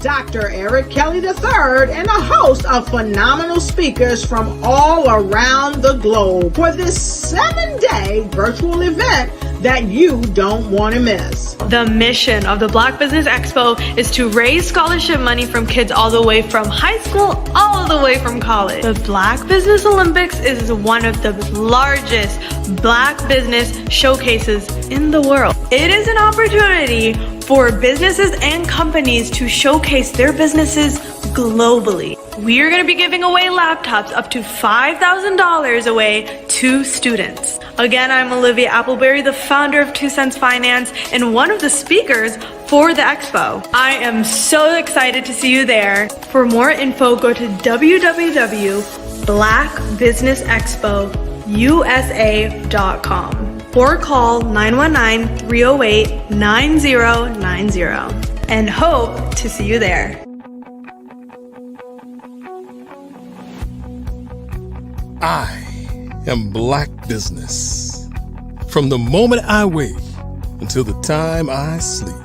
Dr. Eric Kelly III, and a host of phenomenal speakers from all around the globe for this 7-day virtual event that you don't want to miss. The mission of the Black Business Expo is to raise scholarship money from kids all the way from high school all the way from college. The Black Business Olympics is one of the largest Black business showcases in the world. It is an opportunity for businesses and companies to showcase their businesses globally. We are going to be giving away laptops up to $5,000 away to students. Again, I'm Olivia Appleberry, the founder of 2 Cents Finance and one of the speakers for the expo. I am so excited to see you there. For more info, go to www.blackbusinessexpousa.com or call 919-308-9090 and hope to see you there. I am Black business. From the moment I wake until the time I sleep.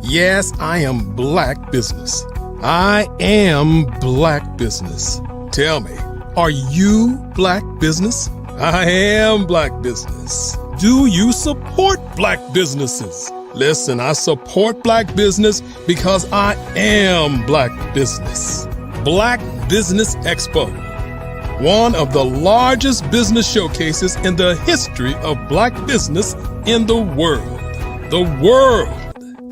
Yes, I am Black business. I am Black business. Tell me, are you Black business? I am Black business. Do you support Black businesses? Listen, I support Black business because I am Black business. Black Business Expo, one of the largest business showcases in the history of Black business in the world. The world!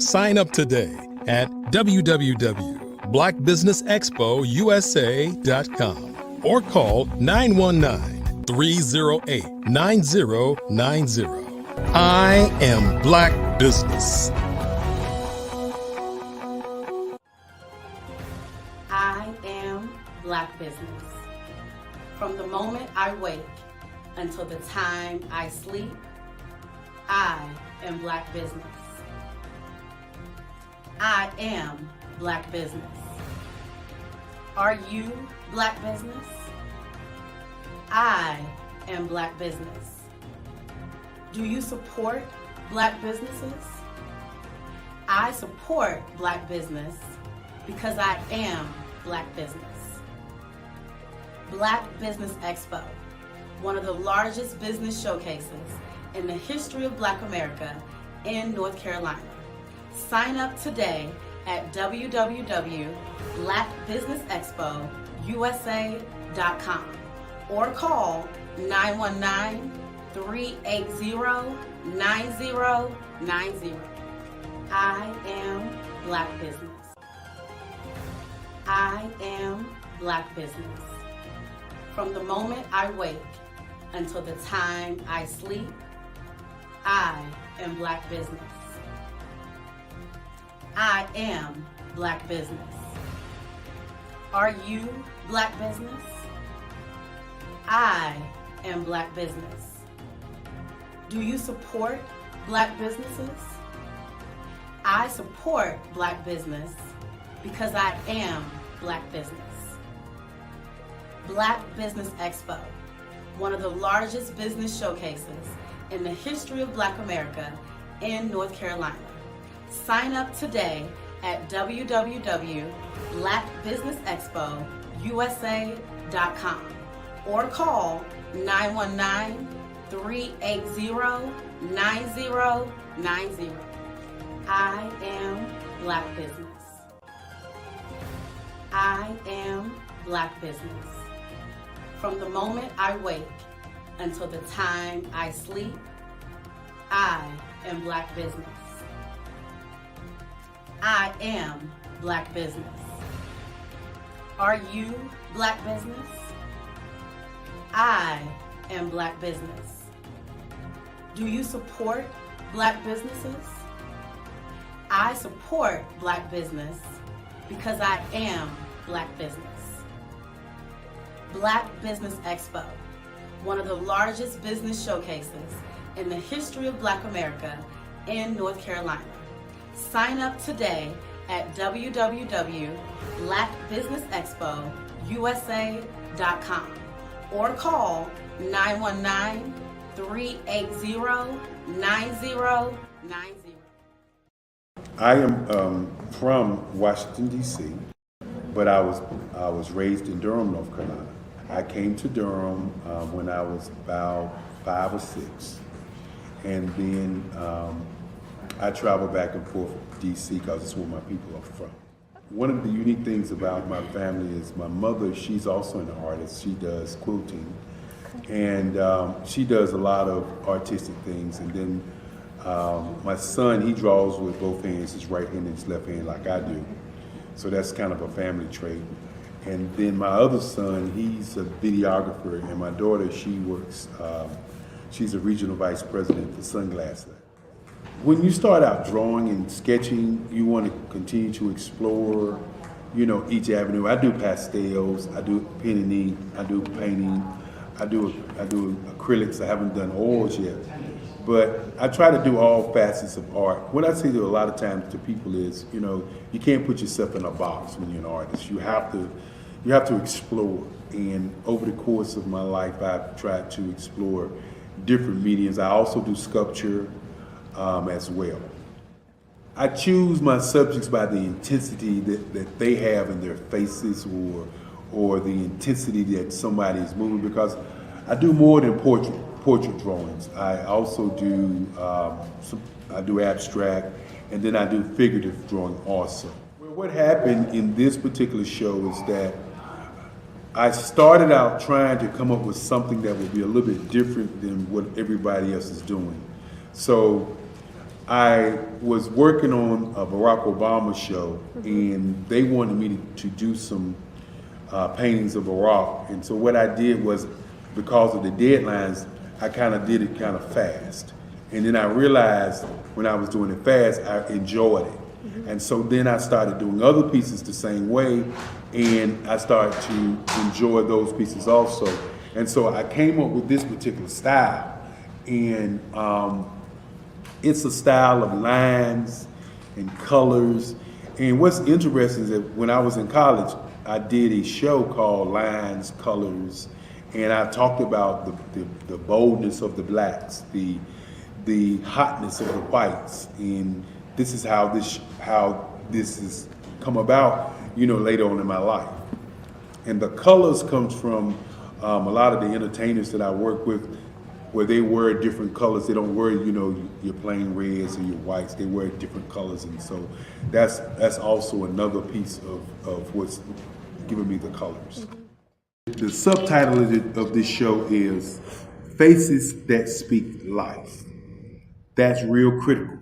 Sign up today at www.blackbusinessexpousa.com or call 919-308-9090. I am Black business. I am Black business. From the moment I wake until the time I sleep, I am Black business. I am Black business. Are you Black business? I am Black business. Do you support Black businesses? I support Black business because I am Black business. Black Business Expo, one of the largest business showcases in the history of Black America in North Carolina. Sign up today at www.blackbusinessexpousa.com or call 919-380-9090. I am Black business. I am Black business. From the moment I wake until the time I sleep, I am Black business. I am Black business. Are you Black business? I am Black business. Do you support Black businesses? I support Black business because I am Black business. Black Business Expo, one of the largest business showcases in the history of Black America in North Carolina. Sign up today at www.blackbusinessexpousa.com or call 919-380-9090. I am Black business. I am Black business. From the moment I wake until the time I sleep, I am Black business. I am Black business. Are you Black business? I am Black business. Do you support Black businesses? I support Black business because I am Black business. Black Business Expo, one of the largest business showcases in the history of Black America in North Carolina. Sign up today at www.blackbusinessexpousa.com or call 919-380-9090. I am from Washington, D.C., but I was raised in Durham, North Carolina. I came to Durham when I was about 5 or 6, and then I traveled back and forth to D.C. because it's where my people are from. One of the unique things about my family is my mother, she's also an artist. She does quilting, and she does a lot of artistic things. And then my son, he draws with both hands, his right hand and his left hand, like I do. So that's kind of a family trait. And then my other son, he's a videographer, and my daughter, she works, she's a regional vice president for Sunglass Lab. When you start out drawing and sketching, you want to continue to explore, you know, each avenue. I do pastels, I do pen and ink, I do painting, I do acrylics. I haven't done oils yet, but I try to do all facets of art. What I say to a lot of times to people is, you know, you can't put yourself in a box when you're an artist. You have to explore. And over the course of my life, I've tried to explore different mediums. I also do sculpture as well. I choose my subjects by the intensity that they have in their faces, or the intensity that somebody is moving, because I do more than portrait drawings. I also do I do abstract, and then I do figurative drawing also. Well, what happened in this particular show is that I started out trying to come up with something that would be a little bit different than what everybody else is doing. So I was working on a Barack Obama show, and they wanted me to do some paintings of Barack. And so what I did was, because of the deadlines, I kind of did it kind of fast. And then I realized when I was doing it fast, I enjoyed it. And so then I started doing other pieces the same way, and I started to enjoy those pieces also. And so I came up with this particular style, and it's a style of lines and colors. And what's interesting is that when I was in college, I did a show called Lines, Colors, and I talked about the boldness of the blacks, the hotness of the whites, and this is how this has come about, you know, later on in my life. And the colors comes from a lot of the entertainers that I work with, where they wear different colors. They don't wear, you know, your plain reds or your whites. They wear different colors, and so that's also another piece of what's giving me the colors. The subtitle of this show is Faces That Speak Life. That's real critical.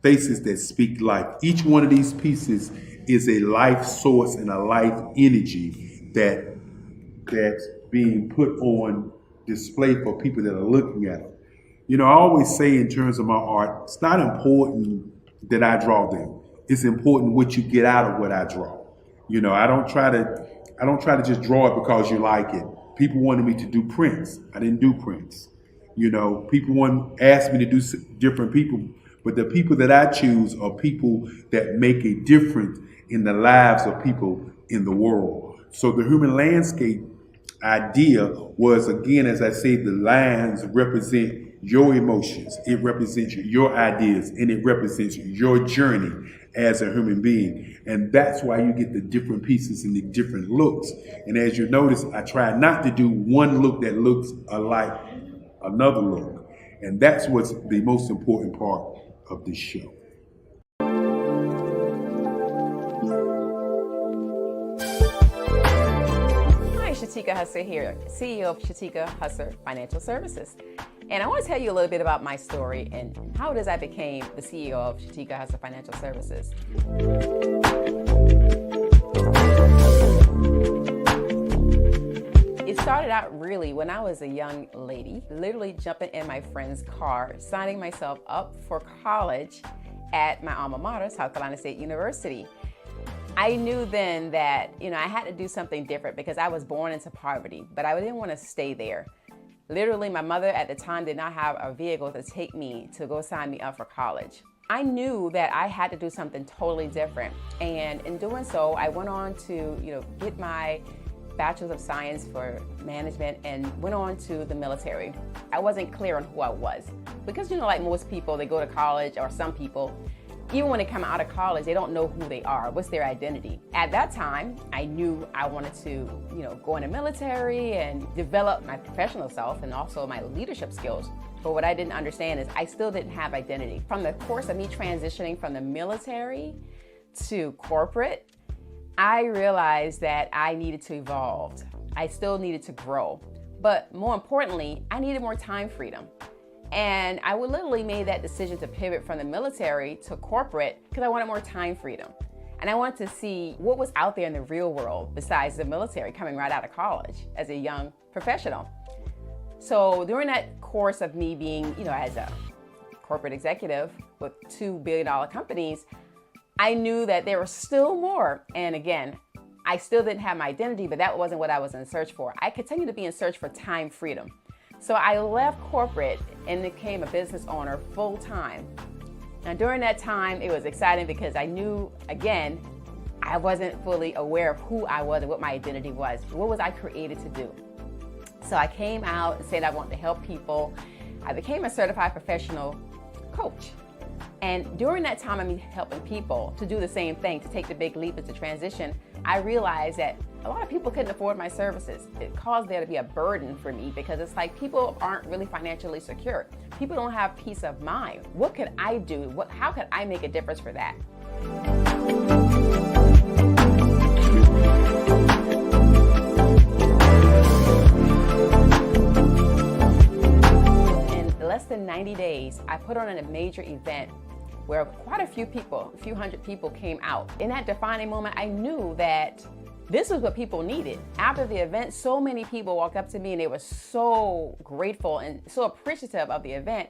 Faces that speak life. Each one of these pieces is a life source and a life energy that's being put on display for people that are looking at it. You know, I always say in terms of my art, it's not important that I draw them. It's important what you get out of what I draw. You know, I don't try to just draw it because you like it. People wanted me to do prints. I didn't do prints. You know, people asked me to do different people, but the people that I choose are people that make a difference in the lives of people in the world. So the human landscape idea was, again, as I say, the lines represent your emotions, it represents your ideas, and it represents your journey as a human being. And that's why you get the different pieces and the different looks. And as you notice, I try not to do one look that looks alike another look. And that's what's the most important part of this show. Shatika Husser here, CEO of Shatika Husser Financial Services. And I want to tell you a little bit about my story and how it is I became the CEO of Shatika Husser Financial Services. It started out really when I was a young lady, literally jumping in my friend's car, signing myself up for college at my alma mater, South Carolina State University. I knew then that, I had to do something different because I was born into poverty, but I didn't want to stay there. Literally, my mother at the time did not have a vehicle to take me to go sign me up for college. I knew that I had to do something totally different. And in doing so, I went on to, get my Bachelor's of Science for Management and went on to the military. I wasn't clear on who I was because, like most people, they go to college, or some people, Even when they come out of college, they don't know who they are. What's their identity? At that time, I knew I wanted to, go in the military and develop my professional self and also my leadership skills. But what I didn't understand is I still didn't have identity. From the course of me transitioning from the military to corporate, I realized that I needed to evolve. I still needed to grow. But more importantly, I needed more time freedom. And I would literally made that decision to pivot from the military to corporate because I wanted more time freedom. And I wanted to see what was out there in the real world besides the military coming right out of college as a young professional. So during that course of me being, as a corporate executive with $2 billion companies, I knew that there was still more. And again, I still didn't have my identity, but that wasn't what I was in search for. I continued to be in search for time freedom. So I left corporate and became a business owner full time. Now during that time, it was exciting because I knew, again, I wasn't fully aware of who I was and what my identity was. What was I created to do? So I came out and said I wanted to help people. I became a certified professional coach. And during that time of me helping people to do the same thing, to take the big leap into transition, I realized that a lot of people couldn't afford my services. It caused there to be a burden for me because it's like people aren't really financially secure. People don't have peace of mind. What could I do? How could I make a difference for that? In less than 90 days, I put on a major event where quite a few people, a few hundred people came out. In that defining moment, I knew that this was what people needed. After the event, so many people walked up to me and they were so grateful and so appreciative of the event.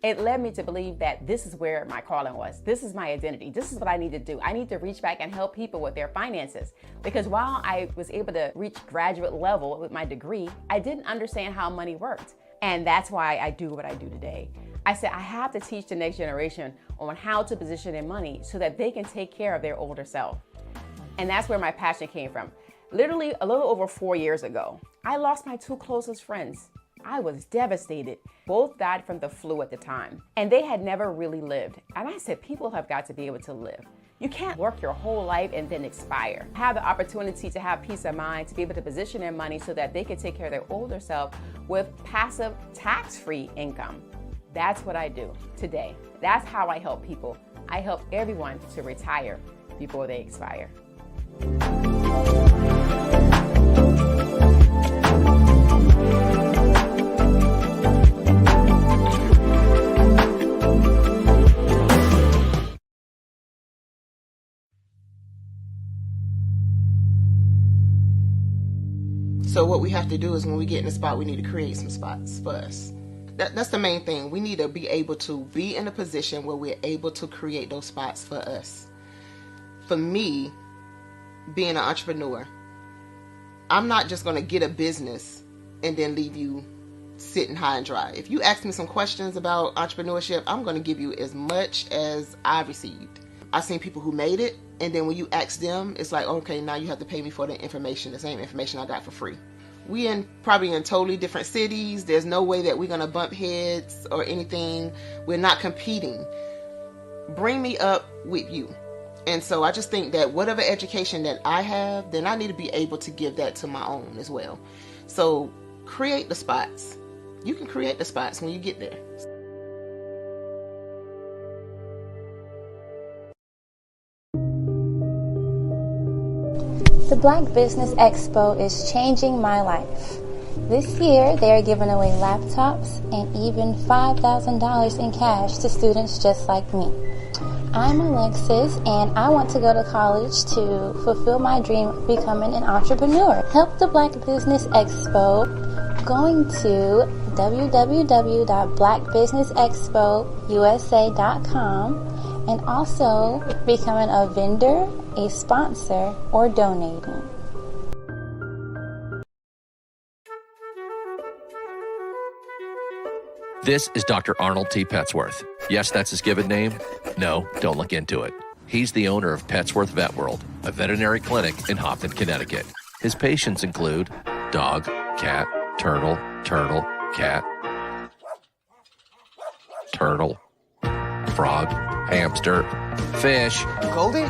It led me to believe that this is where my calling was. This is my identity. This is what I need to do. I need to reach back and help people with their finances. Because while I was able to reach graduate level with my degree, I didn't understand how money worked. And that's why I do what I do today. I said, I have to teach the next generation on how to position their money so that they can take care of their older self. And that's where my passion came from. Literally a little over 4 years ago, I lost my 2 closest friends. I was devastated. Both died from the flu at the time, and they had never really lived. And I said, people have got to be able to live. You can't work your whole life and then expire. Have the opportunity to have peace of mind, to be able to position their money so that they can take care of their older self with passive tax-free income. That's what I do today. That's how I help people. I help everyone to retire before they expire. So what we have to do is when we get in a spot, we need to create some spots for us. That's the main thing. We need to be able to be in a position where we're able to create those spots for us. For me, being an entrepreneur, I'm not just going to get a business and then leave you sitting high and dry. If you ask me some questions about entrepreneurship, I'm going to give you as much as I received. I've seen people who made it, and then when you ask them, it's like, okay, now you have to pay me for the information, the same information I got for free. We probably in totally different cities. There's no way that we're going to bump heads or anything. We're not competing. Bring me up with you. And so I just think that whatever education that I have, then I need to be able to give that to my own as well. So create the spots. You can create the spots when you get there. The Black Business Expo is changing my life. This year, they are giving away laptops and even $5,000 in cash to students just like me. I'm Alexis, and I want to go to college to fulfill my dream of becoming an entrepreneur. Help the Black Business Expo going to www.blackbusinessexpousa.com and also becoming a vendor, a sponsor, or donating. This is Dr. Arnold T. Petsworth. Yes, that's his given name. No, don't look into it. He's the owner of Petsworth Vet World, a veterinary clinic in Hopton, Connecticut. His patients include dog, cat, turtle, cat, turtle, frog, hamster, fish, Goldie?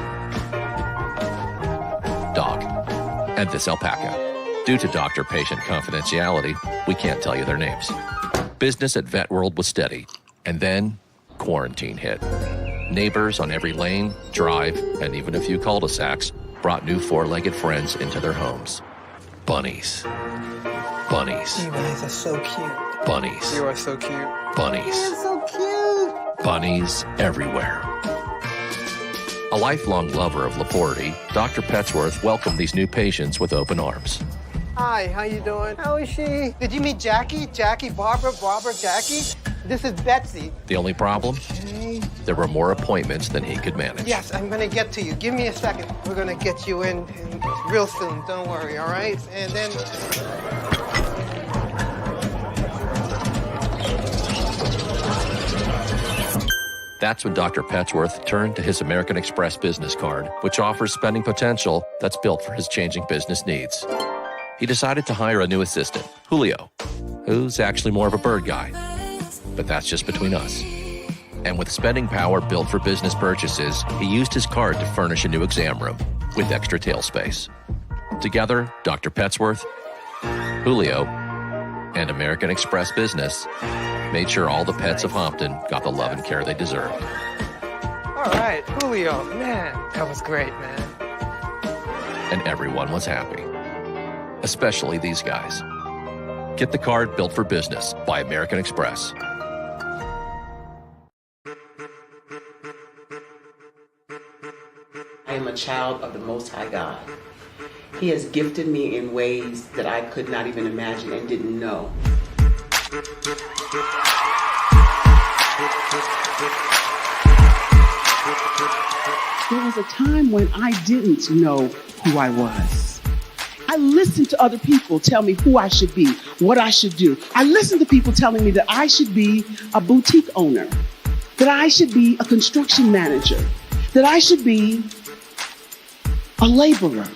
dog, and this alpaca. Due to doctor-patient confidentiality, we can't tell you their names. Business at Vet World was steady, and then quarantine hit. Neighbors on every lane, drive, and even a few cul-de-sacs brought new four-legged friends into their homes. Bunnies. Bunnies. You guys are so cute. Bunnies. You are so cute. Bunnies. So cute. Bunnies everywhere. A lifelong lover of Laporte, Dr. Petsworth welcomed these new patients with open arms. Hi, how you doing? How is she? Did you meet Jackie? Jackie, Barbara, Jackie? This is Betsy. The only problem? There were more appointments than he could manage. Yes, I'm gonna get to you. Give me a second. We're gonna get you in real soon. Don't worry, all right? And then... That's when Dr. Petsworth turned to his American Express business card, which offers spending potential that's built for his changing business needs. He decided to hire a new assistant, Julio, who's actually more of a bird guy. But that's just between us. And with spending power built for business purchases, he used his card to furnish a new exam room with extra tail space. Together, Dr. Petsworth, Julio, and American Express Business made sure all the pets of Hompton got the love and care they deserved. All right, Julio, man, that was great, man. And everyone was happy. Especially these guys. Get the card built for business by American Express. I am a child of the Most High God. He has gifted me in ways that I could not even imagine and didn't know. There was a time when I didn't know who I was. I listened to other people tell me who I should be, what I should do. I listened to people telling me that I should be a boutique owner, that I should be a construction manager, that I should be a laborer.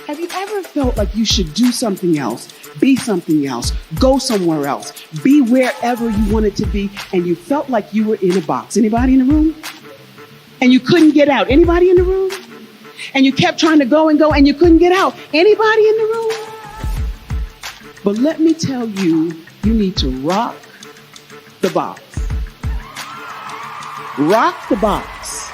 Have you ever felt like you should do something else, be something else, go somewhere else, be wherever you wanted to be, and you felt like you were in a box? Anybody in the room? And you couldn't get out. Anybody in the room? And you kept trying to go and you couldn't get out. Anybody in the room? But let me tell you, you need to rock the box. Rock the box.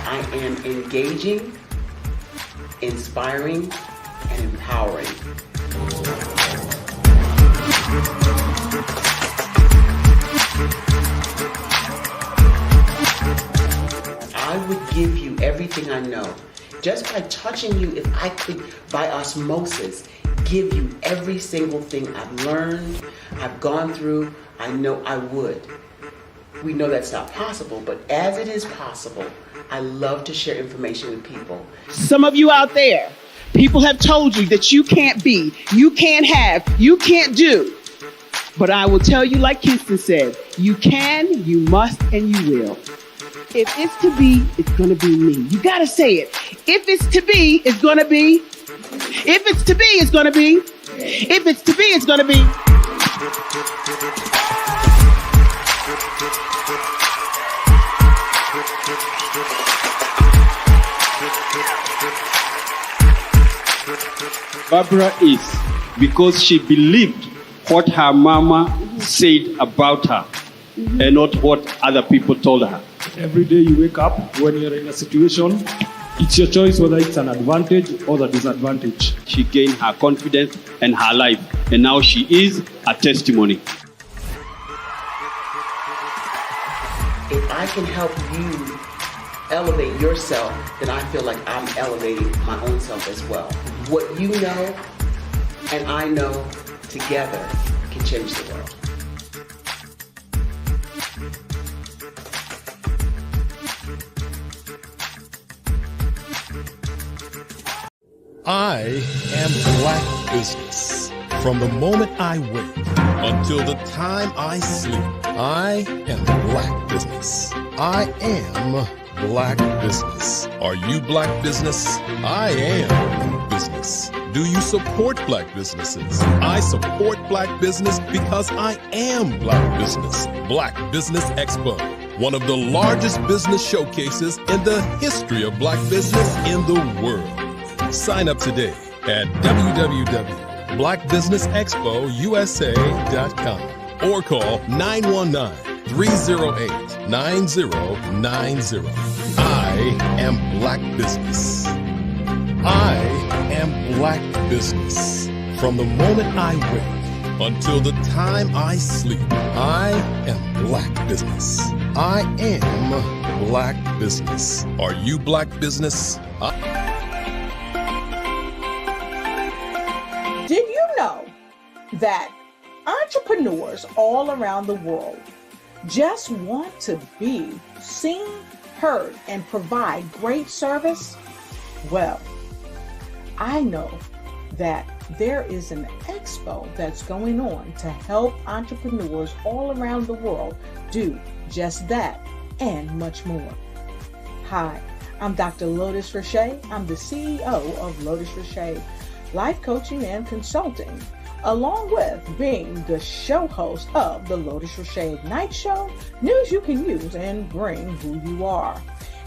I am engaging, inspiring, and empowering. I would give you everything I know. Just by touching you, if I could, by osmosis, give you every single thing I've learned, I've gone through, I know I would. We know that's not possible, but as it is possible, I love to share information with people. Some of you out there, people have told you that you can't be, you can't have, you can't do. But I will tell you, like Kingston said, you can, you must, and you will. If it's to be, it's going to be me. You got to say it. If it's to be, it's going to be. If it's to be, it's going to be. If it's to be, it's going to be. Barbara is because she believed what her mama said about her and not what other people told her. Every day you wake up, when you're in a situation, it's your choice whether it's an advantage or the disadvantage. She gained her confidence and her life, and now she is a testimony. If I can help you elevate yourself, then I feel like I'm elevating my own self as well. What you know and I know together can change the world. I am Black business. From the moment I wake until the time I sleep, I am Black business. I am Black business. Are you Black business? I am business. Do you support black businesses? I support black business because I am black business. Black Business Expo, one of the largest business showcases in the history of black business in the world. Sign up today at www.blackbusinessexpousa.com or call 919-308-9090. I am black business. I am black business. From the moment I wake until the time I sleep, I am black business. I am black business. Are you black business? Did you know that entrepreneurs all around the world just want to be seen, heard, and provide great service? Well, I know that there is an expo that's going on to help entrepreneurs all around the world do just that and much more. Hi, I'm Dr. Lotus Richey. I'm the CEO of Lotus Richey Life Coaching and Consulting, along with being the show host of the Lotus Richey Ignite Show, news you can use and bring who you are.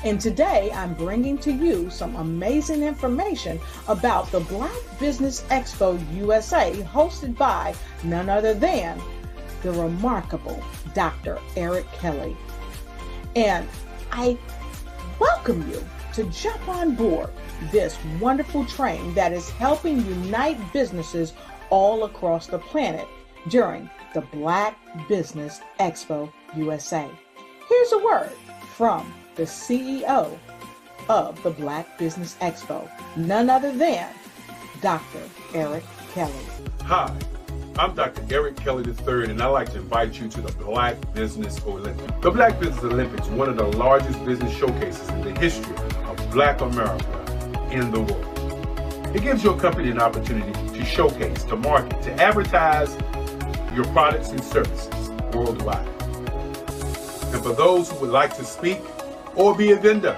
And today I'm bringing to you some amazing information about the Black Business Expo USA, hosted by none other than the remarkable Dr. Eric Kelly. And I welcome you to jump on board this wonderful train that is helping unite businesses all across the planet during the Black Business Expo USA. Here's a word from the CEO of the Black Business Expo, none other than Dr. Eric Kelly. Hi, I'm Dr. Eric Kelly III, and I'd like to invite you to the Black Business Olympics. The Black Business Olympics is one of the largest business showcases in the history of Black America in the world. It gives your company an opportunity to showcase, to market, to advertise your products and services worldwide. And for those who would like to speak or be a vendor,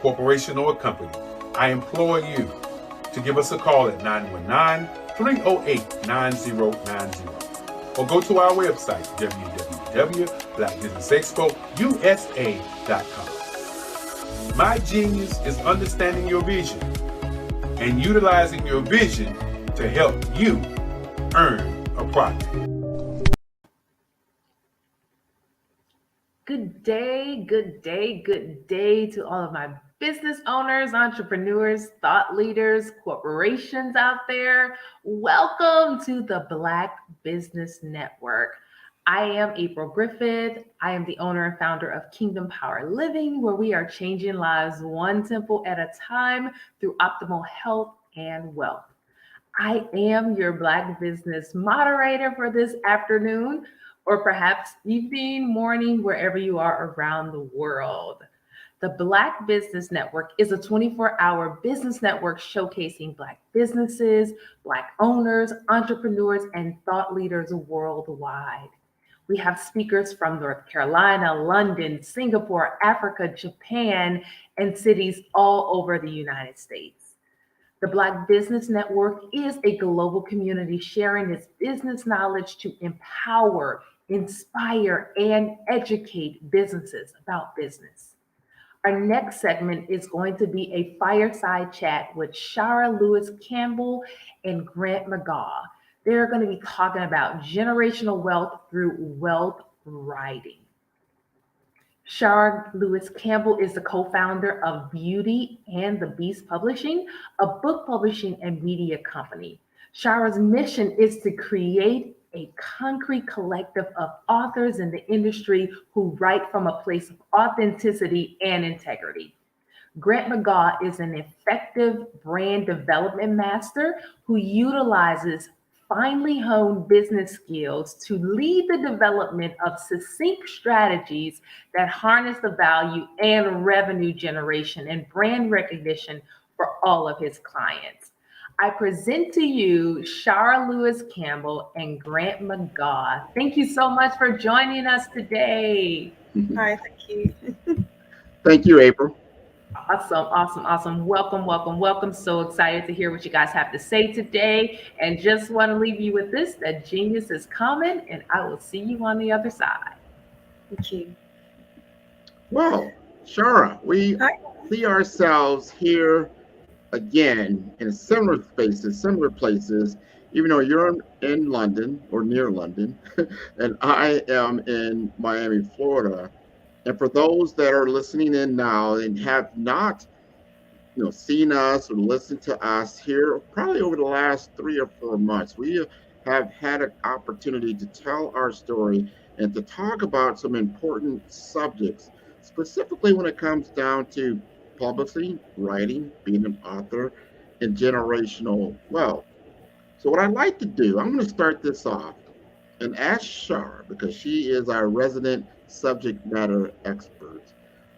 corporation, or company, I implore you to give us a call at 919-308-9090 or go to our website, www.blackbusinessexpousa.com. My genius is understanding your vision and utilizing your vision to help you earn a profit. Good day, good day, good day to all of my business owners, entrepreneurs, thought leaders, corporations out there. Welcome to the Black Business Network. I am April Griffith. I am the owner and founder of Kingdom Power Living, where we are changing lives one temple at a time through optimal health and wealth. I am your Black business moderator for this afternoon, or perhaps evening, morning, wherever you are around the world. The Black Business Network is a 24-hour business network showcasing Black businesses, Black owners, entrepreneurs, and thought leaders worldwide. We have speakers from North Carolina, London, Singapore, Africa, Japan, and cities all over the United States. The Black Business Network is a global community sharing its business knowledge to empower, inspire, and educate businesses about business. Our next segment is going to be a fireside chat with Shara Lewis Campbell and Grant McGaugh. They're going to be talking about generational wealth through wealth writing. Shara Lewis Campbell is the co-founder of Beauty and the Beast Publishing, a book publishing and media company. Shara's mission is to create a concrete collective of authors in the industry who write from a place of authenticity and integrity. Grant McGaugh is an effective brand development master who utilizes finely honed business skills to lead the development of succinct strategies that harness the value and revenue generation and brand recognition for all of his clients. I present to you Shara Lewis Campbell and Grant McGaugh. Thank you so much for joining us today. Hi, thank you. Thank you, April. Awesome. Welcome. So excited to hear what you guys have to say today. And just want to leave you with this, that genius is coming, and I will see you on the other side. Thank you. Well, Shara, we see ourselves here again in similar spaces, similar places, even though you're in London or near London, and I am in Miami, Florida. And for those that are listening in now and have not, seen us or listened to us here, probably over the last 3 or 4 months, we have had an opportunity to tell our story and to talk about some important subjects, specifically when it comes down to publishing, writing, being an author, and generational wealth. So what I'd like to do, I'm going to start this off and ask Shara, because she is our resident subject matter expert,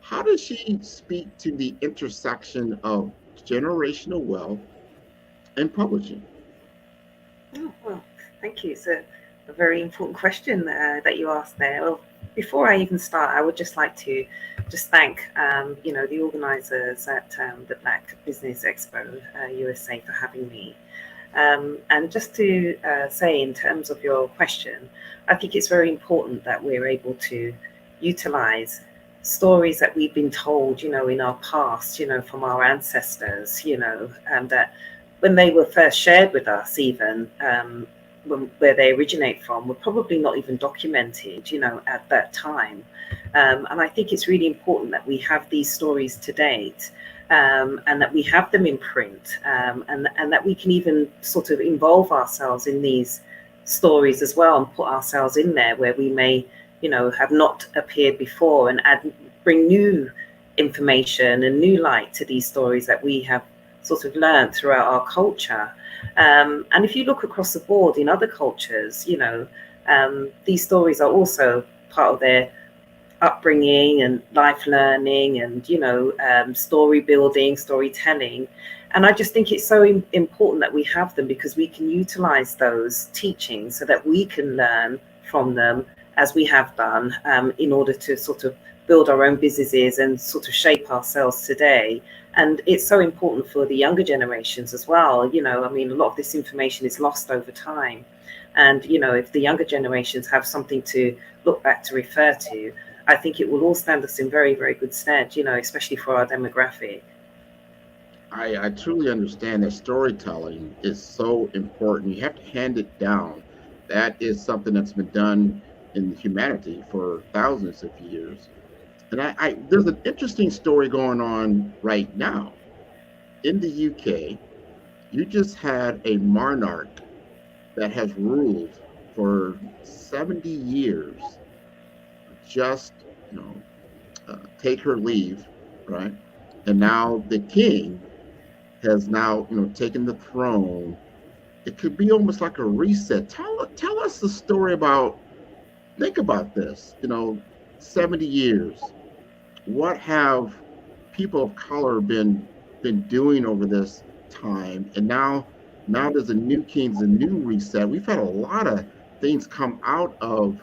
how does she speak to the intersection of generational wealth and publishing? Oh, well, thank you. It's a very important question that you asked there. Well, before I even start, I would just like to thank the organizers at the Black Business Expo USA for having me. And just to say, in terms of your question, I think it's very important that we're able to utilize stories that we've been told, in our past, from our ancestors, and that when they were first shared with us, even where they originate from, were probably not even documented, at that time. And I think it's really important that we have these stories to date. And that we have them in print, and that we can even sort of involve ourselves in these stories as well, and put ourselves in there where we may, have not appeared before, and bring new information and new light to these stories that we have sort of learned throughout our culture. And if you look across the board in other cultures, these stories are also part of their upbringing and life learning and story building, storytelling. And I just think it's so important that we have them, because we can utilize those teachings so that we can learn from them, as we have done, in order to sort of build our own businesses and sort of shape ourselves today. And it's so important for the younger generations as well. A lot of this information is lost over time, and if the younger generations have something to look back to, refer to, I think it will all stand us in very, very good stead, especially for our demographic. I truly understand that storytelling is so important. You have to hand it down. That is something that's been done in humanity for thousands of years. And there's an interesting story going on right now. In the UK, you just had a monarch that has ruled for 70 years just take her leave, right? And now the king has now taken the throne. It could be almost like a reset. Tell us the story about, think about this, 70 years. What have people of color been doing over this time? And now there's a new king, a new reset. We've had a lot of things come out of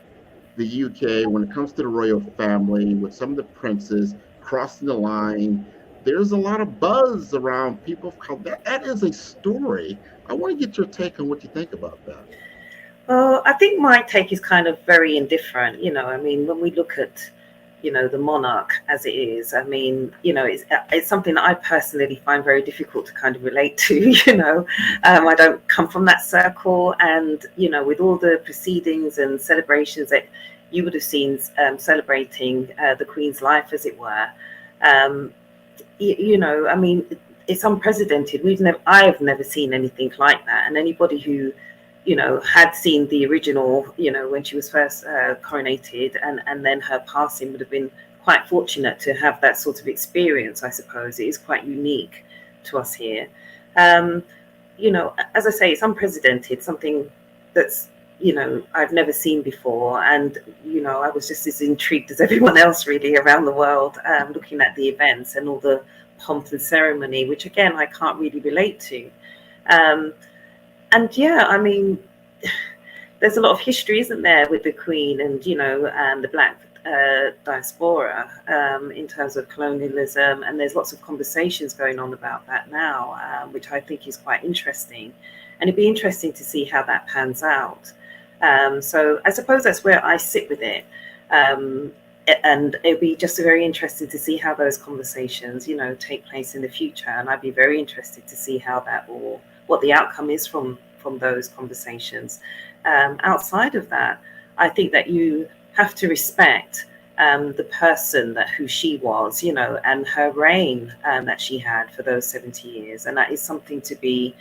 the UK when it comes to the royal family, with some of the princes crossing the line. There's a lot of buzz around people of color. That is a story. I want to get your take on what you think about that. Well, I think my take is kind of very indifferent. When we look at, the monarch as it is, it's something that I personally find very difficult to kind of relate to. I don't come from that circle, and with all the proceedings and celebrations that you would have seen celebrating the Queen's life, as it were, it's unprecedented. I have never seen anything like that, and anybody who had seen the original, when she was first coronated, and then her passing, would have been quite fortunate to have that sort of experience. I suppose it is quite unique to us here. As I say, it's unprecedented, something that's, I've never seen before. And, I was just as intrigued as everyone else really around the world, looking at the events and all the pomp and ceremony, which again, I can't really relate to. And yeah, there's a lot of history, isn't there, with the Queen and, the Black diaspora in terms of colonialism, and there's lots of conversations going on about that now, which I think is quite interesting. And it'd be interesting to see how that pans out. So I suppose that's where I sit with it. And it'd be just very interesting to see how those conversations, take place in the future. And I'd be very interested to see how what the outcome is from those conversations. Outside of that, I think that you have to respect the person who she was, and her reign that she had for those 70 years. And that is something to be,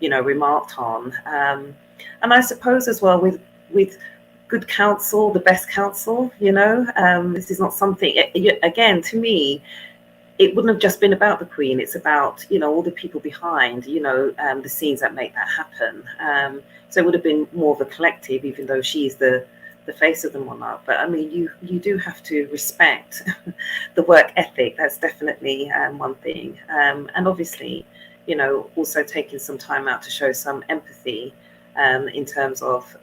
remarked on. And I suppose as well with good counsel, the best counsel, this is not something, again, to me, it wouldn't have just been about the Queen. It's about, all the people behind, the scenes that make that happen. So it would have been more of a collective, even though she's the face of the monarch. But I mean, you do have to respect the work ethic. That's definitely one thing. And obviously, also taking some time out to show some empathy in terms of,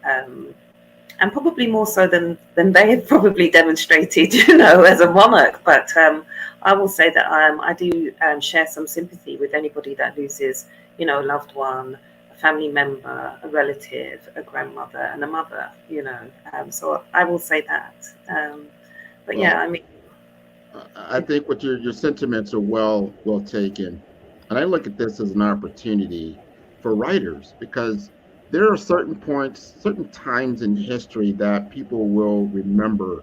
and probably more so than they had probably demonstrated, as a monarch. But I will say that I do share some sympathy with anybody that loses, a loved one, a family member, a relative, a grandmother, and a mother. So I will say that. But yeah, I mean, I think what your sentiments are well taken, and I look at this as an opportunity for writers, because there are certain points, certain times in history that people will remember.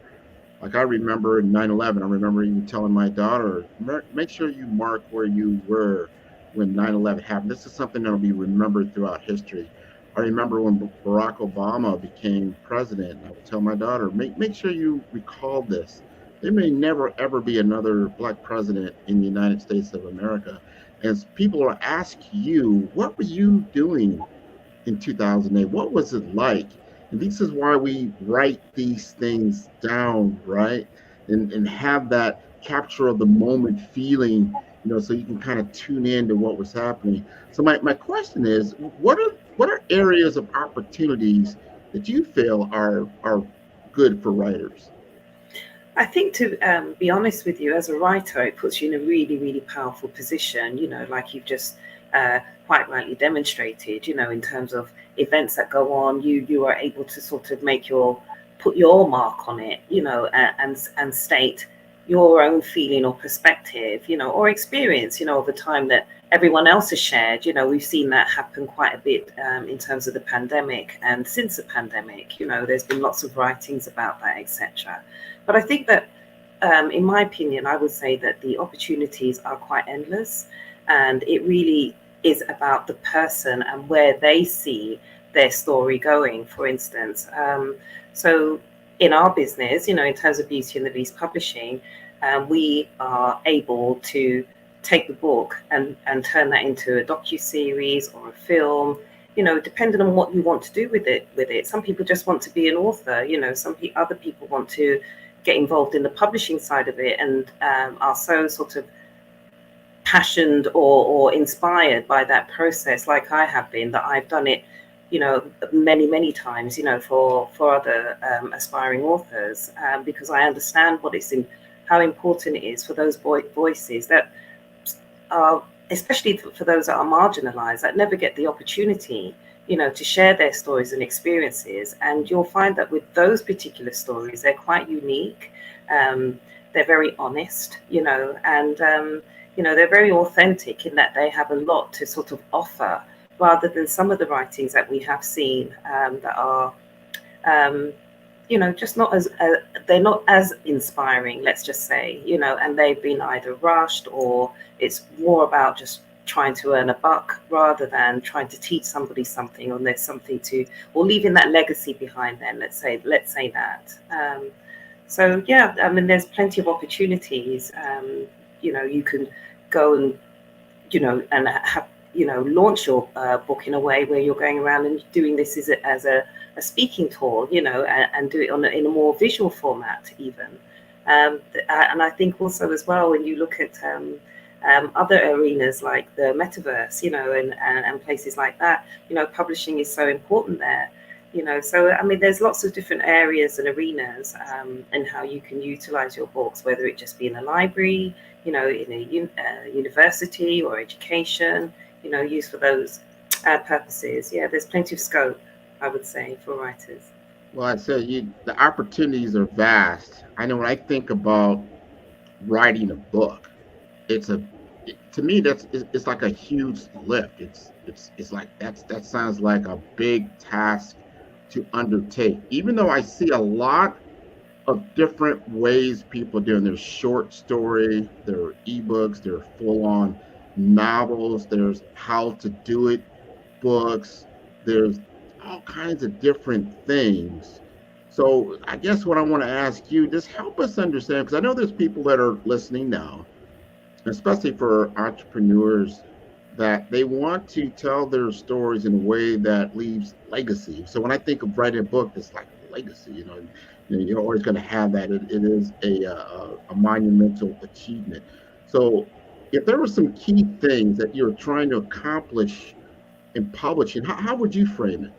Like I remember 9/11. I remember even telling my daughter, make sure you mark where you were when 9/11 happened. This is something that will be remembered throughout history. I remember when Barack Obama became president, I would tell my daughter, make sure you recall this. There may never, ever be another Black president in the United States of America. As people are asking you, what were you doing in 2008? What was it like? And this is why we write these things down, right? And have that capture of the moment feeling, so you can kind of tune in to what was happening. So my question is, what are areas of opportunities that you feel are good for writers? I think, to be honest with you, as a writer, it puts you in a really, really powerful position, like you've just quite rightly demonstrated, in terms of events that go on, you are able to sort of put your mark on it, and state your own feeling or perspective, or experience, of a time that everyone else has shared. We've seen that happen quite a bit in terms of the pandemic, and since the pandemic, there's been lots of writings about that, etc. But I think that, in my opinion, I would say that the opportunities are quite endless, and it really is about the person and where they see their story going, for instance. So in our business, in terms of Beauty and the Beast Publishing, we are able to take the book and turn that into a docu-series or a film, depending on what you want to do with it. Some people just want to be an author, other people want to get involved in the publishing side of it, and are so sort of passionate or inspired by that process, like I have been, that I've done it, many, many times, for other aspiring authors, because I understand how important it is for those voices that are, especially for those that are marginalized, that never get the opportunity, to share their stories and experiences. And you'll find that with those particular stories, they're quite unique. They're very honest, and they're very authentic in that they have a lot to sort of offer, rather than some of the writings that we have seen that are, just not as, they're not as inspiring, let's just say, and they've been either rushed, or it's more about just trying to earn a buck rather than trying to teach somebody something, or there's something or leaving that legacy behind them, let's say that. So yeah, I mean, there's plenty of opportunities. You can go and, and have, launch your book in a way where you're going around and doing this as a speaking tour, and do it in a more visual format even. And I think also as well, when you look at other arenas like the metaverse, and places like that, publishing is so important there. So I mean, there's lots of different areas and arenas, and how you can utilize your books, whether it just be in a library, in a university or education, used for those purposes. Yeah, there's plenty of scope, I would say, for writers. Well, I'd say the opportunities are vast. I know when I think about writing a book, to me it's like a huge lift. It's like that sounds like a big task to undertake. Even though I see a lot of different ways people are doing. There's short story, there are ebooks, there are full-on novels, there's how to do it books, there's all kinds of different things. So I guess what I want to ask you, just help us understand, because I know there's people that are listening now, especially for entrepreneurs, that they want to tell their stories in a way that leaves legacy. So when I think of writing a book, it's like legacy, you're always going to have that. It is a monumental achievement. So if there were some key things that you're trying to accomplish in publishing, how would you frame it?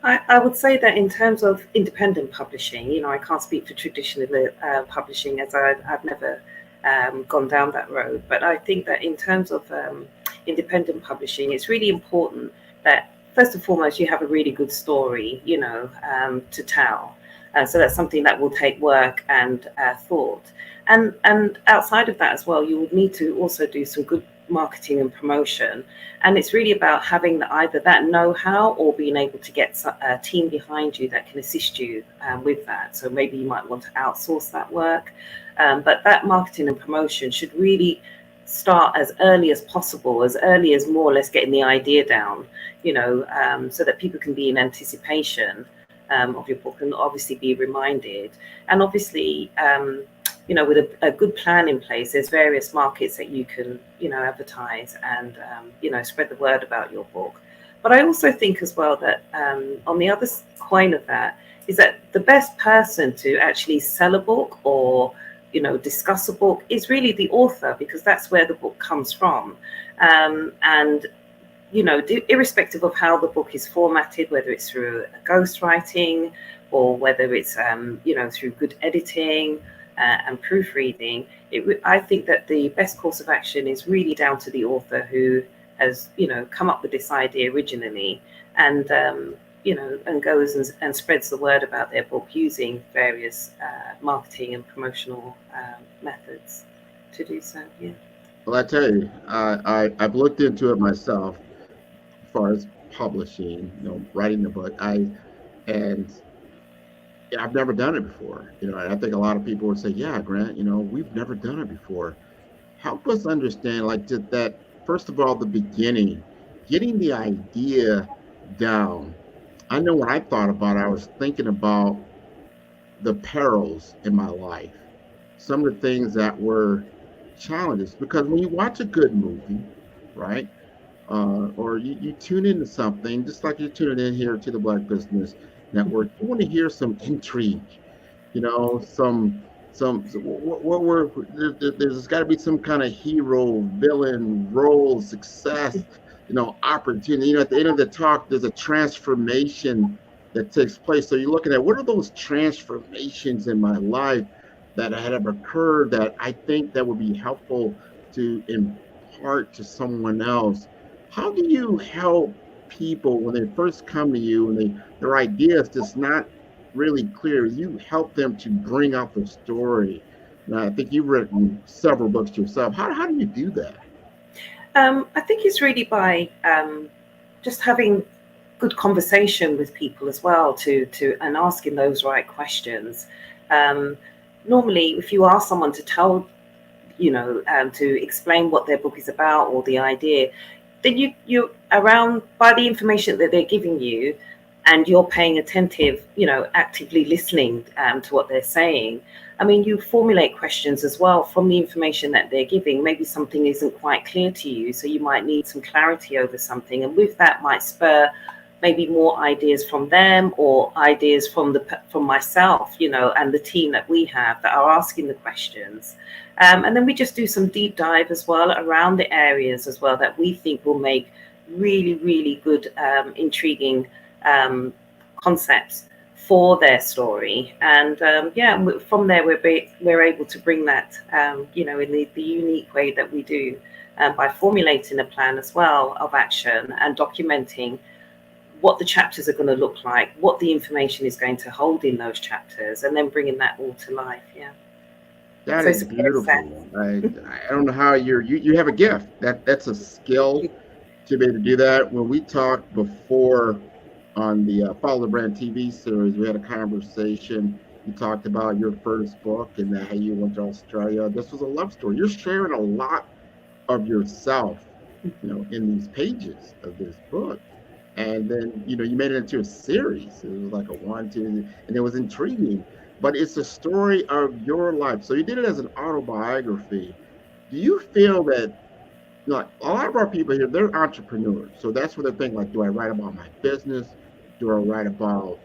I would say that in terms of independent publishing, I can't speak for traditional publishing, as I've never gone down that road. But I think that in terms of independent publishing, it's really important that first and foremost you have a really good story, to tell. So that's something that will take work and thought. And outside of that as well, you would need to also do some good marketing and promotion. And it's really about having either that know-how or being able to get a team behind you that can assist you with that. So maybe you might want to outsource that work. But that marketing and promotion should really start as early as possible, as early as more or less getting the idea down, so that people can be in anticipation of your book and obviously be reminded. And obviously, with a good plan in place, there's various markets that you can, advertise and, spread the word about your book. But I also think as well that on the other coin of that is that the best person to actually sell a book or, discuss a book is really the author, because that's where the book comes from. And irrespective of how the book is formatted, whether it's through ghostwriting or whether it's, through good editing, and proofreading, I think that the best course of action is really down to the author who has, come up with this idea originally, and and goes and spreads the word about their book using various marketing and promotional methods to do so. Yeah. Well, I tell you, I've looked into it myself as far as publishing, writing the book. I've never done it before, and I think a lot of people would say, yeah, Grant, we've never done it before. Help us understand, that, first of all, the beginning, getting the idea down. I know when I thought about it, I was thinking about the perils in my life, some of the things that were challenges, because when you watch a good movie, right, or you tune into something, just like you're tuning in here to the Black Business Network, you want to hear some intrigue, there's got to be some kind of hero, villain, role, success, opportunity. At the end of the talk, there's a transformation that takes place. So you're looking at, what are those transformations in my life that have occurred that I think that would be helpful to impart to someone else? How do you help people when they first come to you and their idea is just not really clear? You help them to bring out the story. And I think you've written several books yourself. How do you do that? I think it's really by just having good conversation with people as well, and asking those right questions. Normally, if you ask someone to tell, to explain what their book is about or the idea, then you're around by the information that they're giving you, and you're paying attentive, actively listening to what they're saying. I mean, you formulate questions as well from the information that they're giving. Maybe something isn't quite clear to you, so you might need some clarity over something. And with that might spur maybe more ideas from them or ideas from myself, and the team that we have that are asking the questions. And then we just do some deep dive as well around the areas as well that we think will make really, really good, intriguing concepts for their story, and from there we're able to bring that in the unique way that we do, by formulating a plan as well of action and documenting what the chapters are going to look like, what the information is going to hold in those chapters, and then bringing that all to life. That So is it's a beautiful. I don't know how you have a gift. That's a skill to be able to do that. When we talked before on the Follow the Brand TV series, we had a conversation. You talked about your first book and how you went to Australia. This was a love story. You're sharing a lot of yourself, in these pages of this book. And then, you made it into a series. It was like a 1, 2, and it was intriguing. But it's a story of your life. So you did it as an autobiography. Do you feel that, a lot of our people here, they're entrepreneurs. So that's what they're thinking, like, do I write about my business? Do I write about,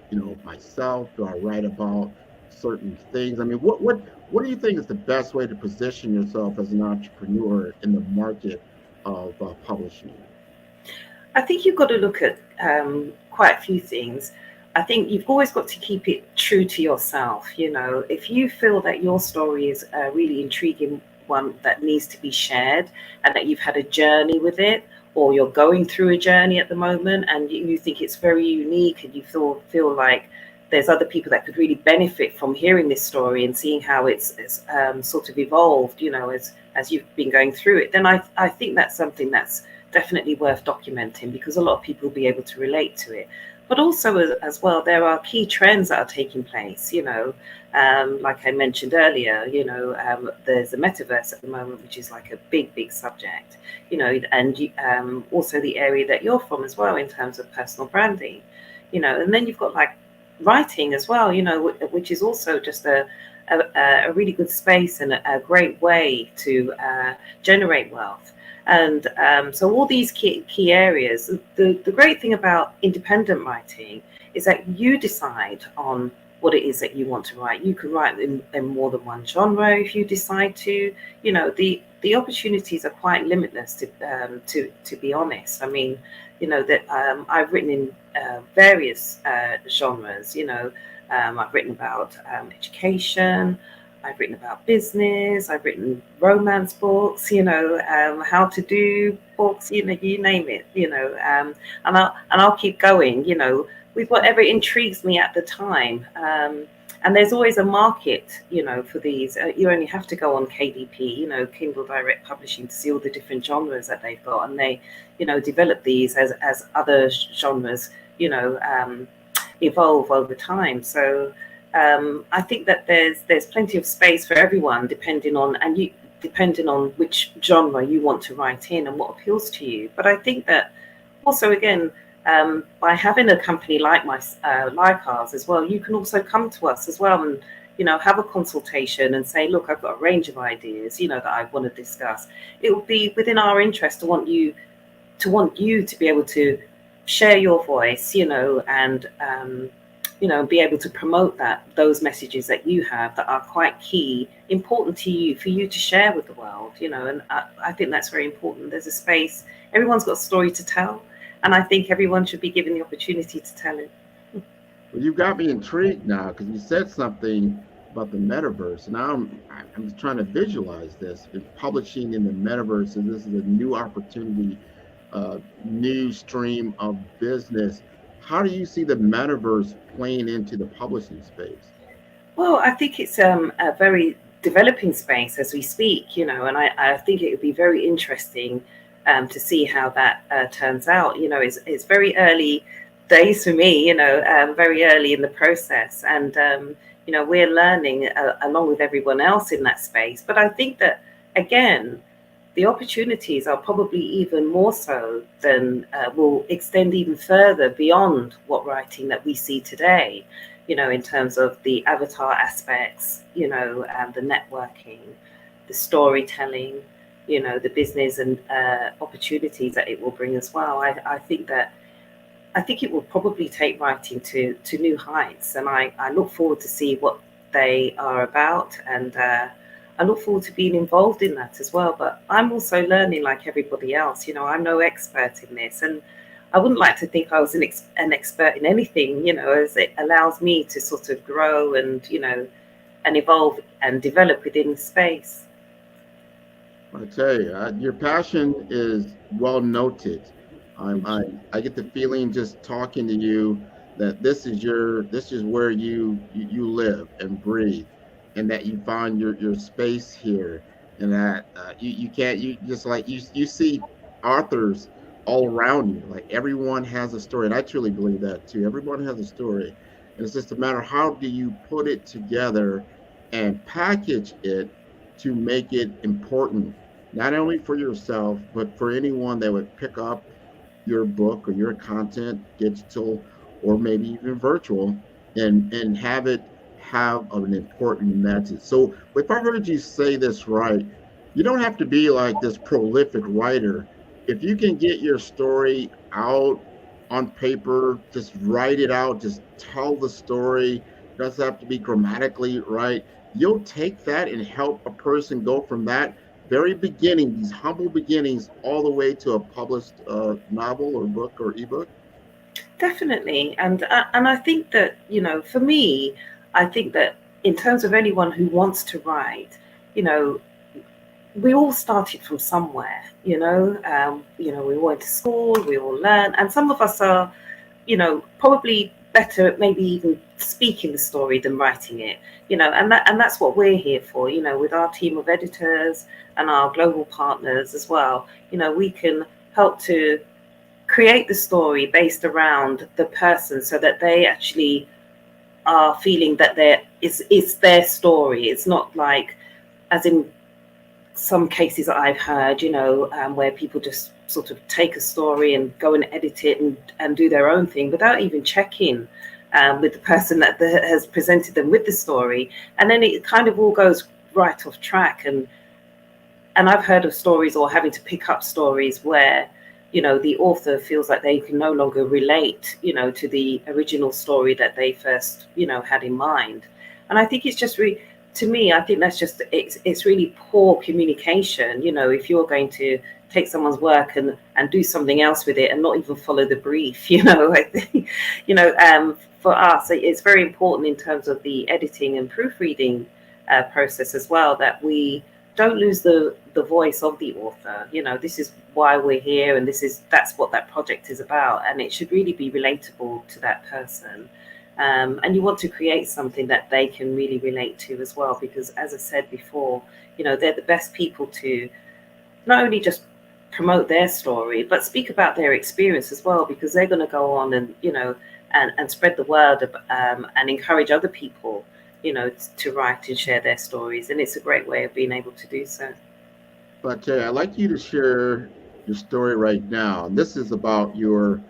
myself? Do I write about certain things? I mean, what do you think is the best way to position yourself as an entrepreneur in the market of publishing? I think you've got to look at quite a few things. I think you've always got to keep it true to yourself. If you feel that your story is a really intriguing one that needs to be shared, and that you've had a journey with it, or you're going through a journey at the moment, and you think it's very unique, and you feel like there's other people that could really benefit from hearing this story and seeing how it's sort of evolved, as you've been going through it, then I think that's something that's definitely worth documenting, because a lot of people will be able to relate to it. But also as well, there are key trends that are taking place, like I mentioned earlier, there's a metaverse at the moment, which is like a big subject, and also the area that you're from as well in terms of personal branding, and then you've got like writing as well, which is also just a really good space and a great way to generate wealth. And so all these key areas, the great thing about independent writing is that you decide on what it is that you want to write. You can write in more than one genre if you decide to. The opportunities are quite limitless, to be honest. I mean, that I've written in various genres. I've written about education. I've written about business. I've written romance books. How to do books. You name it. And I'll keep going. With whatever intrigues me at the time. And there's always a market. For these. You only have to go on KDP. Kindle Direct Publishing, to see all the different genres that they've got, and they, develop these as other genres. Evolve over time. So. I think that there's plenty of space for everyone, depending on which genre you want to write in and what appeals to you. But I think that also, again, by having a company like ours as well, you can also come to us as well and have a consultation and say, look, I've got a range of ideas that I want to discuss. It would be within our interest to want you to be able to share your voice, and be able to promote those messages that you have that are quite key, important to you, for you to share with the world, and I think that's very important. There's a space, everyone's got a story to tell, and I think everyone should be given the opportunity to tell it. Well, you've got me intrigued now, because you said something about the metaverse, and I'm trying to visualize this, publishing in the metaverse, and this is a new opportunity, new stream of business. How do you see the metaverse playing into the publishing space? Well, I think it's a very developing space as we speak, and I think it would be very interesting to see how that turns out. It's very early days for me, very early in the process. And, we're learning along with everyone else in that space. But I think that, again, the opportunities are probably even more so than will extend even further beyond what writing that we see today, in terms of the avatar aspects, the networking, the storytelling, the business and opportunities that it will bring as well. I think it will probably take writing to new heights, and I look forward to see what they are about, and I look forward to being involved in that as well. But I'm also learning like everybody else. I'm no expert in this, and I wouldn't like to think I was an expert in anything, as it allows me to sort of grow and, and evolve and develop within the space. I tell you, your passion is well noted. I get the feeling just talking to you that this is where you live and breathe, and that you find your space here, and that you just like you see authors all around you. Like everyone has a story, and I truly believe that too. Everyone has a story, and it's just a matter of how do you put it together and package it to make it important, not only for yourself, but for anyone that would pick up your book or your content, digital or maybe even virtual, and have it have an important message. So if I heard you say this right, you don't have to be like this prolific writer. If you can get your story out on paper, just write it out, just tell the story, it doesn't have to be grammatically right. You'll take that and help a person go from that very beginning, these humble beginnings, all the way to a published novel or book or ebook? Definitely. And I think that, for me, I think that in terms of anyone who wants to write, we all started from somewhere, we went to school, we all learn, and some of us are, probably better at maybe even speaking the story than writing it, and that's what we're here for, with our team of editors and our global partners as well. We can help to create the story based around the person so that they actually are feeling that it's their story. It's not like, as in some cases that I've heard, where people just sort of take a story and go and edit it and do their own thing without even checking with the person that has presented them with the story. And then it kind of all goes right off track. And I've heard of stories, or having to pick up stories, where the author feels like they can no longer relate, to the original story that they first, had in mind. And I think it's just to me, I think that's just, it's really poor communication. If you're going to take someone's work and do something else with it and not even follow the brief, I think, for us, it's very important in terms of the editing and proofreading process as well, that we don't lose the voice of the author. This is why we're here, and that's what that project is about, and it should really be relatable to that person. And you want to create something that they can really relate to as well, because as I said before, they're the best people to not only just promote their story, but speak about their experience as well, because they're going to go on and, and spread the word and encourage other people, to write and share their stories. And it's a great way of being able to do so. But I'd like you to share your story right now. This is about your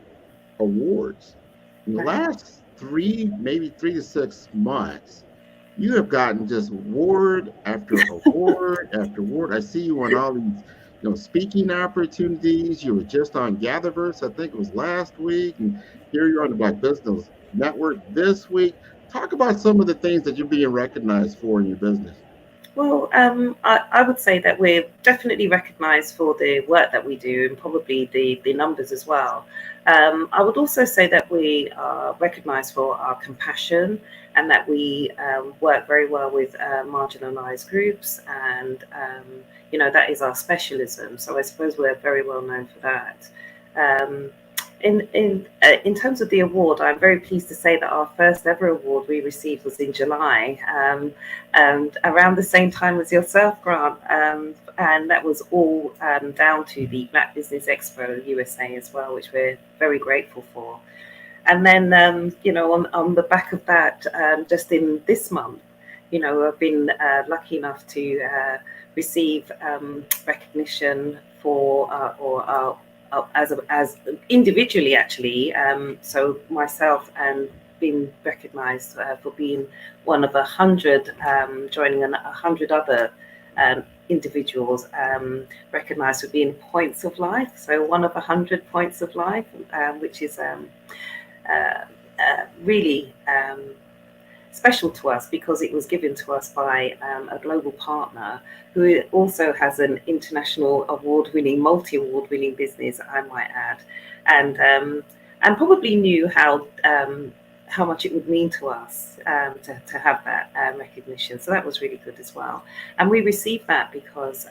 awards. In the last 3 to 6 months, you have gotten just award after award after award. I see you on all these, speaking opportunities. You were just on Gatherverse, I think it was last week, and here you're on the Black Business Network this week. Talk about some of the things that you're being recognized for in your business. Well, I would say that we're definitely recognized for the work that we do, and probably the numbers as well. I would also say that we are recognized for our compassion, and that we work very well with marginalized groups, and that is our specialism. So I suppose we're very well known for that. In terms of the award, I'm very pleased to say that our first ever award we received was in July, and around the same time as yourself, Grant, and that was all down to the Black Business Expo USA as well, which we're very grateful for. And then, on the back of that, just in this month, I've been lucky enough to receive recognition for as individually, actually. So myself, and being recognized for being one of 100, joining 100 other individuals recognized for being points of life. So one of 100 points of life, which is really special to us because it was given to us by a global partner who also has an international award-winning, multi-award-winning business, I might add, and probably knew how much it would mean to us to have that recognition. So that was really good as well. And we received that because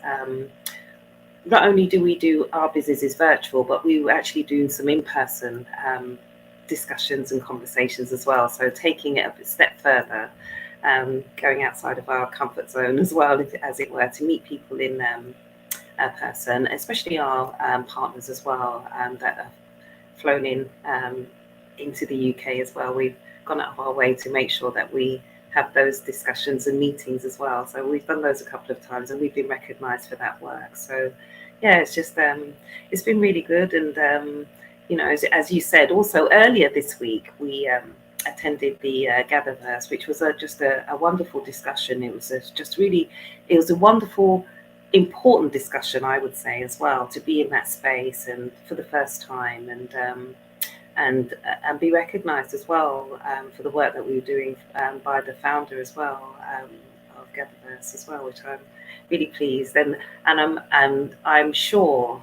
not only do we do our businesses virtual, but we were actually doing some in-person discussions and conversations as well. So taking it a step further, going outside of our comfort zone as well, as it were, to meet people in person, especially our partners as well that have flown in into the UK as well. We've gone out of our way to make sure that we have those discussions and meetings as well. So we've done those a couple of times and we've been recognised for that work. So yeah, it's just it's been really good. And you know, as you said, also earlier this week we attended the Gatherverse, which was just a wonderful discussion. It was a wonderful, important discussion, I would say, as well, to be in that space and for the first time and be recognised as well for the work that we were doing by the founder as well of Gatherverse as well, which I'm really pleased and I'm sure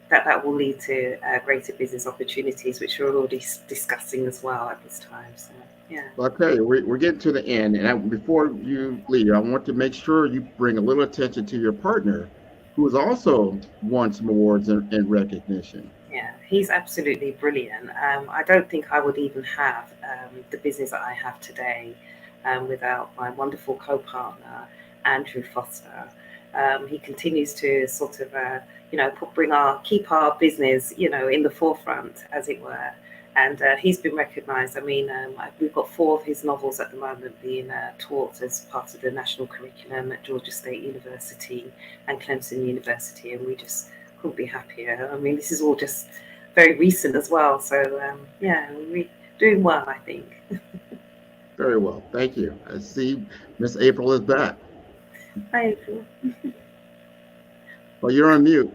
that will lead to greater business opportunities, which we're already discussing as well at this time. So yeah. Well, I'll tell you, we're getting to the end, and before you leave, I want to make sure you bring a little attention to your partner, who has also won some awards and recognition. Yeah, he's absolutely brilliant. I don't think I would even have the business that I have today without my wonderful co-partner, Andrew Foster. He continues to sort of, keep our business, in the forefront, as it were. And he's been recognised. I mean, we've got 4 of his novels at the moment being taught as part of the national curriculum at Georgia State University and Clemson University, and we just couldn't be happier. I mean, this is all just very recent as well. So, we're doing well, I think. Very well. Thank you. I see Miss April is back. Hi, April. Well, you're on mute.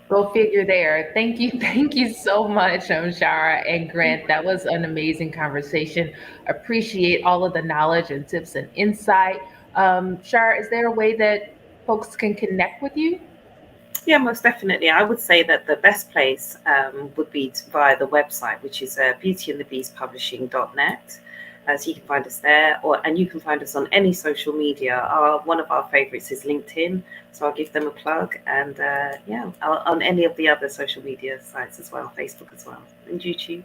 Go figure there. Thank you so much, Shara and Grant. That was an amazing conversation. Appreciate all of the knowledge and tips and insight. Shara, is there a way that folks can connect with you? Yeah, most definitely. I would say that the best place would be via the website, which is beautyandthebeastpublishing.net. So you can find us there, and you can find us on any social media. One of our favorites is LinkedIn, so I'll give them a plug. And on any of the other social media sites as well, Facebook as well, and YouTube.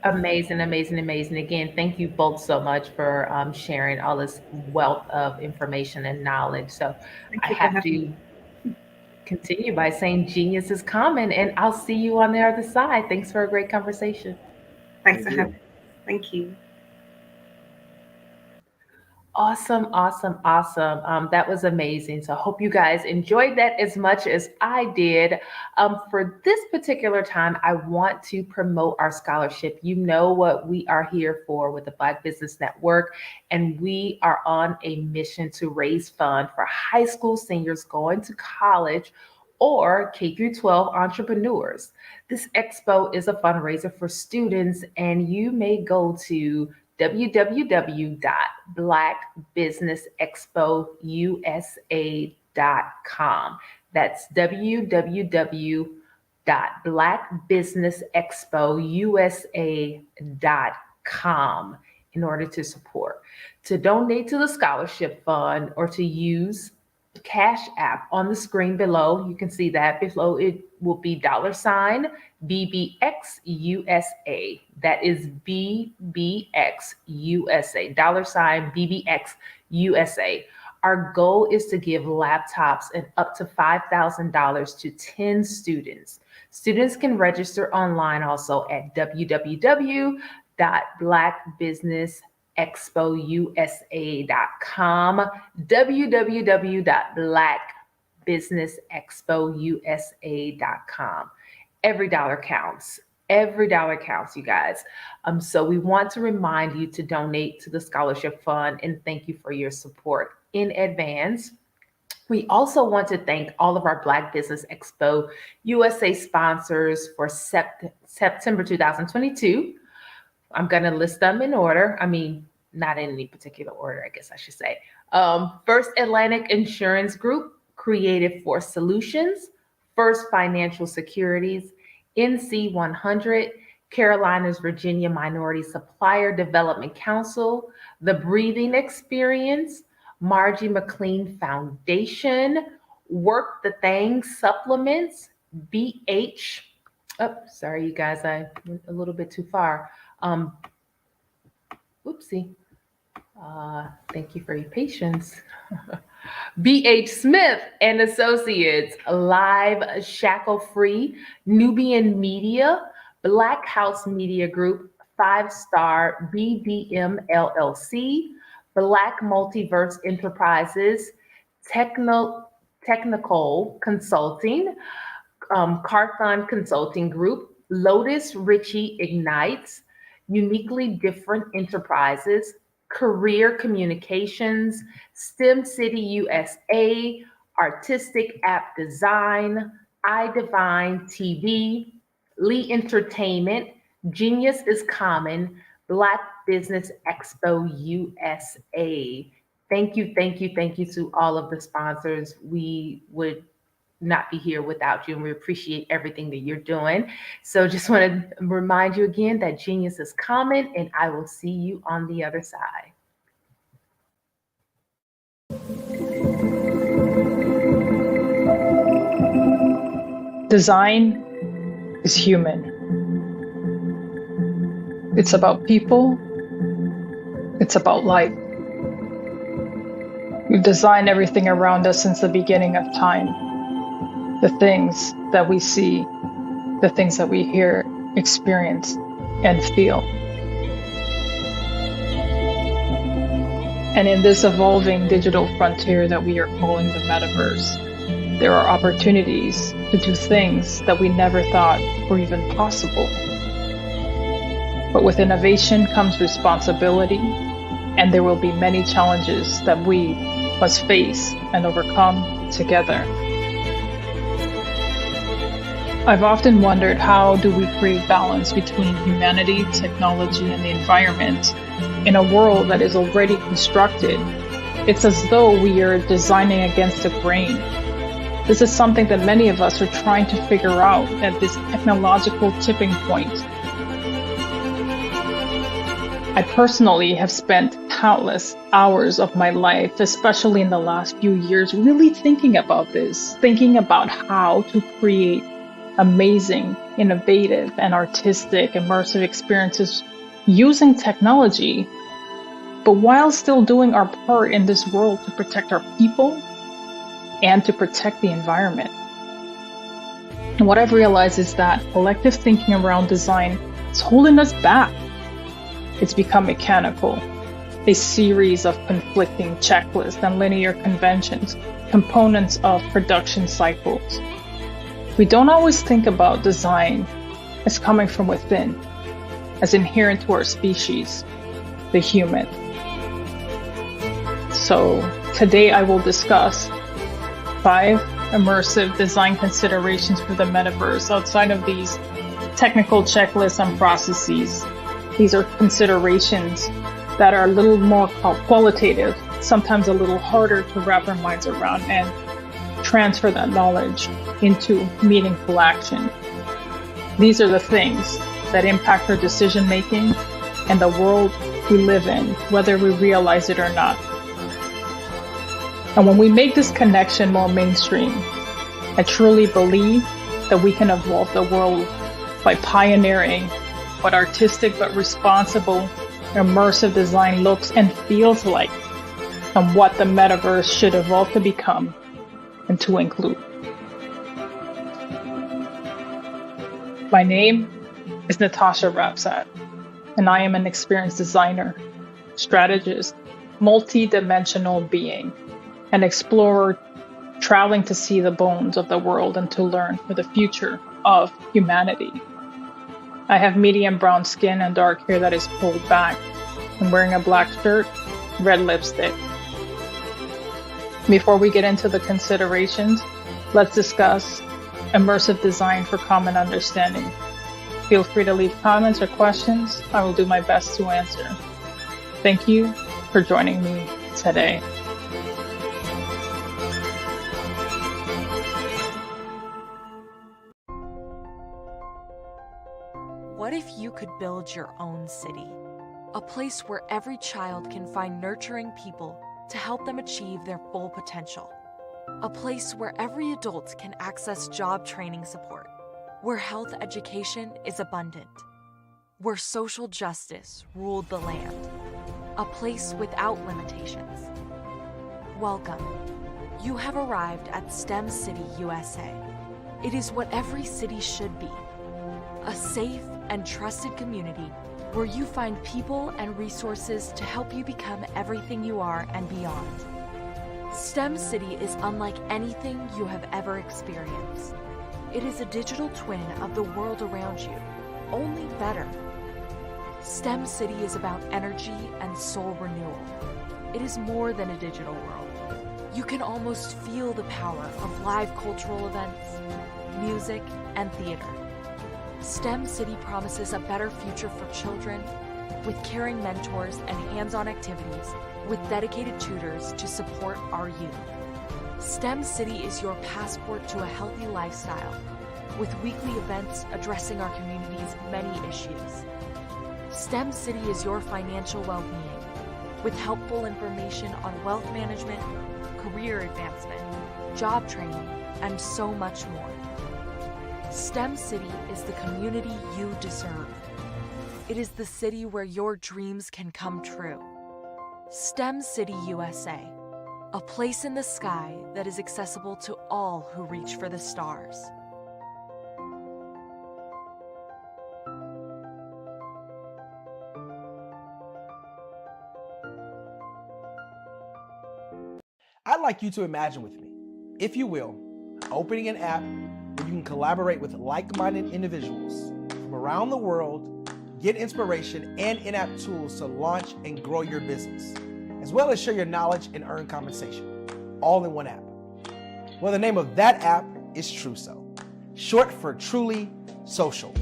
Amazing. Again, thank you both so much for sharing all this wealth of information and knowledge. So I have to continue by saying genius is common, and I'll see you on the other side. Thanks for a great conversation. Thanks for having me. Thank you. Awesome. That was amazing. So I hope you guys enjoyed that as much as I did. For this particular time, I want to promote our scholarship. You know what we are here for with the Black Business Network, and we are on a mission to raise funds for high school seniors going to college or K-12 entrepreneurs. This expo is a fundraiser for students, and you may go to www.blackbusinessexpousa.com. That's www.blackbusinessexpousa.com in order to support. To donate to the scholarship fund or to use Cash App on the screen below, you can see that below. It will be $BBXUSA. That is BBXUSA, $BBXUSA. Our goal is to give laptops and up to $5,000 to 10 students. Students can register online also at www.blackbusinessexpousa.com, www.blackbusinessexpousa.com. Every dollar counts. Every dollar counts, you guys. So we want to remind you to donate to the scholarship fund, and thank you for your support in advance. We also want to thank all of our Black Business Expo USA sponsors for September 2022. I'm going to list them in order. I mean, not in any particular order, I guess I should say. First Atlantic Insurance Group, Creative Force Solutions, First Financial Securities, NC 100, Carolinas Virginia Minority Supplier Development Council, The Breathing Experience, Margie McLean Foundation, Work the Thing Supplements, BH. Oh, sorry, you guys, I went a little bit too far. Oopsie. Thank you for your patience. BH Smith and Associates, Live Shackle Free, Nubian Media, Black House Media Group, 5-Star BDM LLC, Black Multiverse Enterprises, Technical Consulting, Carthon Consulting Group, Lotus Ritchie Ignites, Uniquely Different Enterprises, Career Communications, STEM City USA, Artistic App Design, iDivine TV, Lee Entertainment, Genius is Common, Black Business Expo USA. Thank you to all of the sponsors. We would not be here without you, and we appreciate everything that you're doing. So just want to remind you again that genius is common, and I will see you on the other side. Design is human. It's about people. It's about life. We've designed everything around us since the beginning of time. The things that we see, the things that we hear, experience, and feel. And in this evolving digital frontier that we are calling the metaverse, there are opportunities to do things that we never thought were even possible. But with innovation comes responsibility, and there will be many challenges that we must face and overcome together. I've often wondered, how do we create balance between humanity, technology, and the environment in a world that is already constructed? It's as though we are designing against the grain. This is something that many of us are trying to figure out at this technological tipping point. I personally have spent countless hours of my life, especially in the last few years, really thinking about this, thinking about how to create amazing, innovative, and artistic, immersive experiences using technology, but while still doing our part in this world to protect our people and to protect the environment. And what I've realized is that collective thinking around design is holding us back. It's become mechanical, a series of conflicting checklists and linear conventions, components of production cycles. We don't always think about design as coming from within, as inherent to our species, the human. So today I will discuss 5 immersive design considerations for the metaverse outside of these technical checklists and processes. These are considerations that are a little more qualitative, sometimes a little harder to wrap our minds around and transfer that knowledge into meaningful action. These are the things that impact our decision making and the world we live in, whether we realize it or not. And when we make this connection more mainstream, I truly believe that we can evolve the world by pioneering what artistic but responsible, immersive design looks and feels like, and what the metaverse should evolve to become and to include. My name is Natasha Rapsat, and I am an experienced designer, strategist, multi-dimensional being, an explorer traveling to see the bones of the world and to learn for the future of humanity. I have medium brown skin and dark hair that is pulled back. I'm wearing a black shirt, red lipstick. Before we get into the considerations, let's discuss immersive design for common understanding. Feel free to leave comments or questions. I will do my best to answer. Thank you for joining me today. What if you could build your own city? A place where every child can find nurturing people to help them achieve their full potential. A place where every adult can access job training support, where health education is abundant, where social justice ruled the land. A place without limitations. Welcome. You have arrived at STEM City, USA. It is what every city should be. A safe and trusted community where you find people and resources to help you become everything you are and beyond. STEM City is unlike anything you have ever experienced. It is a digital twin of the world around you, only better. STEM City is about energy and soul renewal. It is more than a digital world. You can almost feel the power of live cultural events, music, and theater. STEM City promises a better future for children with caring mentors and hands-on activities with dedicated tutors to support our youth. STEM City is your passport to a healthy lifestyle with weekly events addressing our community's many issues. STEM City is your financial well-being with helpful information on wealth management, career advancement, job training, and so much more. STEM City is the community you deserve. It is the city where your dreams can come true. STEM City USA, a place in the sky that is accessible to all who reach for the stars. I'd like you to imagine with me, if you will, opening an app where you can collaborate with like-minded individuals from around the world, get inspiration and in-app tools to launch and grow your business, as well as share your knowledge and earn compensation, all in one app. Well, the name of that app is Truso, short for Truly Social.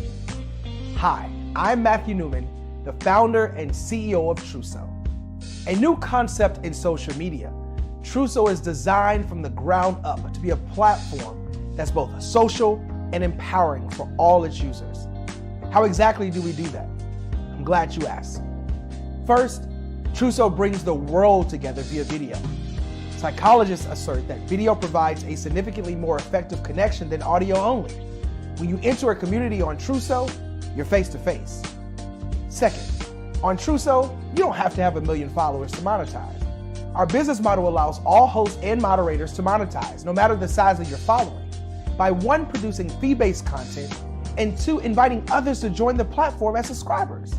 Hi, I'm Matthew Newman, the founder and CEO of Truso. A new concept in social media, Truso is designed from the ground up to be a platform that's both social and empowering for all its users. How exactly do we do that? I'm glad you asked. First, Truso brings the world together via video. Psychologists assert that video provides a significantly more effective connection than audio only. When you enter a community on Truso, you're face to face. Second, on Truso, you don't have to have 1 million followers to monetize. Our business model allows all hosts and moderators to monetize, no matter the size of your following, by 1, producing fee-based content, and 2, inviting others to join the platform as subscribers.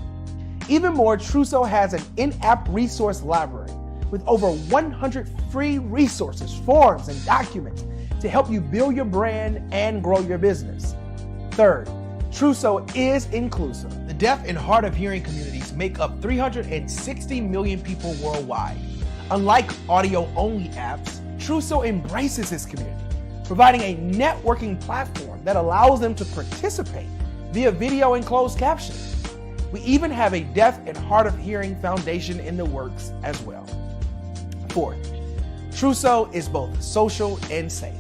Even more, Truso has an in-app resource library with over 100 free resources, forms, and documents to help you build your brand and grow your business. Third, Truso is inclusive. The deaf and hard of hearing communities make up 360 million people worldwide. Unlike audio-only apps, Truso embraces this community, providing a networking platform that allows them to participate via video and closed captioning. We even have a deaf and hard of hearing foundation in the works as well. Fourth, Truso is both social and safe.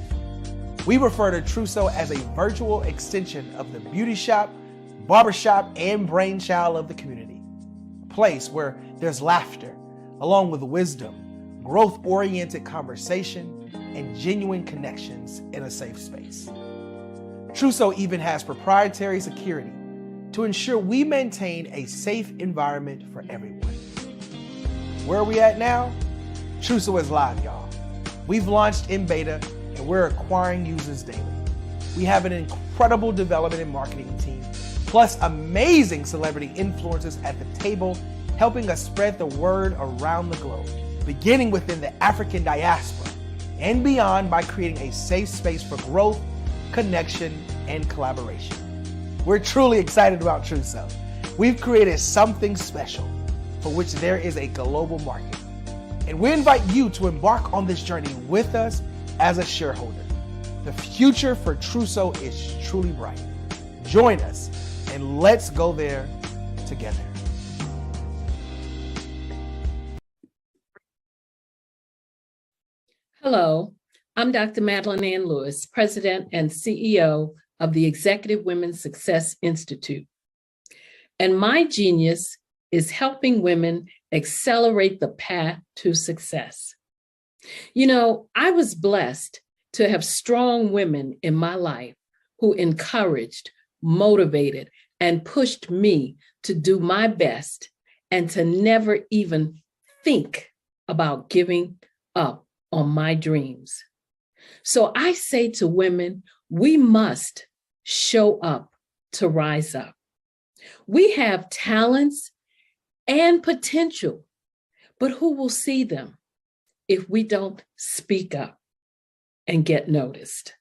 We refer to Truso as a virtual extension of the beauty shop, barbershop, and brainchild of the community. A place where there's laughter, along with wisdom, growth-oriented conversation, and genuine connections in a safe space. Truso even has proprietary security to ensure we maintain a safe environment for everyone. Where are we at now? Truso is live, y'all. We've launched in beta and we're acquiring users daily. We have an incredible development and marketing team, plus amazing celebrity influencers at the table, helping us spread the word around the globe, beginning within the African diaspora and beyond by creating a safe space for growth, connection, and collaboration. We're truly excited about Truso. We've created something special for which there is a global market. And we invite you to embark on this journey with us as a shareholder. The future for Truso is truly bright. Join us and let's go there together. Hello, I'm Dr. Madeline Ann Lewis, President and CEO of the Executive Women's Success Institute. And my genius is helping women accelerate the path to success. You know, I was blessed to have strong women in my life who encouraged, motivated, and pushed me to do my best and to never even think about giving up on my dreams. So I say to women, we must show up to rise up. We have talents and potential, but who will see them if we don't speak up and get noticed?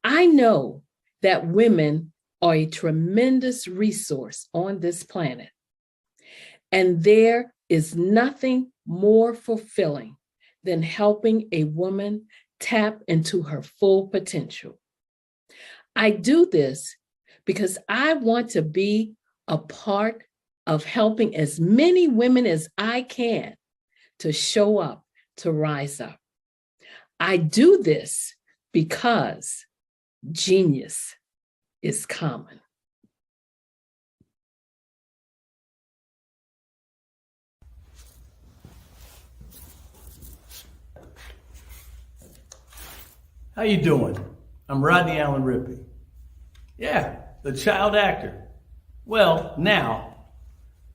I know that women are a tremendous resource on this planet, and there is nothing more fulfilling than helping a woman tap into her full potential. I do this because I want to be a part of helping as many women as I can to show up, to rise up. I do this because genius is common. How you doing? I'm Rodney Allen Rippey. Yeah, the child actor. Well, now,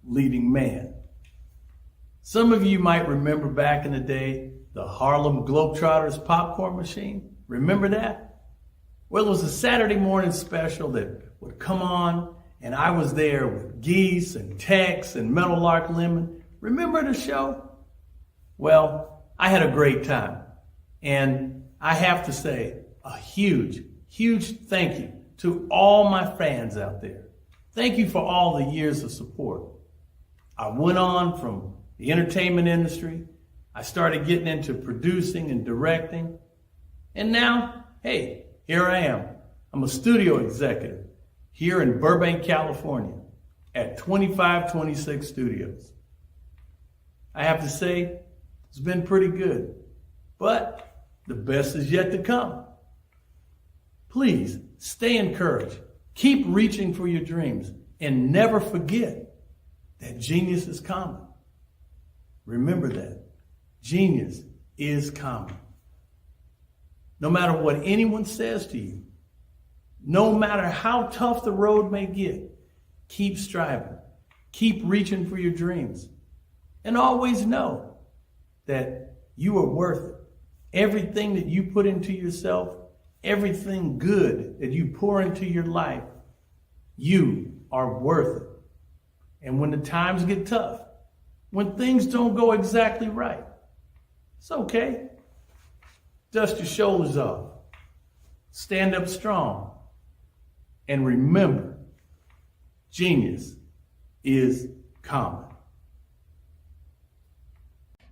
leading man. Some of you might remember back in the day, the Harlem Globetrotters popcorn machine. Remember that? Well, it was a Saturday morning special that would come on, and I was there with Geese and Tex and Meadowlark Lemon. Remember the show? Well, I had a great time. And I have to say a huge, huge thank you to all my fans out there. Thank you for all the years of support. I went on from the entertainment industry. I started getting into producing and directing. And now, hey, here I am. I'm a studio executive here in Burbank, California at 2526 Studios. I have to say, it's been pretty good, but the best is yet to come. Please stay encouraged. Keep reaching for your dreams and never forget that genius is common. Remember that. Genius is common. No matter what anyone says to you, no matter how tough the road may get, keep striving. Keep reaching for your dreams. And always know that you are worth it. Everything that you put into yourself, everything good that you pour into your life, you are worth it. And when the times get tough, when things don't go exactly right, it's okay. Dust your shoulders off. Stand up strong. And remember, genius is common.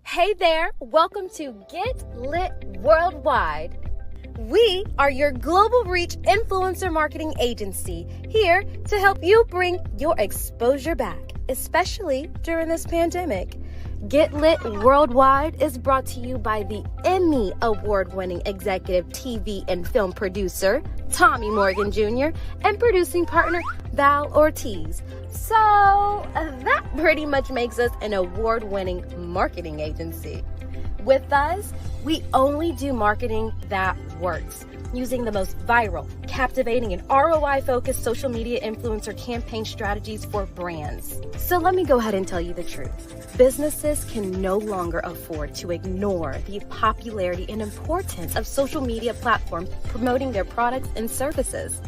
Hey there, welcome to Get Lit Worldwide. We are your global reach influencer marketing agency, here to help you bring your exposure back, especially during this pandemic. Get Lit Worldwide is brought to you by the Emmy award-winning executive TV and film producer, Tommy Morgan Jr., and producing partner, Val Ortiz. So that pretty much makes us an award-winning marketing agency. With us, we only do marketing that works, using the most viral, captivating, and ROI-focused social media influencer campaign strategies for brands. So let me go ahead and tell you the truth. Businesses can no longer afford to ignore the popularity and importance of social media platforms promoting their products and services.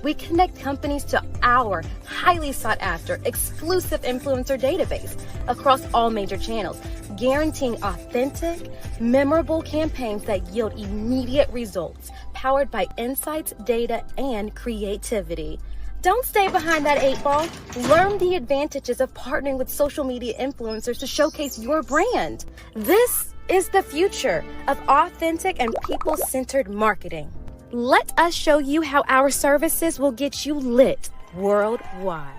We connect companies to our highly sought after exclusive influencer database across all major channels, guaranteeing authentic, memorable campaigns that yield immediate results, powered by insights, data, and creativity. Don't stay behind that 8 ball. Learn the advantages of partnering with social media influencers to showcase your brand. This is the future of authentic and people-centered marketing. Let us show you how our services will get you lit worldwide.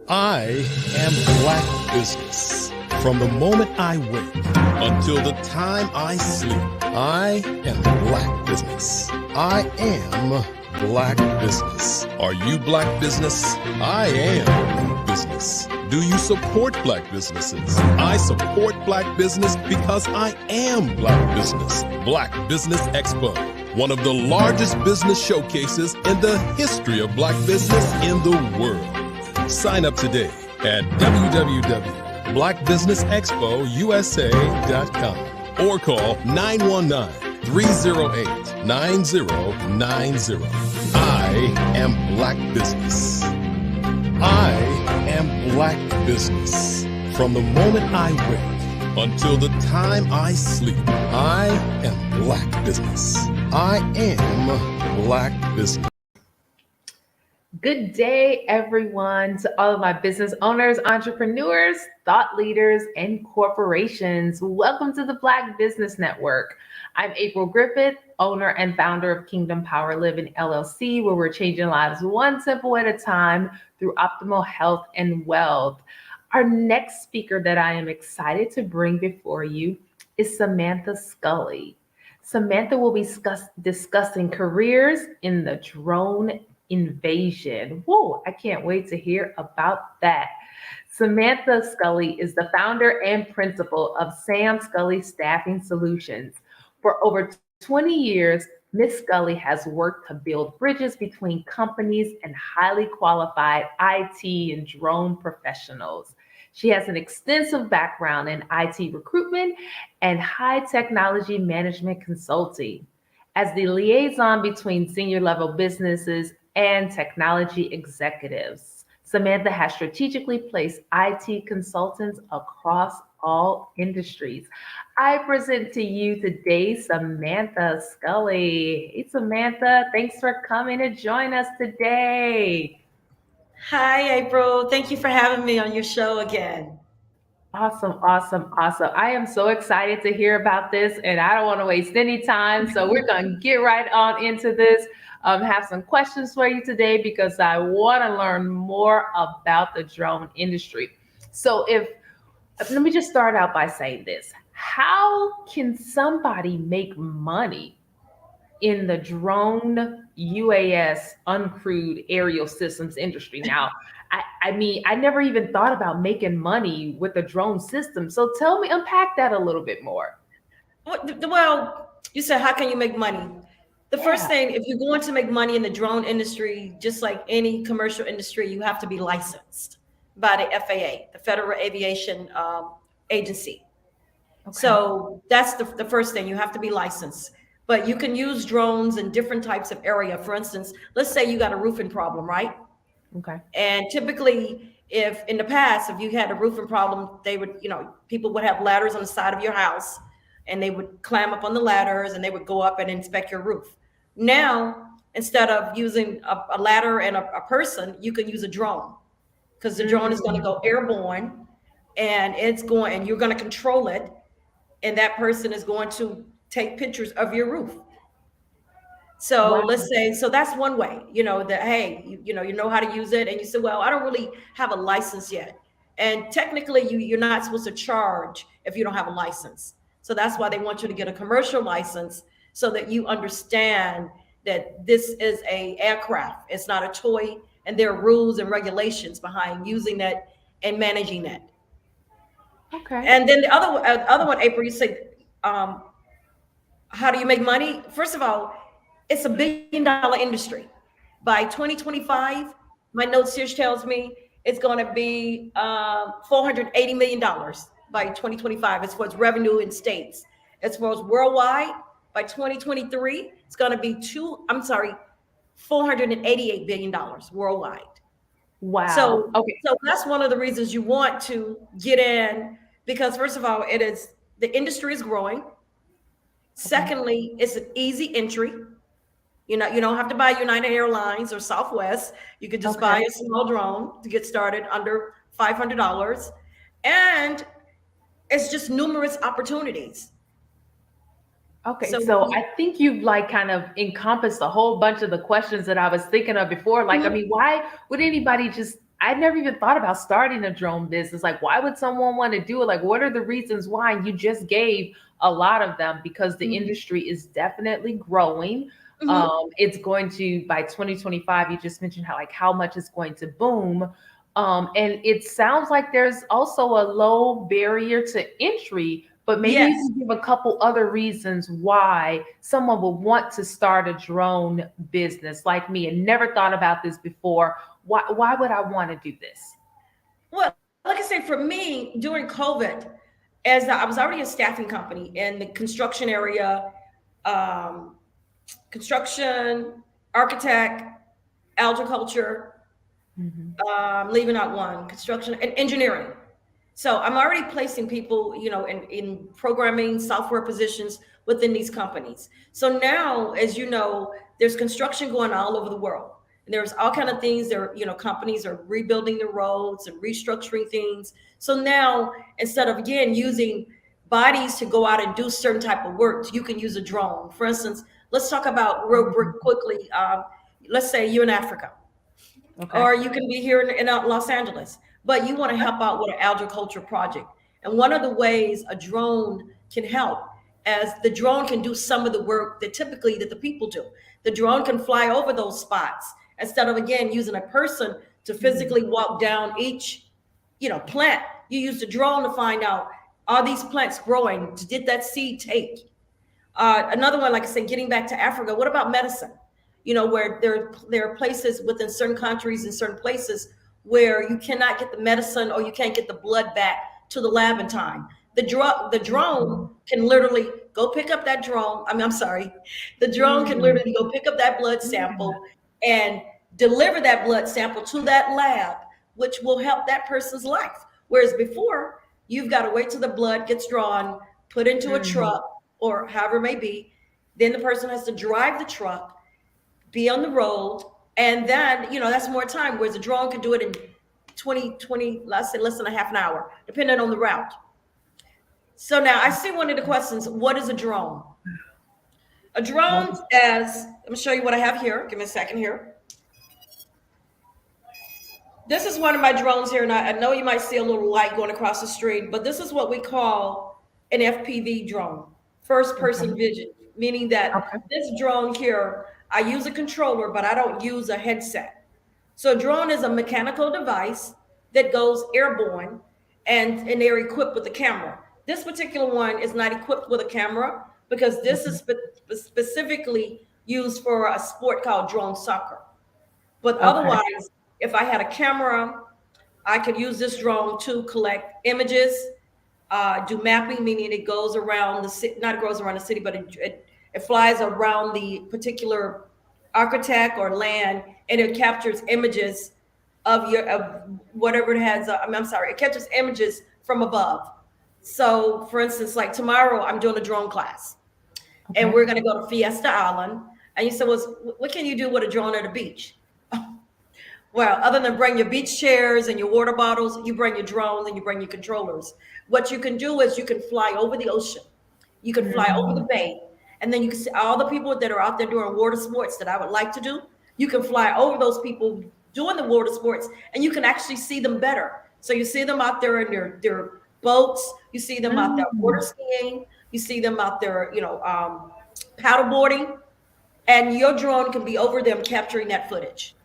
I am Black business. From the moment I wake until the time I sleep, I am Black business. I am Black business. Are you Black business? I am Black business. Do you support Black businesses? I support Black business because I am Black business. Black Business Expo, one of the largest business showcases in the history of Black business in the world. Sign up today at www.blackbusinessexpousa.com or call 919-308-9090. I am Black business. I am Black business. From the moment I wake until the time I sleep, I am Black business. I am Black business. Good day, everyone, to all of my business owners, entrepreneurs, thought leaders, and corporations. Welcome to the Black Business Network. I'm April Griffith, owner and founder of Kingdom Power Living LLC, where we're changing lives one temple at a time through optimal health and wealth. Our next speaker that I am excited to bring before you is Samantha Scully. Samantha will be discussing careers in the drone invasion. Whoa, I can't wait to hear about that. Samantha Scully is the founder and principal of Sam Scully Staffing Solutions. For over 20 years, Ms. Scully has worked to build bridges between companies and highly qualified IT and drone professionals. She has an extensive background in IT recruitment and high technology management consulting. As the liaison between senior level businesses and technology executives, Samantha has strategically placed IT consultants across all industries. I present to you today Samantha Scully. Hey, Samantha, thanks for coming to join us today. Hi, April. Thank you for having me on your show again. Awesome. I am so excited to hear about this, and I don't want to waste any time. So we're going to get right on into this. Have some questions for you today because I want to learn more about the drone industry. So let me just start out by saying this. How can somebody make money in the drone UAS uncrewed aerial systems industry. Now, I mean, I never even thought about making money with the drone system. So tell me, unpack that a little bit more. Well, you said, how can you make money? The first thing, if you're going to make money in the drone industry, just like any commercial industry, you have to be licensed by the FAA, the Federal Aviation Agency. Okay. So that's the first thing. You have to be licensed. But you can use drones in different types of area. For instance, let's say you got a roofing problem, right? Okay. And typically, if in the past, if you had a roofing problem, they would, people would have ladders on the side of your house, and they would climb up on the ladders and they would go up and inspect your roof. Now, instead of using a ladder and a person, you can use a drone, because the drone is going to go airborne, and you're going to control it, and that person is going to take pictures of your roof. So let's say, so that's one way, that, hey, you know how to use it. And you say, well, I don't really have a license yet. And technically you're not supposed to charge if you don't have a license. So that's why they want you to get a commercial license, so that you understand that this is a aircraft. It's not a toy, and there are rules and regulations behind using that and managing that. Okay. And then the other one, April, you said, how do you make money? First of all, it's $1 billion industry. By 2025, my notes here tells me it's going to be $480 million by 2025 as far as revenue in states. As far as worldwide, by 2023, it's going to be $488 billion worldwide. Wow. So that's one of the reasons you want to get in, because first of all, the industry is growing. Secondly, it's an easy entry. You don't have to buy United Airlines or Southwest. You could just buy a small drone to get started under $500. And it's just numerous opportunities. Okay, so I think you've kind of encompassed a whole bunch of the questions that I was thinking of before. I mean, why would anybody I never even thought about starting a drone business. Why would someone want to do it? What are the reasons why? And you just gave a lot of them, because the industry is definitely growing. It's going to, by 2025, you just mentioned how much it's going to boom. And it sounds like there's also a low barrier to entry, but maybe you can give a couple other reasons why someone would want to start a drone business like me and never thought about this before. Why would I want to do this? Well, like I said, for me, during COVID, as I was already a staffing company in the construction area, construction, architect, agriculture, leaving out one, construction and engineering. So I'm already placing people, in programming software positions within these companies. So now, as you know, there's construction going on all over the world. And there's all kind of things there, companies are rebuilding the roads and restructuring things. So now, instead of, again, using bodies to go out and do certain type of work, you can use a drone. For instance, let's talk about real quickly. Let's say you're in Africa, or you can be here in Los Angeles, but you want to help out with an agriculture project. And one of the ways a drone can help, as the drone can do some of the work that typically that the people do. The drone can fly over those spots instead of, again, using a person to physically walk down each, plant. You use the drone to find out, are these plants growing? Did that seed take? Another one, like I said, getting back to Africa, what about medicine? Where there are places within certain countries and certain places where you cannot get the medicine, or you can't get the blood back to the lab in time. The drone can literally go pick up that drone. The drone can literally go pick up that blood sample and deliver that blood sample to that lab, which will help that person's life. Whereas before, you've got to wait till the blood gets drawn, put into a truck, or however it may be. Then the person has to drive the truck, be on the road, and then, that's more time, whereas a drone can do it in 20, let's say less than a half an hour, depending on the route. So now I see one of the questions, what is a drone? A drone let me show you what I have here. Give me a second here. This is one of my drones here, and I know you might see a little light going across the street, but this is what we call an FPV drone, first person meaning that this drone here, I use a controller, but I don't use a headset. So a drone is a mechanical device that goes airborne, and they're equipped with a camera. This particular one is not equipped with a camera because this is specifically used for a sport called drone soccer. But otherwise, if I had a camera, I could use this drone to collect images, do mapping, meaning it goes around the city, not it goes around the city, but it flies around the particular architect or land, and it captures images of whatever it has. It captures images from above. So for instance, like tomorrow I'm doing a drone class and we're going to go to Fiesta Island. And you said, well, what can you do with a drone at a beach? Well, other than bring your beach chairs and your water bottles, you bring your drones and you bring your controllers. What you can do is you can fly over the ocean. You can fly over the bay. And then you can see all the people that are out there doing water sports that I would like to do. You can fly over those people doing the water sports and you can actually see them better. So you see them out there in their boats. You see them out there water skiing. You see them out there, paddle boarding. And your drone can be over them capturing that footage.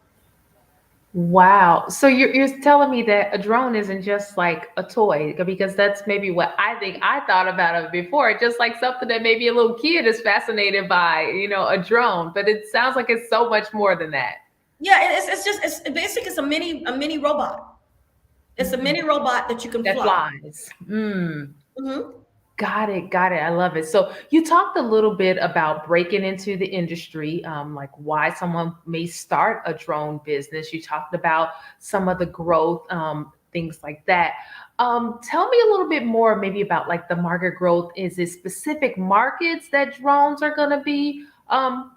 Wow. So you're telling me that a drone isn't just like a toy, because that's maybe what I think I thought about it before, just like something that maybe a little kid is fascinated by, a drone, but it sounds like it's so much more than that. Yeah, it's basically it's a mini robot. It's a mini robot that you can fly. Flies. Got it. I love it. So you talked a little bit about breaking into the industry, like why someone may start a drone business. You talked about some of the growth, things like that. Tell me a little bit more maybe about like the market growth. Is it specific markets that drones are going to be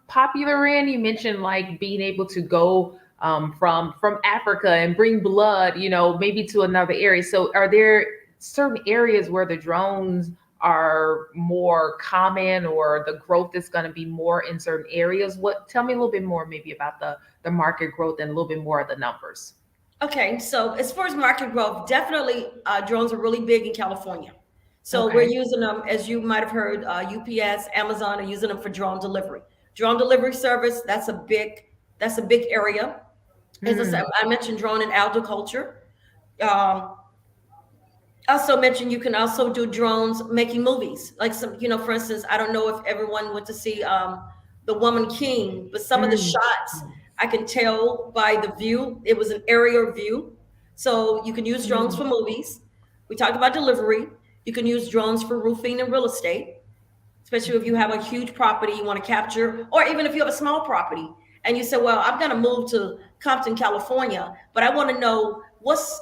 popular in? You mentioned like being able to go from Africa and bring blood, maybe to another area. So are there certain areas where the drones are more common, or the growth is going to be more in certain areas? Tell me a little bit more maybe about the market growth and a little bit more of the numbers. Okay, so as far as market growth, definitely drones are really big in California. So we're using them, as you might have heard, UPS, Amazon are using them for drone delivery. Drone delivery service, that's a big area. As I said, I mentioned drone and agriculture. Also mentioned you can also do drones making movies, like some, for instance, I don't know if everyone went to see The Woman King, but some of the shots I can tell by the view, it was an aerial view. So you can use drones for movies. We talked about delivery. You can use drones for roofing and real estate, especially if you have a huge property you want to capture, or even if you have a small property and you say, well, I'm going to move to Compton, California, but I want to know what's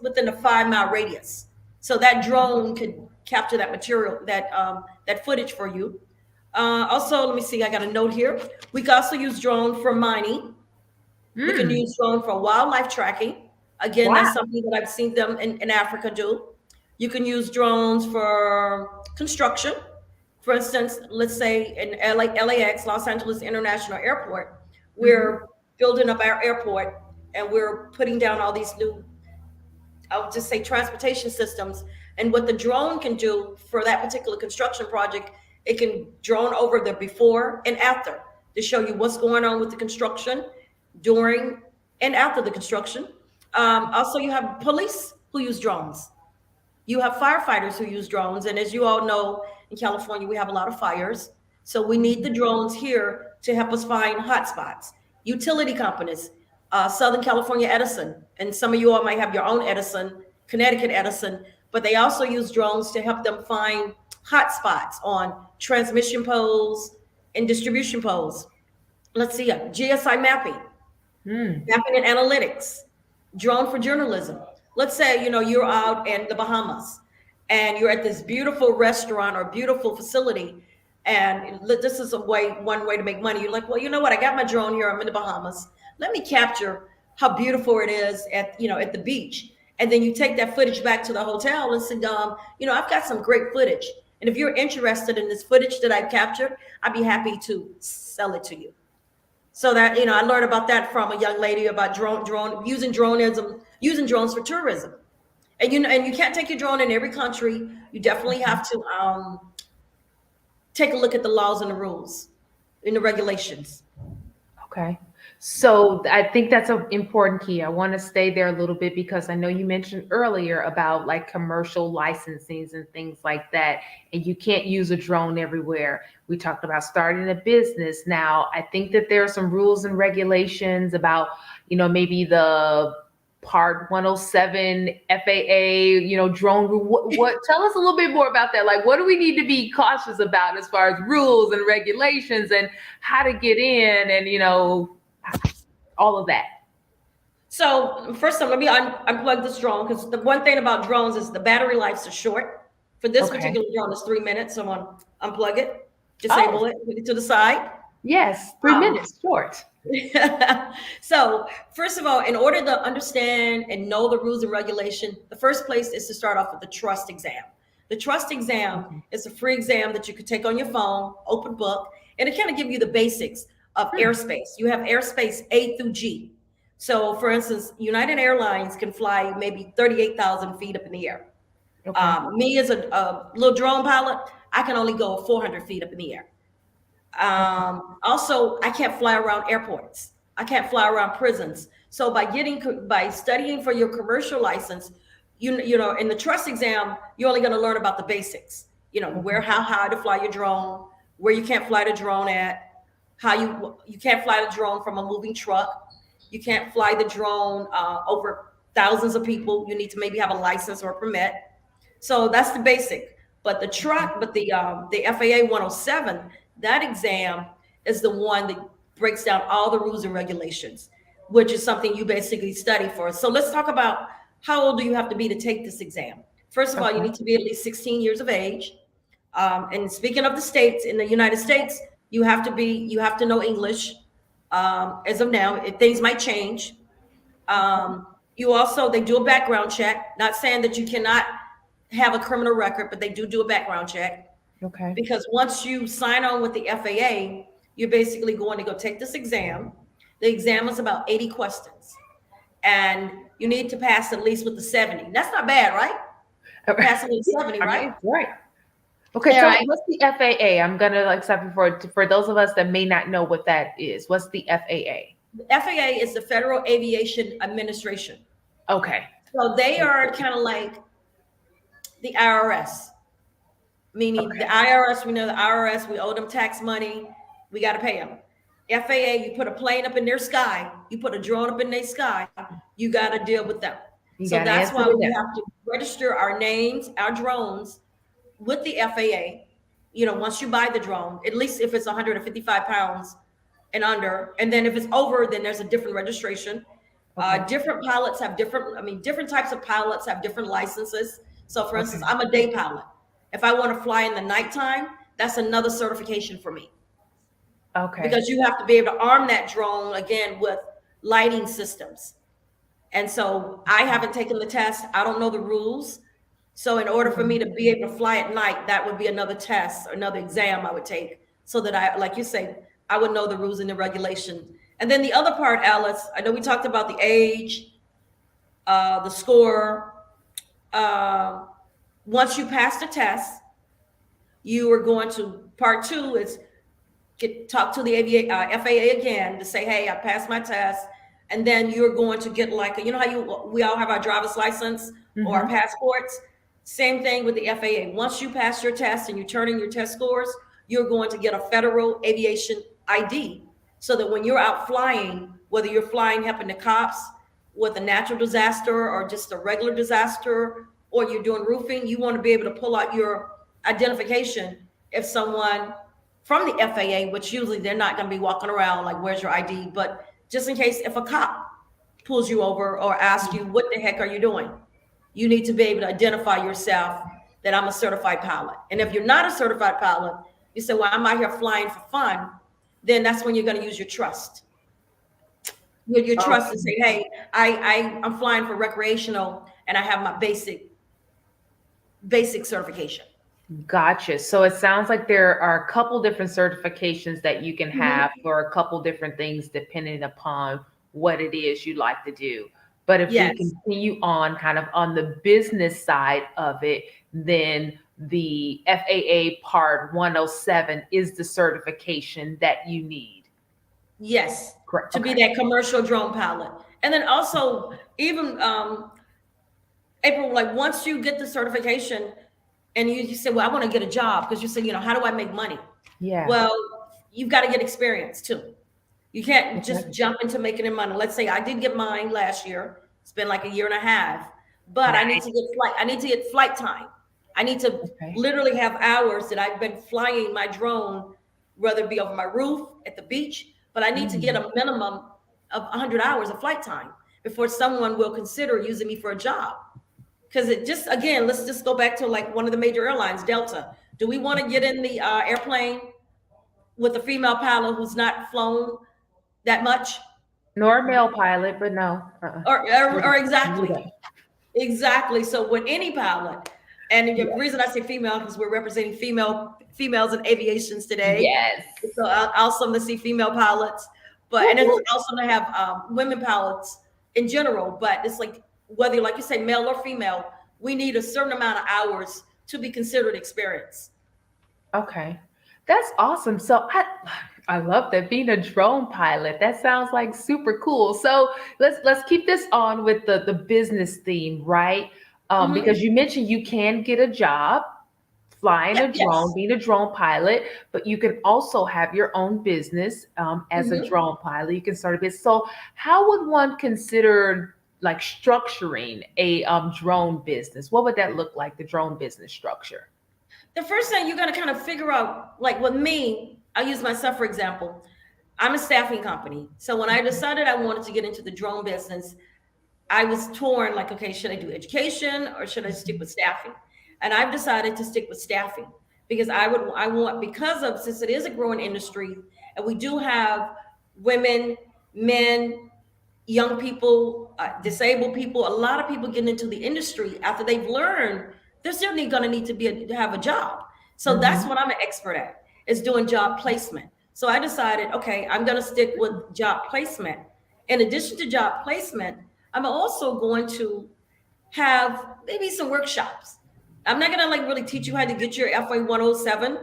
within a 5-mile radius. So that drone could capture that material, that footage for you. Also, let me see, I got a note here. We can also use drone for mining. We can use drone for wildlife tracking. Again, that's something that I've seen them in Africa do. You can use drones for construction. For instance, let's say in LAX, Los Angeles International Airport, we're building up our airport and we're putting down all these new, I'll just say, transportation systems. And what the drone can do for that particular construction project, it can drone over the before and after to show you what's going on with the construction during and after the construction. Also, you have police who use drones. You have firefighters who use drones. And as you all know, in California, we have a lot of fires. So we need the drones here to help us find hotspots. Utility companies, Southern California Edison, and some of you all might have your own Edison, Connecticut Edison, but they also use drones to help them find hotspots on transmission poles and distribution poles. Let's see, GSI mapping, mapping and analytics, drone for journalism. Let's say, you're out in the Bahamas and you're at this beautiful restaurant or beautiful facility, and this is one way to make money. You're like, well, you know what? I got my drone here. I'm in the Bahamas. Let me capture how beautiful it is at the beach. And then you take that footage back to the hotel and say, I've got some great footage. And if you're interested in this footage that I captured, I'd be happy to sell it to you. So that, I learned about that from a young lady about using drones for tourism. And you can't take your drone in every country. You definitely have to take a look at the laws and the rules and the regulations. Okay. So I think that's an important key. I want to stay there a little bit because I know you mentioned earlier about like commercial licensings and things like that, and you can't use a drone everywhere. We talked about starting a business. Now, I think that there are some rules and regulations about, maybe the Part 107 FAA, drone rule. What tell us a little bit more about that? Like, what do we need to be cautious about as far as rules and regulations and how to get in and, all of that? So first of all, let me unplug this drone, because the one thing about drones is the battery lives are short. For this particular drone, it's 3 minutes. So I'm gonna unplug it, disable it, put it to the side. Yes, 3 minutes, short. So first of all, in order to understand and know the rules and regulation, the first place is to start off with the trust exam. The trust exam is a free exam that you could take on your phone, open book, and it kind of give you the basics of airspace. You have airspace A through G. So for instance, United Airlines can fly maybe 38,000 feet up in the air. Me as a little drone pilot, I can only go 400 feet up in the air. Also, I can't fly around airports. I can't fly around prisons. So by studying for your commercial license, you know, in the trust exam, you're only going to learn about the basics. How high to fly your drone, where you can't fly the drone at, how you can't fly the drone from a moving truck. You can't fly the drone over thousands of people. You need to maybe have a license or a permit. So that's the basic. But the FAA 107, that exam is the one that breaks down all the rules and regulations, which is something you basically study for. So let's talk about how old do you have to be to take this exam. First of all, you need to be at least 16 years of age. And speaking of the states, in the United States, you have to know English. As of now, things might change. They do a background check, not saying that you cannot have a criminal record, but they do a background check. Okay. Because once you sign on with the FAA, you're basically going to go take this exam. The exam is about 80 questions, and you need to pass at least with the 70. That's not bad, right? Passing with 70, right? Right. Okay, so what's the FAA? I'm gonna accept it for those of us that may not know what that is. What's the FAA? The FAA is the Federal Aviation Administration. Okay. So they are kind of like the IRS, meaning the IRS, we know the IRS, we owe them tax money, we got to pay them. FAA, you put a plane up in their sky, you put a drone up in their sky, you got to deal with them. So that's why we have to register our names, our drones with the FAA. Once you buy the drone, at least if it's 155 pounds and under, and then if it's over, then there's a different registration. Different pilots have different types of pilots have different licenses. So for instance, I'm a day pilot. If I want to fly in the nighttime, that's another certification for me. Okay. Because you have to be able to arm that drone again with lighting systems. And so I haven't taken the test. I don't know the rules. So in order for me to be able to fly at night, that would be another test, or another exam I would take, so that I, like you say, I would know the rules and the regulations. And then the other part, Alice, I know we talked about the age, the score. Once you pass the test, you are going to part 2 is talk to the FAA again to say, hey, I passed my test. And then you're going to get like, how we all have our driver's license or our passports. Same thing with the FAA. Once you pass your test and you turn in your test scores, you're going to get a federal aviation ID, so that when you're out flying, whether you're flying helping the cops with a natural disaster or just a regular disaster, or you're doing roofing, you want to be able to pull out your identification if someone from the FAA, which usually they're not going to be walking around like, where's your ID? But just in case if a cop pulls you over or asks you, what the heck are you doing? You need to be able to identify yourself that I'm a certified pilot. And if you're not a certified pilot, you say, well, I'm out here flying for fun. Then that's when you're going to use your trust. Your trust and say, hey, I'm flying for recreational and I have my basic certification. Gotcha. So it sounds like there are a couple different certifications that you can have for a couple different things depending upon what it is you like to do. But if we continue on kind of on the business side of it, then the FAA Part 107 is the certification that you need. Yes, Correct. to be that commercial drone pilot. And then also even April, like once you get the certification and you say, well, I want to get a job, because you say, how do I make money? Yeah. Well, you've got to get experience too. You can't just jump into making it money. Let's say I did get mine last year. It's been like a year and a half, but I need to get flight time. I need to literally have hours that I've been flying my drone, whether it be over my roof, at the beach, but I need to get a minimum of 100 hours of flight time before someone will consider using me for a job. Because it just, again, let's just go back to like one of the major airlines, Delta. Do we want to get in the airplane with a female pilot who's not flown that much? Nor a male pilot, but no. Or exactly. So with any pilot, and the reason I say female, because we're representing females in aviations today. Yes. So awesome to see female pilots, and it's awesome to have women pilots in general. But it's like, whether, like you say, male or female, we need a certain amount of hours to be considered experience. Okay, that's awesome. So I love that, being a drone pilot. That sounds like super cool. So let's keep this on with the business theme, right? Because you mentioned you can get a job flying a drone, being a drone pilot, but you can also have your own business as a drone pilot. You can start a business. So how would one consider like structuring a drone business? What would that look like, the drone business structure? The first thing you're going to kind of figure out, like with me, I'll use myself for example. I'm a staffing company. So when I decided I wanted to get into the drone business, I was torn, like, okay, should I do education or should I stick with staffing? And I've decided to stick with staffing because since it is a growing industry, and we do have women, men, young people, disabled people, a lot of people getting into the industry after they've learned they're certainly going to need to have a job. So that's what I'm an expert at, is doing job placement. So I decided, okay, I'm going to stick with job placement. In addition to job placement, I'm also going to have maybe some workshops. I'm not going to like really teach you how to get your FA 107.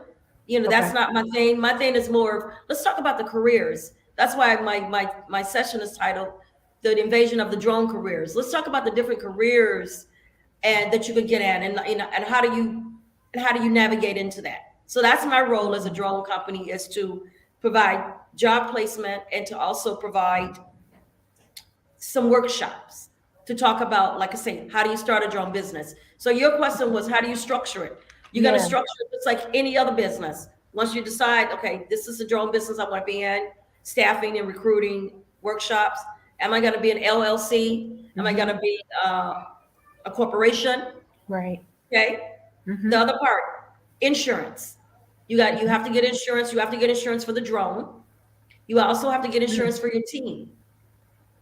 That's not my thing. My thing is more of, let's talk about the careers. That's why my session is titled The Invasion of the Drone Careers. Let's talk about the different careers and that you can get at, and how do you navigate into that. So that's my role as a drone company, is to provide job placement and to also provide some workshops to talk about, like I say, how do you start a drone business? So your question was, how do you structure it? You're going to structure it just like any other business. Once you decide, okay, this is a drone business I want to be in, staffing and recruiting, workshops. Am I going to be an LLC? Am I going to be a corporation? Right. Okay. The other part, insurance. You have to get insurance. You have to get insurance for the drone. You also have to get insurance for your team.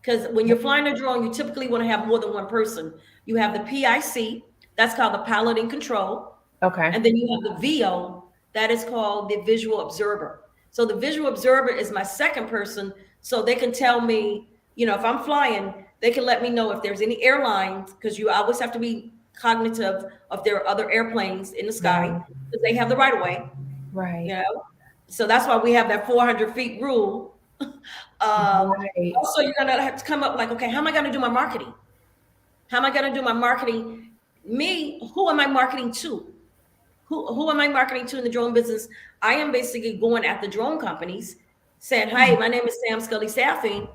Because when you're flying a drone, you typically want to have more than one person. You have the PIC, that's called the pilot in control. Okay. And then you have the VO, that is called the visual observer. So the visual observer is my second person. So they can tell me, if I'm flying, they can let me know if there's any airlines, because you always have to be cognitive of there are other airplanes in the sky, because they have the right of way. Right. So that's why we have that 400 feet rule. Also, you're gonna have to come up like, okay, how am I gonna do my marketing? How am I gonna do my marketing? Who am I marketing to? Who am I marketing to in the drone business? I am basically going at the drone companies saying, hey, my name is Sam Scully Staffing.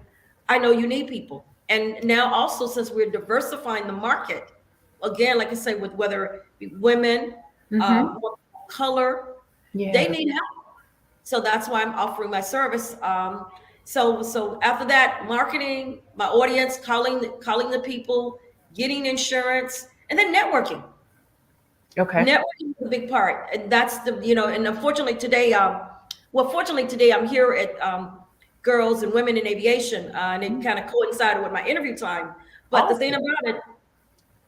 I know you need people. And now also, since we're diversifying the market, again, like I say, with whether it be women, color, they need help. So that's why I'm offering my service. So after that, marketing, my audience, calling the people, getting insurance, and then networking. Okay. Networking is a big part. And that's and unfortunately today, I'm here at Girls and Women in Aviation, and it kind of coincided with my interview time. But the thing about it,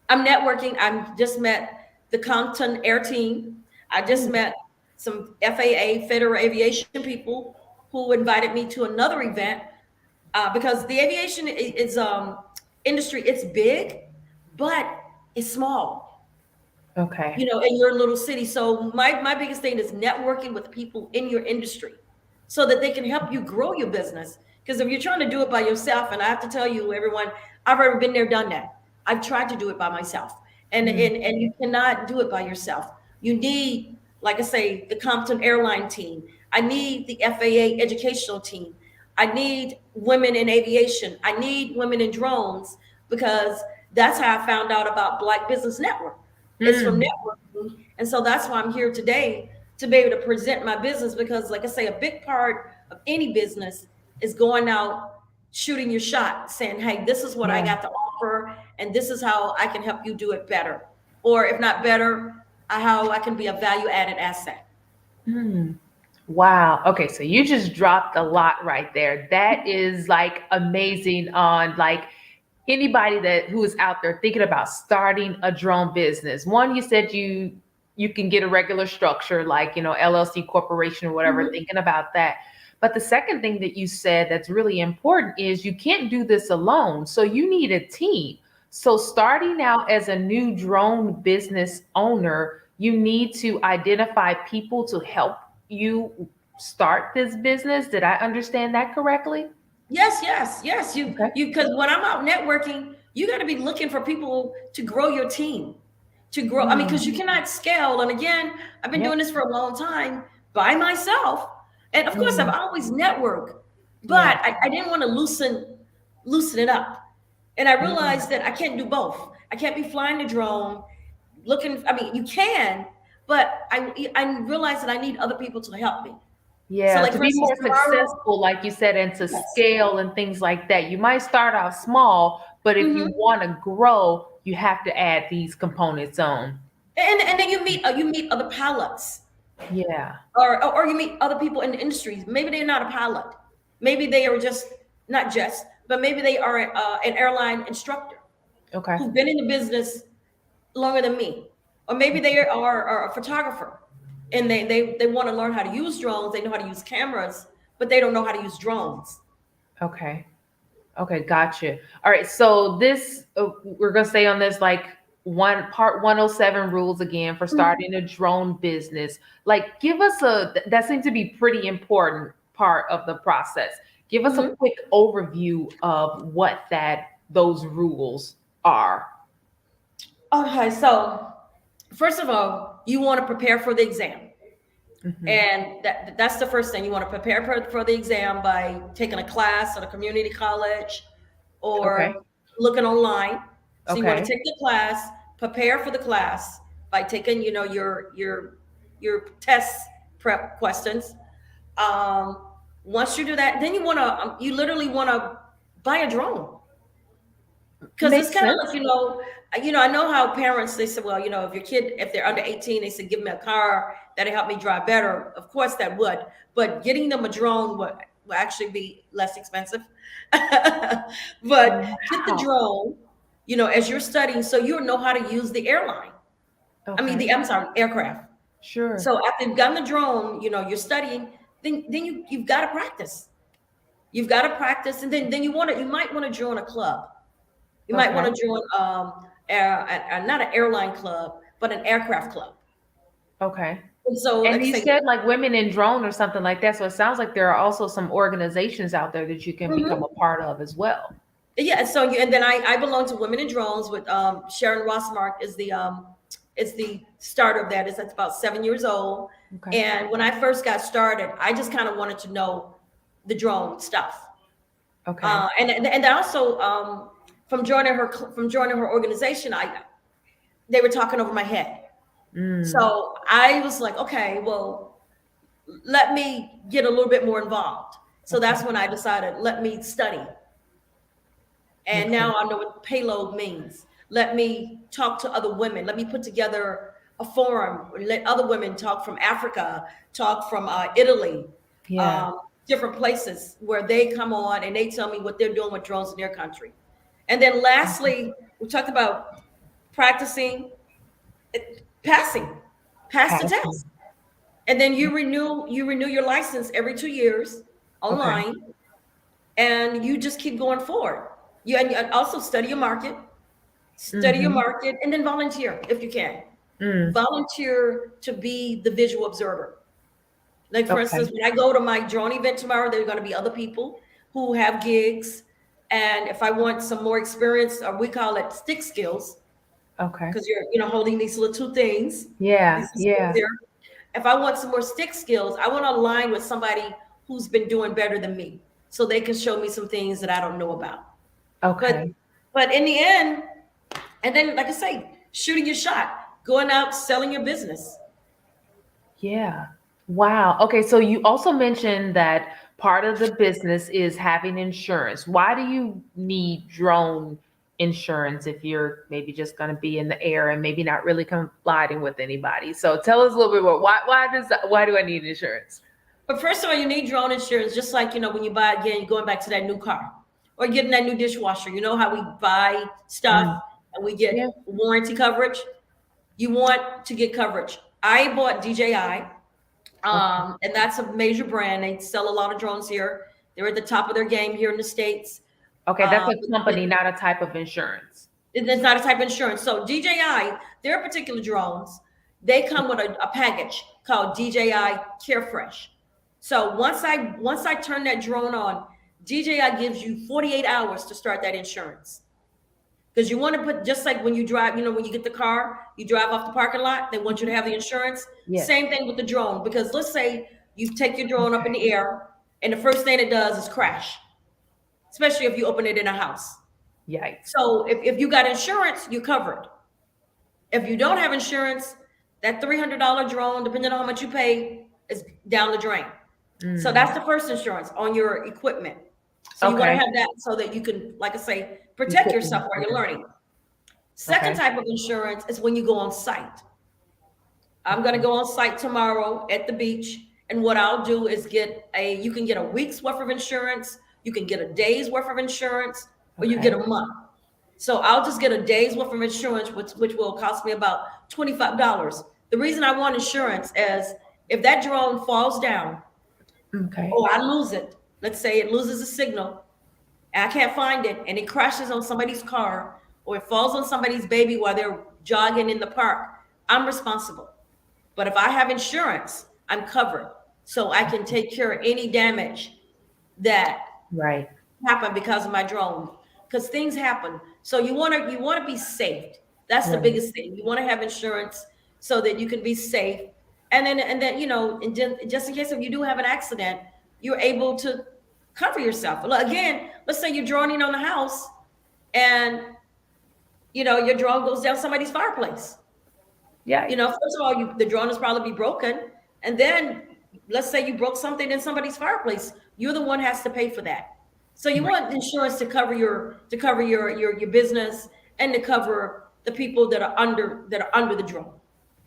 I'm networking. I just met the Compton Air Team. I just met some FAA, Federal Aviation people who invited me to another event because the aviation is industry. It's big, but it's small. Okay. You know, in your little city. So my biggest thing is networking with people in your industry so that they can help you grow your business. Because if you're trying to do it by yourself, and I have to tell you, everyone, I've already been there, done that. I've tried to do it by myself. And you cannot do it by yourself. You need, like I say, the Compton Airline team. I need the FAA educational team. I need women in aviation. I need women in drones, because that's how I found out about Black Business Network. It's from networking. And so that's why I'm here today, to be able to present my business, because like I say, a big part of any business is going out, shooting your shot, saying, hey, this is what I got to offer, and this is how I can help you do it better. Or if not better, how I can be a value added asset. Wow. Okay, so you just dropped a lot right there. That is like amazing on like anybody who is out there thinking about starting a drone business. One, you said you can get a regular structure like, you know, LLC corporation or whatever, thinking about that. But the second thing that you said that's really important is you can't do this alone. So you need a team. So starting out as a new drone business owner, you need to identify people to help you start this business. Did I understand that correctly? Yes. You because when I'm out networking, you got to be looking for people to grow your team, to grow. I mean, because you cannot scale. And again, I've been doing this for a long time by myself. And of course, I've always networked, but I didn't want to loosen it up. And I realized that I can't do both. I can't be flying the drone, looking. I mean, you can, but I realized that I need other people to help me. Yeah, so like to be more successful, like you said, and to scale and things like that. You might start out small, but if you want to grow, you have to add these components on. And then you meet other pilots. Yeah. Or you meet other people in the industry. Maybe they're not a pilot. Maybe they are but maybe they are an airline instructor. Okay. Who've been in the business longer than me. Or maybe they are a photographer. And they want to learn how to use drones. They know how to use cameras, but they don't know how to use drones. Okay, gotcha. All right, so this we're gonna stay on this like part 107 rules again for starting a drone business. Like, give us that seems to be pretty important part of the process. Give us a quick overview of what those rules are. Okay, so first of all, you want to prepare for the exam. And that's the first thing. You want to prepare for the exam by taking a class at a community college or looking online. So you want to take the class, prepare for the class by taking, you know, your test prep questions. Once you do that, then you literally want to buy a drone. Because it's kind of like, you know, I know how parents, they say, well, you know, if they're under 18, they said, give me a car that'll help me drive better. Of course that would, but getting them a drone will actually be less expensive. But get the drone, you know, as you're studying, so you'll know how to use the airline. Aircraft. Sure. So after you've gotten the drone, you know, you're studying, then you've got to practice. You've got to practice. And then you might want to join a club. You might want to join not an airline club, but an aircraft club. Okay. And so, and you said like women in drone or something like that. So it sounds like there are also some organizations out there that you can become a part of as well. Yeah. So and then I belong to Women in Drones with Sharon Rossmark is the starter of that. That's about 7 years old. Okay. And when I first got started, I just kind of wanted to know the drone stuff. Okay. And also from joining her organization, they were talking over my head. So I was like, okay, well, let me get a little bit more involved. So that's when I decided, let me study. And now I know what payload means. Let me talk to other women. Let me put together a forum. Let other women talk from Africa, talk from Italy, different places where they come on and they tell me what they're doing with drones in their country. And then lastly, we talked about practicing, pass the test. And then you renew your license every 2 years online, and you just keep going forward. You also study your market, and then volunteer if you can. volunteer to be the visual observer. Like for instance, when I go to my drone event tomorrow, there are going to be other people who have gigs. And if I want some more experience, or we call it stick skills. Okay. Because you're holding these little two things. Yeah. Yeah. If I want some more stick skills, I want to align with somebody who's been doing better than me, so they can show me some things that I don't know about. Okay. But in the end, and then like I say, shooting your shot, going out, selling your business. Yeah. Wow. Okay. So you also mentioned that part of the business is having insurance. Why do you need drone insurance if you're maybe just going to be in the air and maybe not really colliding with anybody? So tell us a little bit more. Why do I need insurance? But first of all, you need drone insurance, just like, when you buy, again, you're going back to that new car or getting that new dishwasher. You know how we buy stuff and we get warranty coverage? You want to get coverage. I bought DJI, and that's a major brand. They sell a lot of drones here. They're at the top of their game here in the States. Okay, that's a company, not a type of insurance. It's not a type of insurance. So DJI, their particular drones, they come with a package called DJI CareFresh. So once I turn that drone on, DJI gives you 48 hours to start that insurance. Because you want to put, just like when you drive, when you get the car, you drive off the parking lot, they want you to have the insurance. Yes. Same thing with the drone, because let's say you take your drone up in the air and the first thing it does is crash, especially if you open it in a house. Yikes. So if you got insurance, you're covered. If you don't have insurance, that $300 drone, depending on how much you pay, is down the drain. So that's the first insurance on your equipment. So you want to have that so that you can, like I say, protect yourself while you're learning. Second type of insurance is when you go on site. I'm going to go on site tomorrow at the beach. And what I'll do is you can get a week's worth of insurance. You can get a day's worth of insurance, or you get a month. So I'll just get a day's worth of insurance, which will cost me about $25. The reason I want insurance is if that drone falls down, or I lose it, let's say it loses a signal, and I can't find it, and it crashes on somebody's car, or it falls on somebody's baby while they're jogging in the park, I'm responsible. But if I have insurance, I'm covered. So I can take care of any damage that happened because of my drone. Because things happen. So you want to be safe. That's the biggest thing. You want to have insurance so that you can be safe. And then just in case if you do have an accident, you're able to cover yourself. Again, let's say you're droning on the house and your drone goes down somebody's fireplace. Yeah. First of all, the drone is probably be broken. And then let's say you broke something in somebody's fireplace. You're the one who has to pay for that. So you want insurance to cover your business and to cover the people that are under the drone,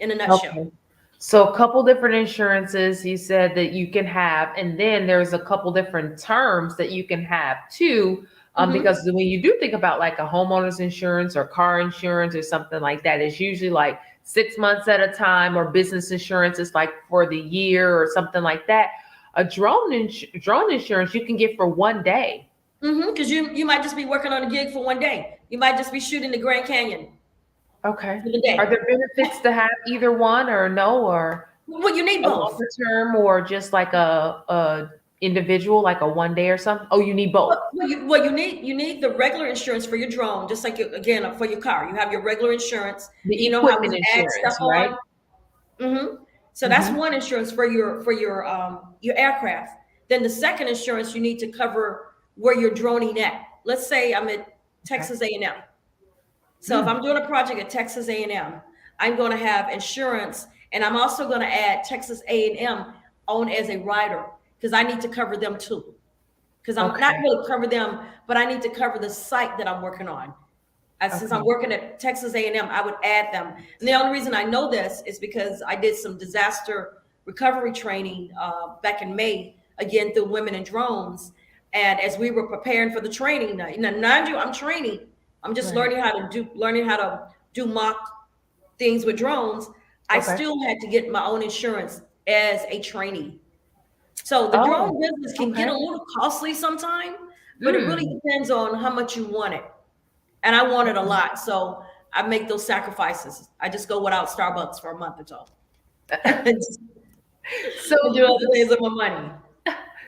in a nutshell. Okay. So a couple different insurances you said that you can have, and then there's a couple different terms that you can have too. Because when you do think about like a homeowner's insurance or car insurance or something like that, it's usually like 6 months at a time, or business insurance is like for the year or something like that. A drone insurance you can get for one day. Because you might just be working on a gig for one day. You might just be shooting the Grand Canyon. Okay. Are there benefits to have either one or no, or well, you need both. Longer term, or just like a individual, like a one day or something? Oh, you need both. You need the regular insurance for your drone, just like for your car. You have your regular insurance. The how we add insurance, stuff right? on. So that's one insurance for your aircraft. Then the second insurance you need to cover where you're droning at. Let's say I'm at Texas A&M. So if I'm doing a project at Texas A&M, I'm going to have insurance, and I'm also going to add Texas A&M on as a rider, because I need to cover them too. Because I'm not really cover them, but I need to cover the site that I'm working on. Since I'm working at Texas A&M, I would add them. And the only reason I know this is because I did some disaster recovery training back in May, again, through Women in Drones. And as we were preparing for the training, I'm training. I'm just learning how to do mock things with drones. I still had to get my own insurance as a trainee. So the drone business can get a little costly sometimes, but it really depends on how much you want it. And I want it a lot. So I make those sacrifices. I just go without Starbucks for a month or so. So do other things with my money.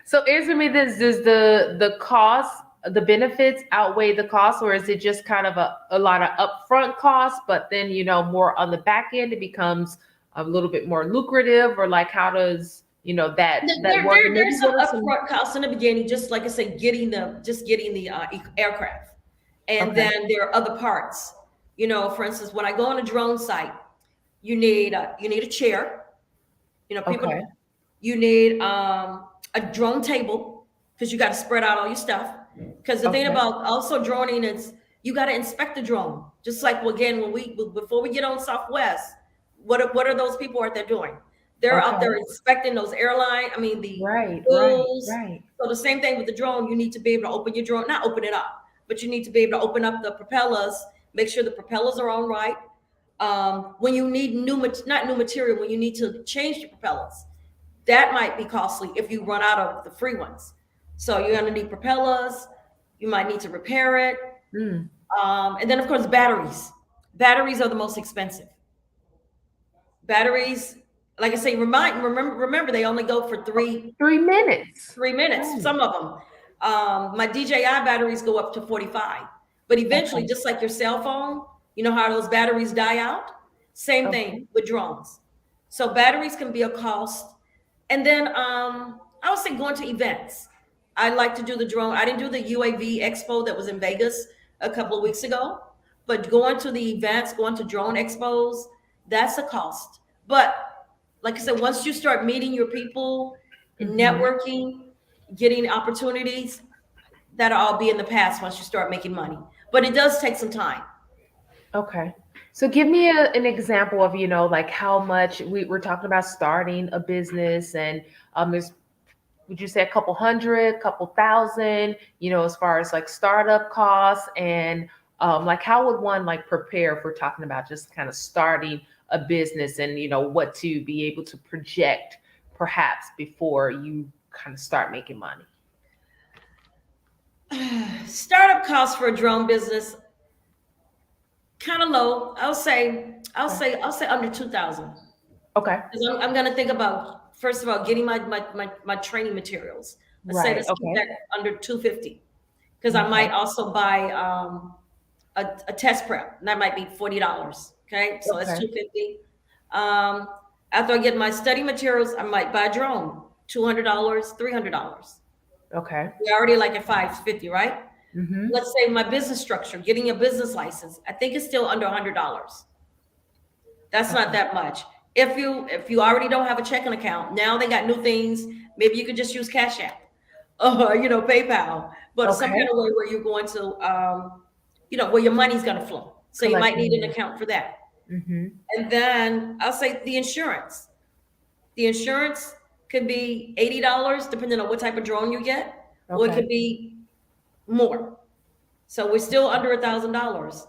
So answer me this: does the cost, the benefits outweigh the cost, or is it just kind of a lot of upfront costs, but then more on the back end it becomes a little bit more lucrative, or like how does that work? There's some upfront costs in the beginning, just like I said, getting the aircraft, and then there are other parts. For instance, when I go on a drone site, you need a chair. People. You need a drone table because you got to spread out all your stuff. Because the thing about also droning is you got to inspect the drone. Just like again, before we get on Southwest, what are those people out there doing? They're out there inspecting those the tools. Right. So the same thing with the drone. You need to be able to open your drone, not open it up, but you need to be able to open up the propellers, make sure the propellers are on right. When you need not new material, when you need to change the propellers, that might be costly if you run out of the free ones. So you're gonna need propellers. You might need to repair it. And then of course batteries. Batteries are the most expensive. Batteries, like I say, remember they only go for 3 minutes. 3 minutes. Some of them. My DJI batteries go up to 45. But eventually, just like your cell phone, you know how those batteries die out? Same thing with drones. So batteries can be a cost. And then I would say going to events. I like to do the drone. I didn't do the UAV Expo that was in Vegas a couple of weeks ago, but going to the events, going to drone expos, that's a cost. But like I said, once you start meeting your people, networking, getting opportunities, that'll all be in the past once you start making money. But it does take some time. Okay. So give me an example of, like how much we're talking about starting a business, and would you say a couple hundred, couple thousand, as far as like startup costs, and like how would one like prepare if we're talking about just kind of starting a business, and what to be able to project perhaps before you kind of start making money? Startup costs for a drone business, kind of low. I'll say under 2,000. Okay. I'm going to think about, first of all, getting my training materials. Let's say let's keep that under 250, because I might also buy a test prep, and that might be $40. Okay, so that's 250. After I get my study materials, I might buy a drone, $200, $300. Okay. We're already like at 550, right? Let's say my business structure, getting a business license, I think it's still under $100. That's not that much. If you already don't have a checking account, now they got new things. Maybe you could just use Cash App or PayPal, but some kind of way where you're going to where your money's going to flow. So you might need an account for that. And then I'll say the insurance. The insurance could be $80 depending on what type of drone you get, or it could be more. So we're still under $1,000.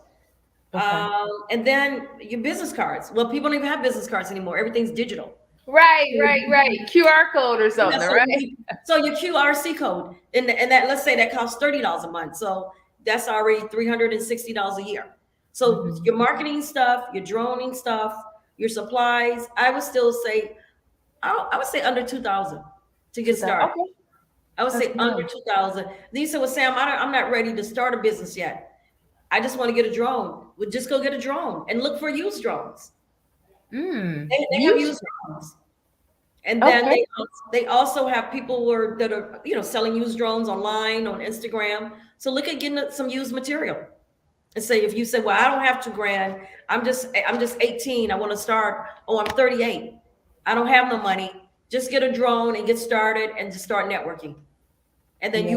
And then your business cards. Well, people don't even have business cards anymore. Everything's digital. Right. QR code or something, right? So your QRC code, and that, let's say that costs $30 a month. So that's already $360 a year. So your marketing stuff, your droning stuff, your supplies, I would still say, I would say under 2,000 to get started. Okay. I would say under 2,000. Then you say, well, Sam, I'm not ready to start a business yet. I just want to get a drone. Well, just go get a drone and look for used drones. They have used drones. And then they also have people that are selling used drones online on Instagram. So look at getting some used material. And say, if you say, well, I don't have $2,000, I'm just 18, I want to start. Oh, I'm 38, I don't have no money. Just get a drone and get started and just start networking. And then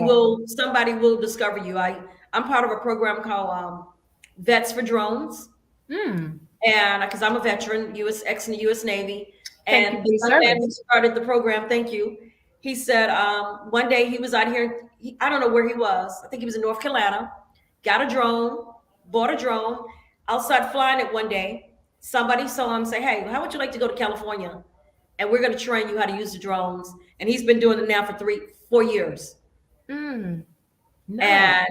somebody will discover you. I'm part of a program called Vets for Drones. And because I'm a veteran, US in the US Navy. And the man who started the program, thank you. He said one day he was out here, I don't know where he was. I think he was in North Carolina, got a drone, bought a drone, outside flying it one day. Somebody saw him say, hey, how would you like to go to California? And we're going to train you how to use the drones. And he's been doing it now for 3-4 years. Nice.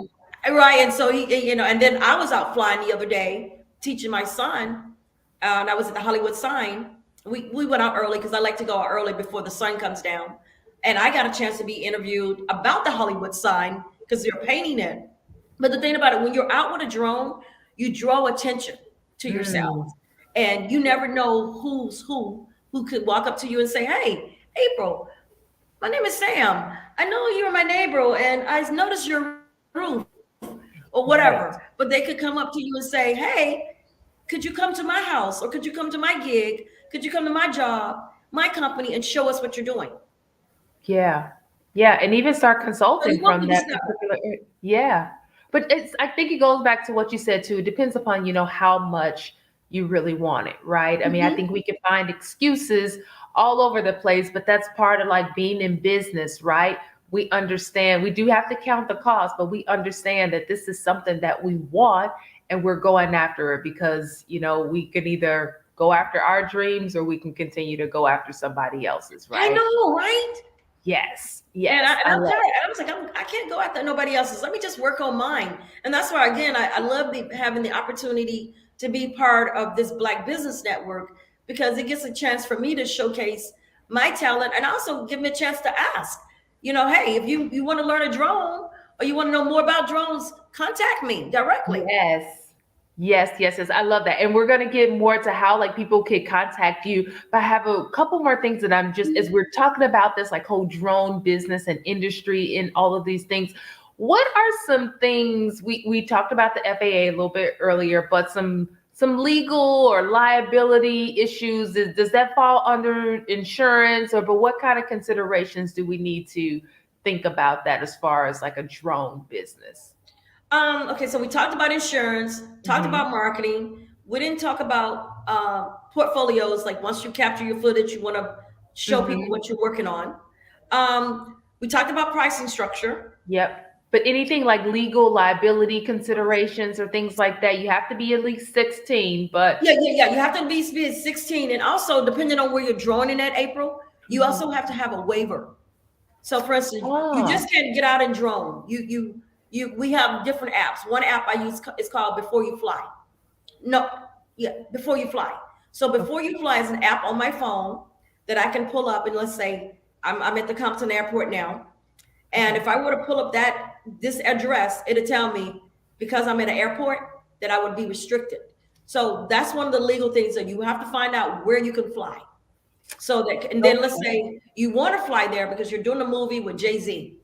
And so he, and then I was out flying the other day teaching my son, and I was at the Hollywood Sign. We went out early because I like to go out early before the sun comes down. And I got a chance to be interviewed about the Hollywood Sign because they're painting it. But the thing about it, when you're out with a drone, you draw attention to yourself. And you never know who's who could walk up to you and say, hey, April, my name is Sam. I know you're my neighbor and I noticed your roof or whatever. Right. But they could come up to you and say, hey, could you come to my house? Or could you come to my gig? Could you come to my job, my company, and show us what you're doing? Yeah. Yeah. And even start consulting from that particular. Yeah. But I think it goes back to what you said too. It depends upon, how much you really want it, right? I mean, I think we can find excuses all over the place, but that's part of like being in business, right? We understand, we do have to count the cost, but we understand that this is something that we want and we're going after it because, we can either go after our dreams or we can continue to go after somebody else's, right? I know, right? Yes. Yes. And I was like, I can't go after nobody else's. Let me just work on mine. And that's why, again, I love having the opportunity to be part of this Black Business Network because it gets a chance for me to showcase my talent and also give me a chance to ask, hey, if you want to learn a drone or you want to know more about drones, contact me directly. Yes. I love that. And we're going to get more to how like people can contact you. But I have a couple more things that I'm just, as we're talking about this like whole drone business and industry and all of these things, what are some things we talked about the FAA a little bit earlier, but some legal or liability issues, does that fall under insurance but what kind of considerations do we need to think about that as far as like a drone business? Okay, so we talked about insurance, talked about marketing. We didn't talk about portfolios. Like once you capture your footage, you want to show people what you're working on. We talked about pricing structure. Yep. But anything like legal liability considerations or things like that, you have to be at least 16. But yeah. You have to be 16, and also depending on where you're droning at, April, you also have to have a waiver. So, for instance, you just can't get out and drone. We have different apps. One app I use is called Before You Fly. Before You Fly. So Before You Fly is an app on my phone that I can pull up, and let's say I'm at the Compton Airport now. And if I were to pull up this address, it'll tell me because I'm at an airport that I would be restricted. So that's one of the legal things that you have to find out where you can fly. So that, and then let's say you want to fly there because you're doing a movie with Jay-Z,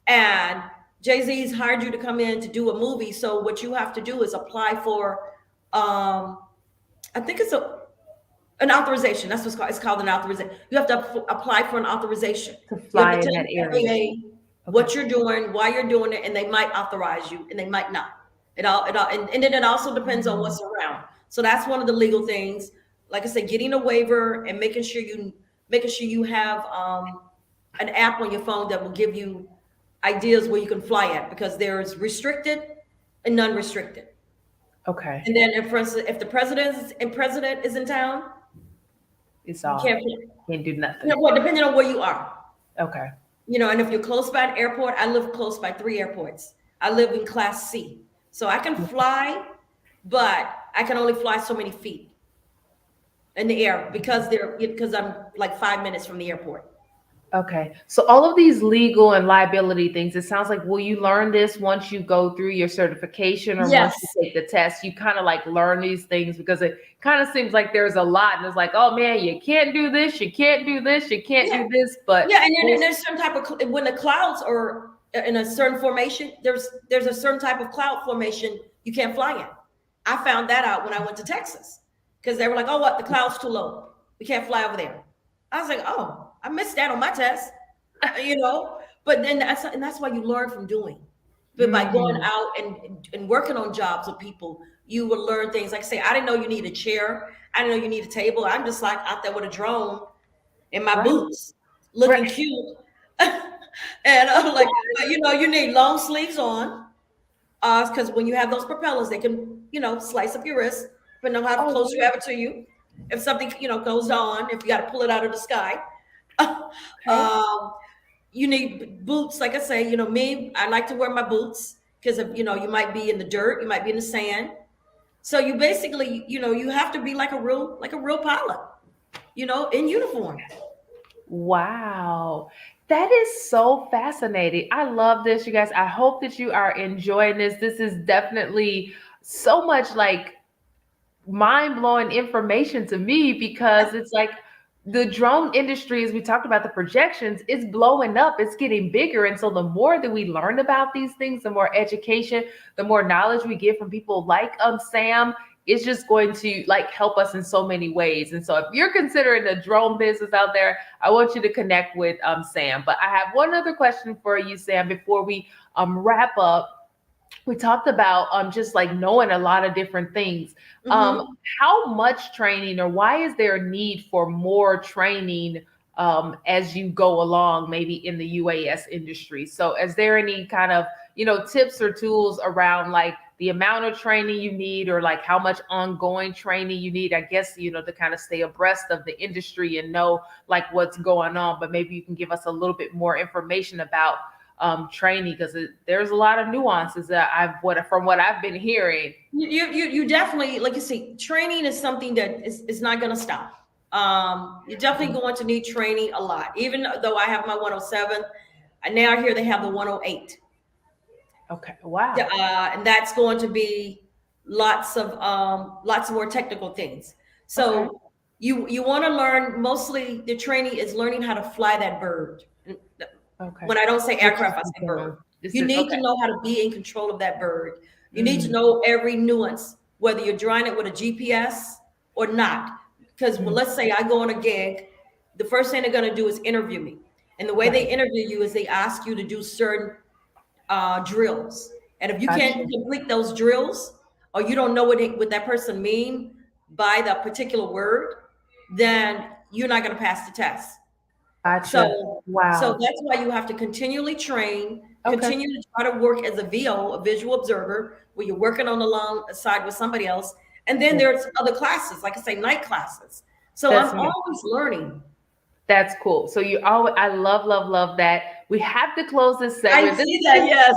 and Jay-Z's hired you to come in to do a movie. So what you have to do is apply for, I think it's an authorization. That's what's called. It's called an authorization. You have to apply for an authorization to fly in that area. What you're doing, why you're doing it, and they might authorize you, and they might not. And then it also depends on what's around. So that's one of the legal things. Like I said, getting a waiver and making sure you have an app on your phone that will give you ideas where you can fly at, because there's restricted and non-restricted. Okay. And then if the president is in town, it's all can't do nothing. Well, depending on where you are. Okay. And if you're close by an airport, I live close by 3 airports. I live in Class C, so I can fly, but I can only fly so many feet in the air because I'm like 5 minutes from the airport. Okay. So all of these legal and liability things, it sounds like, will you learn this once you go through your certification or once you take the test? You kind of like learn these things because it kind of seems like there's a lot and it's like, oh man, you can't do this, you can't do this, you can't do this. But and there's some type of, when the clouds are in a certain formation, there's a certain type of cloud formation you can't fly in. I found that out when I went to Texas because they were like, oh, what? The cloud's too low. We can't fly over there. I was like, oh, I missed that on my test, but then that's why you learn from doing. But by going out and working on jobs with people, you will learn things. Like I say, I didn't know you need a chair. I didn't know you need a table. I'm just like out there with a drone in my boots, looking cute. And I'm like, you need long sleeves on, because when you have those propellers, they can, slice up your wrist, depending on how close you have it to you. If something, goes on, if you got to pull it out of the sky. You need boots. Like I say, me, I like to wear my boots because you might be in the dirt, you might be in the sand. So you basically, you have to be like a real pilot, in uniform. Wow. That is so fascinating. I love this, you guys. I hope that you are enjoying this. This is definitely so much like mind-blowing information to me, because it's like the drone industry, as we talked about the projections, it's blowing up, it's getting bigger. And so the more that we learn about these things, the more education, the more knowledge we get from people like Sam, it's just going to like help us in so many ways. And so if you're considering the drone business out there, I want you to connect with Sam. But I have one other question for you, Sam, before we wrap up. We talked about just like knowing a lot of different things. How much training, or why is there a need for more training as you go along, maybe in the UAS industry? So is there any kind of, tips or tools around like the amount of training you need, or like how much ongoing training you need, I guess, to kind of stay abreast of the industry and know like what's going on? But maybe you can give us a little bit more information about training, because there's a lot of nuances that from what I've been hearing. You definitely, like you see, training is something that is not going to stop. You're definitely going to need training a lot. Even though I have my 107, and now here they have the 108. Okay, wow. And that's going to be lots of more technical things. So Okay. you want to learn, mostly the training is learning how to fly that bird. Okay. When I don't say aircraft, I say bird. You need to know how to be in control of that bird. You need to know every nuance, whether you're drawing it with a GPS or not. Because let's say I go on a gig, the first thing they're going to do is interview me. And the way they interview you is they ask you to do certain drills. And if you can't complete those drills, or you don't know what that person mean by the particular word, then you're not going to pass the test. Gotcha. So, wow. So that's why you have to continually train, continue to try to work as a VO, a visual observer, where you're working on the side with somebody else. And then there's other classes, like I say, night classes. So I'm always learning. That's cool. So I love that. We have to close this segment. I see that, yes.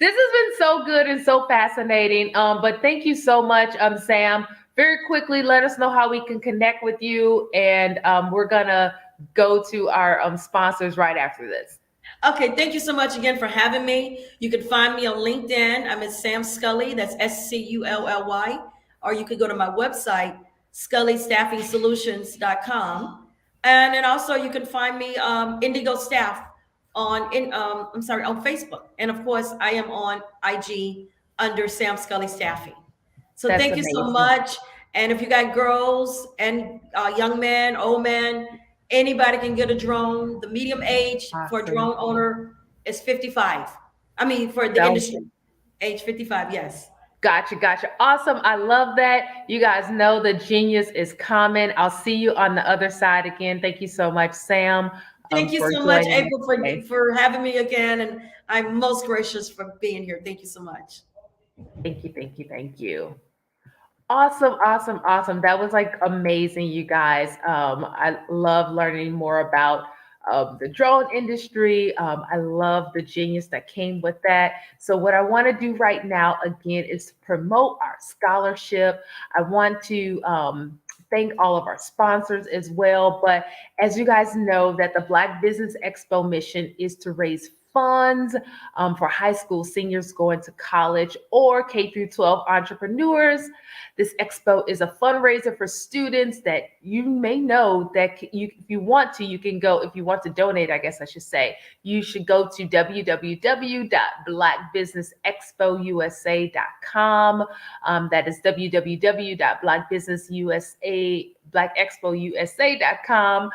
This has been so good and so fascinating. But thank you so much, Sam. Very quickly, let us know how we can connect with you. And we're gonna go to our sponsors right after this. Okay, thank you so much again for having me. You can find me on LinkedIn. I'm at Sam Scully, that's SCULLY, or you could go to my website, ScullyStaffingSolutions.com. And then also you can find me Indigo Staff on Facebook. And of course, I am on IG under Sam Scully Staffing. So That's thank you so amazing. much. And if you got girls and young men, old men, anybody can get a drone. The medium age for a drone owner is 55. I mean, for the industry, age 55, yes. Gotcha. Awesome. I love that. You guys know the genius is coming. I'll see you on the other side again. Thank you so much, Sam. Thank you so much, April, for having me again. And I'm most gracious for being here. Thank you so much. Thank you. Awesome. That was like amazing, you guys. I love learning more about the drone industry. I love the genius that came with that. So what I want to do right now, again, is to promote our scholarship. I want to thank all of our sponsors as well. But as you guys know, that the Black Business Expo mission is to raise funds for high school seniors going to college or K through 12 entrepreneurs. This expo is a fundraiser for students that you may know that if you want to, you can go. If you want to donate, I guess I should say, you should go to www.blackbusinessexpousa.com. That is www.blackexpousa.com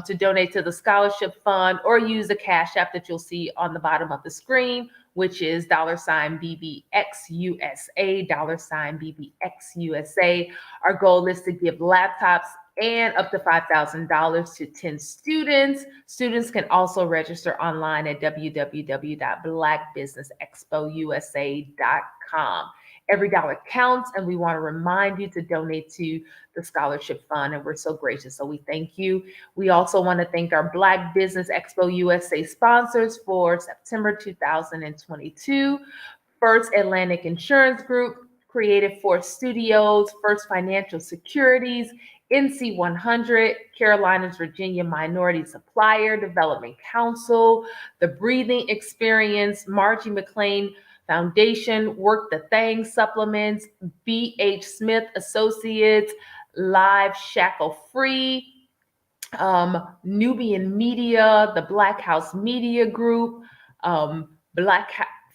to donate to the scholarship fund, or use the Cash App that you'll see on the bottom of the screen, which is $BBXUSA, $BBXUSA. Our goal is to give laptops and up to $5,000 to 10 students. Students can also register online at www.blackbusinessexpousa.com. Every dollar counts, and we want to remind you to donate to the scholarship fund, and we're so gracious. So we thank you. We also want to thank our Black Business Expo USA sponsors for September 2022. First Atlantic Insurance Group, Creative Force Studios, First Financial Securities, NC 100, Carolinas, Virginia Minority Supplier Development Council, The Breathing Experience, Margie McLean Foundation, Work the Thing Supplements, B.H. Smith Associates, Live Shackle Free, Nubian Media, the Black House Media Group, Black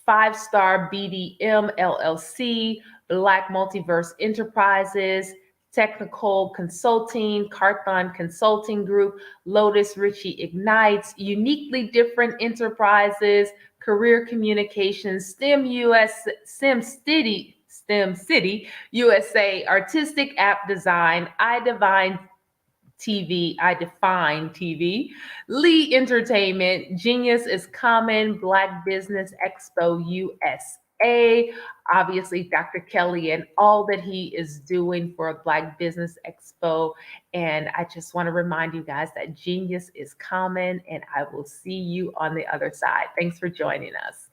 5-Star BDM LLC, Black Multiverse Enterprises, Technical Consulting, Carthon Consulting Group, Lotus Ritchie Ignites, Uniquely Different Enterprises, Career Communications, STEM City USA, Artistic App Design, iDefine TV, Lee Entertainment, Genius is Common, Black Business Expo USA, obviously Dr. Kelly and all that he is doing for Black Business Expo. And I just want to remind you guys that genius is common, and I will see you on the other side. Thanks for joining us.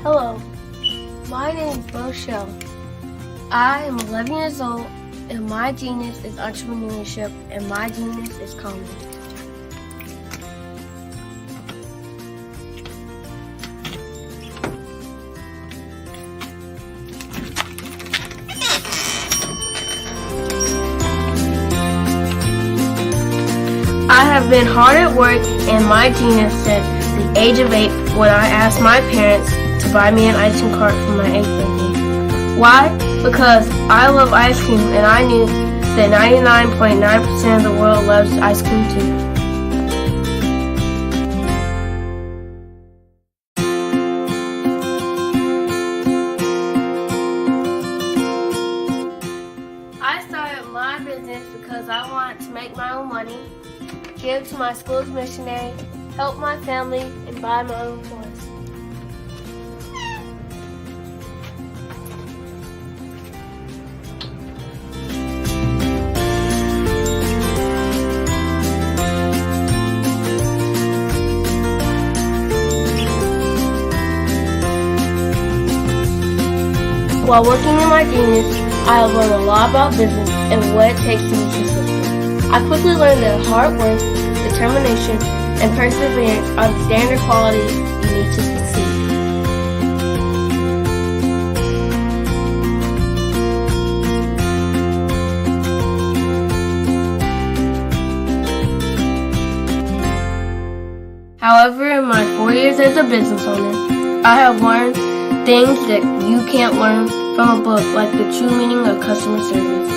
Hello, my name is Rochelle. I am 11 years old, and my genius is entrepreneurship, and my genius is comedy. I have been hard at work, and my genius said at the age of 8 when I asked my parents to buy me an ice cream cart for my 8th birthday. Why? Because I love ice cream, and I knew that 99.9% of the world loves ice cream too. I started my business because I wanted to make my own money, give to my school's missionary, help my family, and buy my own toys. While working in my genius, I have learned a lot about business and what it takes to be successful. I quickly learned that hard work, determination, and perseverance are the standard qualities you need to succeed. However, in my 4 years as a business owner, I have learned things that you can't learn from a book, like the true meaning of customer service.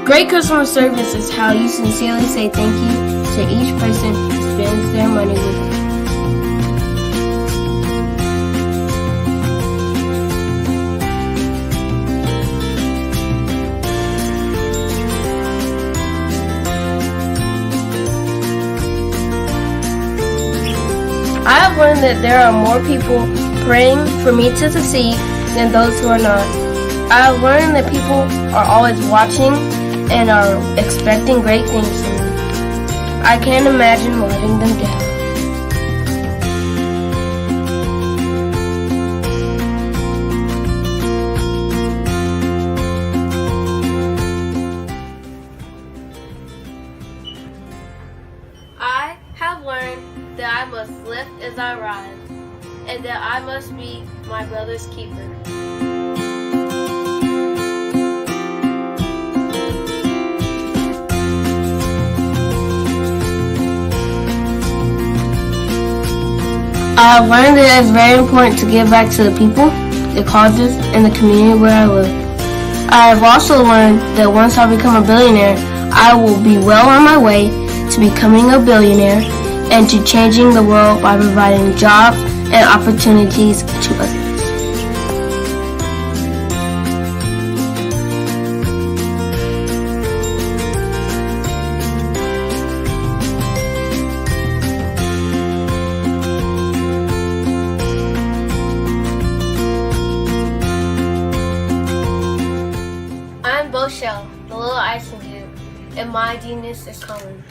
Great customer service is how you sincerely say thank you to each person who spends their money with you. I have learned that there are more people praying for me to succeed than those who are not. I have learned that people are always watching and are expecting great things from me. I can't imagine letting them down. I have learned that I must lift as I rise, and that I must be my brother's keeper. I have learned that it's very important to give back to the people, the causes, and the community where I live. I have also learned that once I become a billionaire, I will be well on my way to becoming a billionaire and to changing the world by providing jobs and opportunities to others. Go Shell, the little icing cube, and my genius is coming.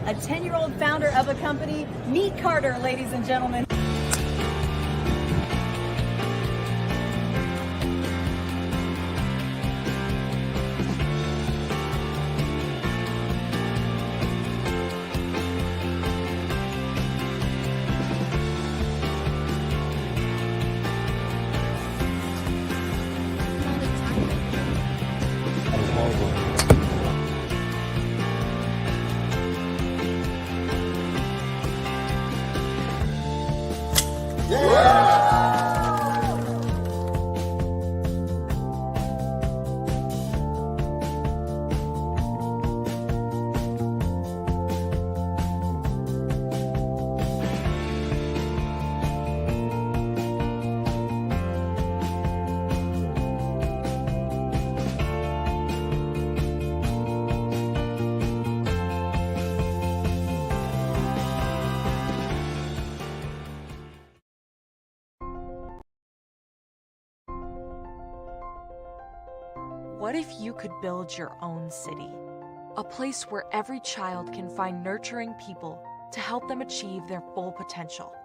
A 10-year-old founder of a company. Meet Carter, ladies and gentlemen. What if you could build your own city? A place where every child can find nurturing people to help them achieve their full potential.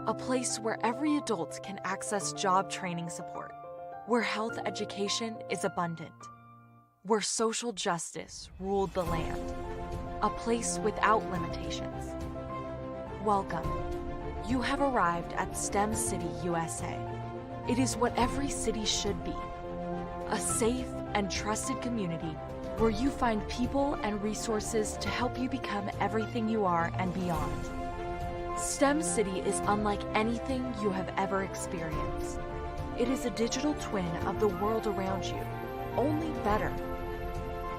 A place where every adult can access job training support. Where health education is abundant. Where social justice ruled the land. A place without limitations. Welcome. You have arrived at STEM City, USA. It is what every city should be. A safe and trusted community where you find people and resources to help you become everything you are and beyond. STEM City is unlike anything you have ever experienced. It is a digital twin of the world around you, only better.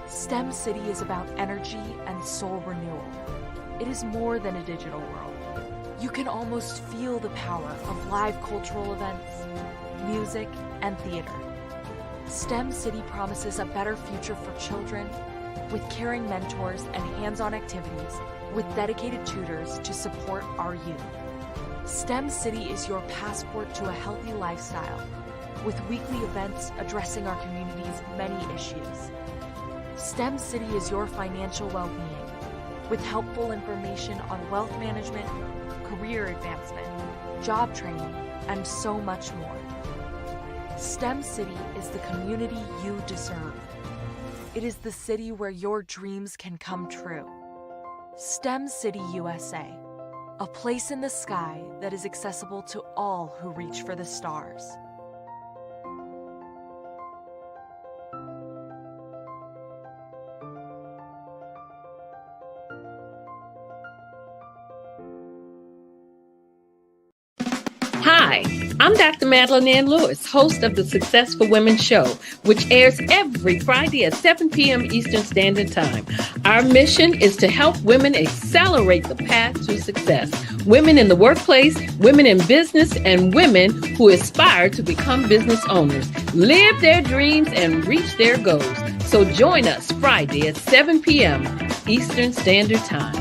STEM City is about energy and soul renewal. It is more than a digital world. You can almost feel the power of live cultural events, music, and theater. STEM City promises a better future for children with caring mentors and hands-on activities with dedicated tutors to support our youth. STEM City is your passport to a healthy lifestyle with weekly events addressing our community's many issues. STEM City is your financial well-being with helpful information on wealth management, career advancement, job training, and so much more. STEM City is the community you deserve. It is the city where your dreams can come true. STEM City USA, a place in the sky that is accessible to all who reach for the stars. Hi, I'm Dr. Madeline Ann Lewis, host of the Successful Women Show, which airs every Friday at 7 p.m. Eastern Standard Time. Our mission is to help women accelerate the path to success. Women in the workplace, women in business, and women who aspire to become business owners, live their dreams, and reach their goals. So join us Friday at 7 p.m. Eastern Standard Time.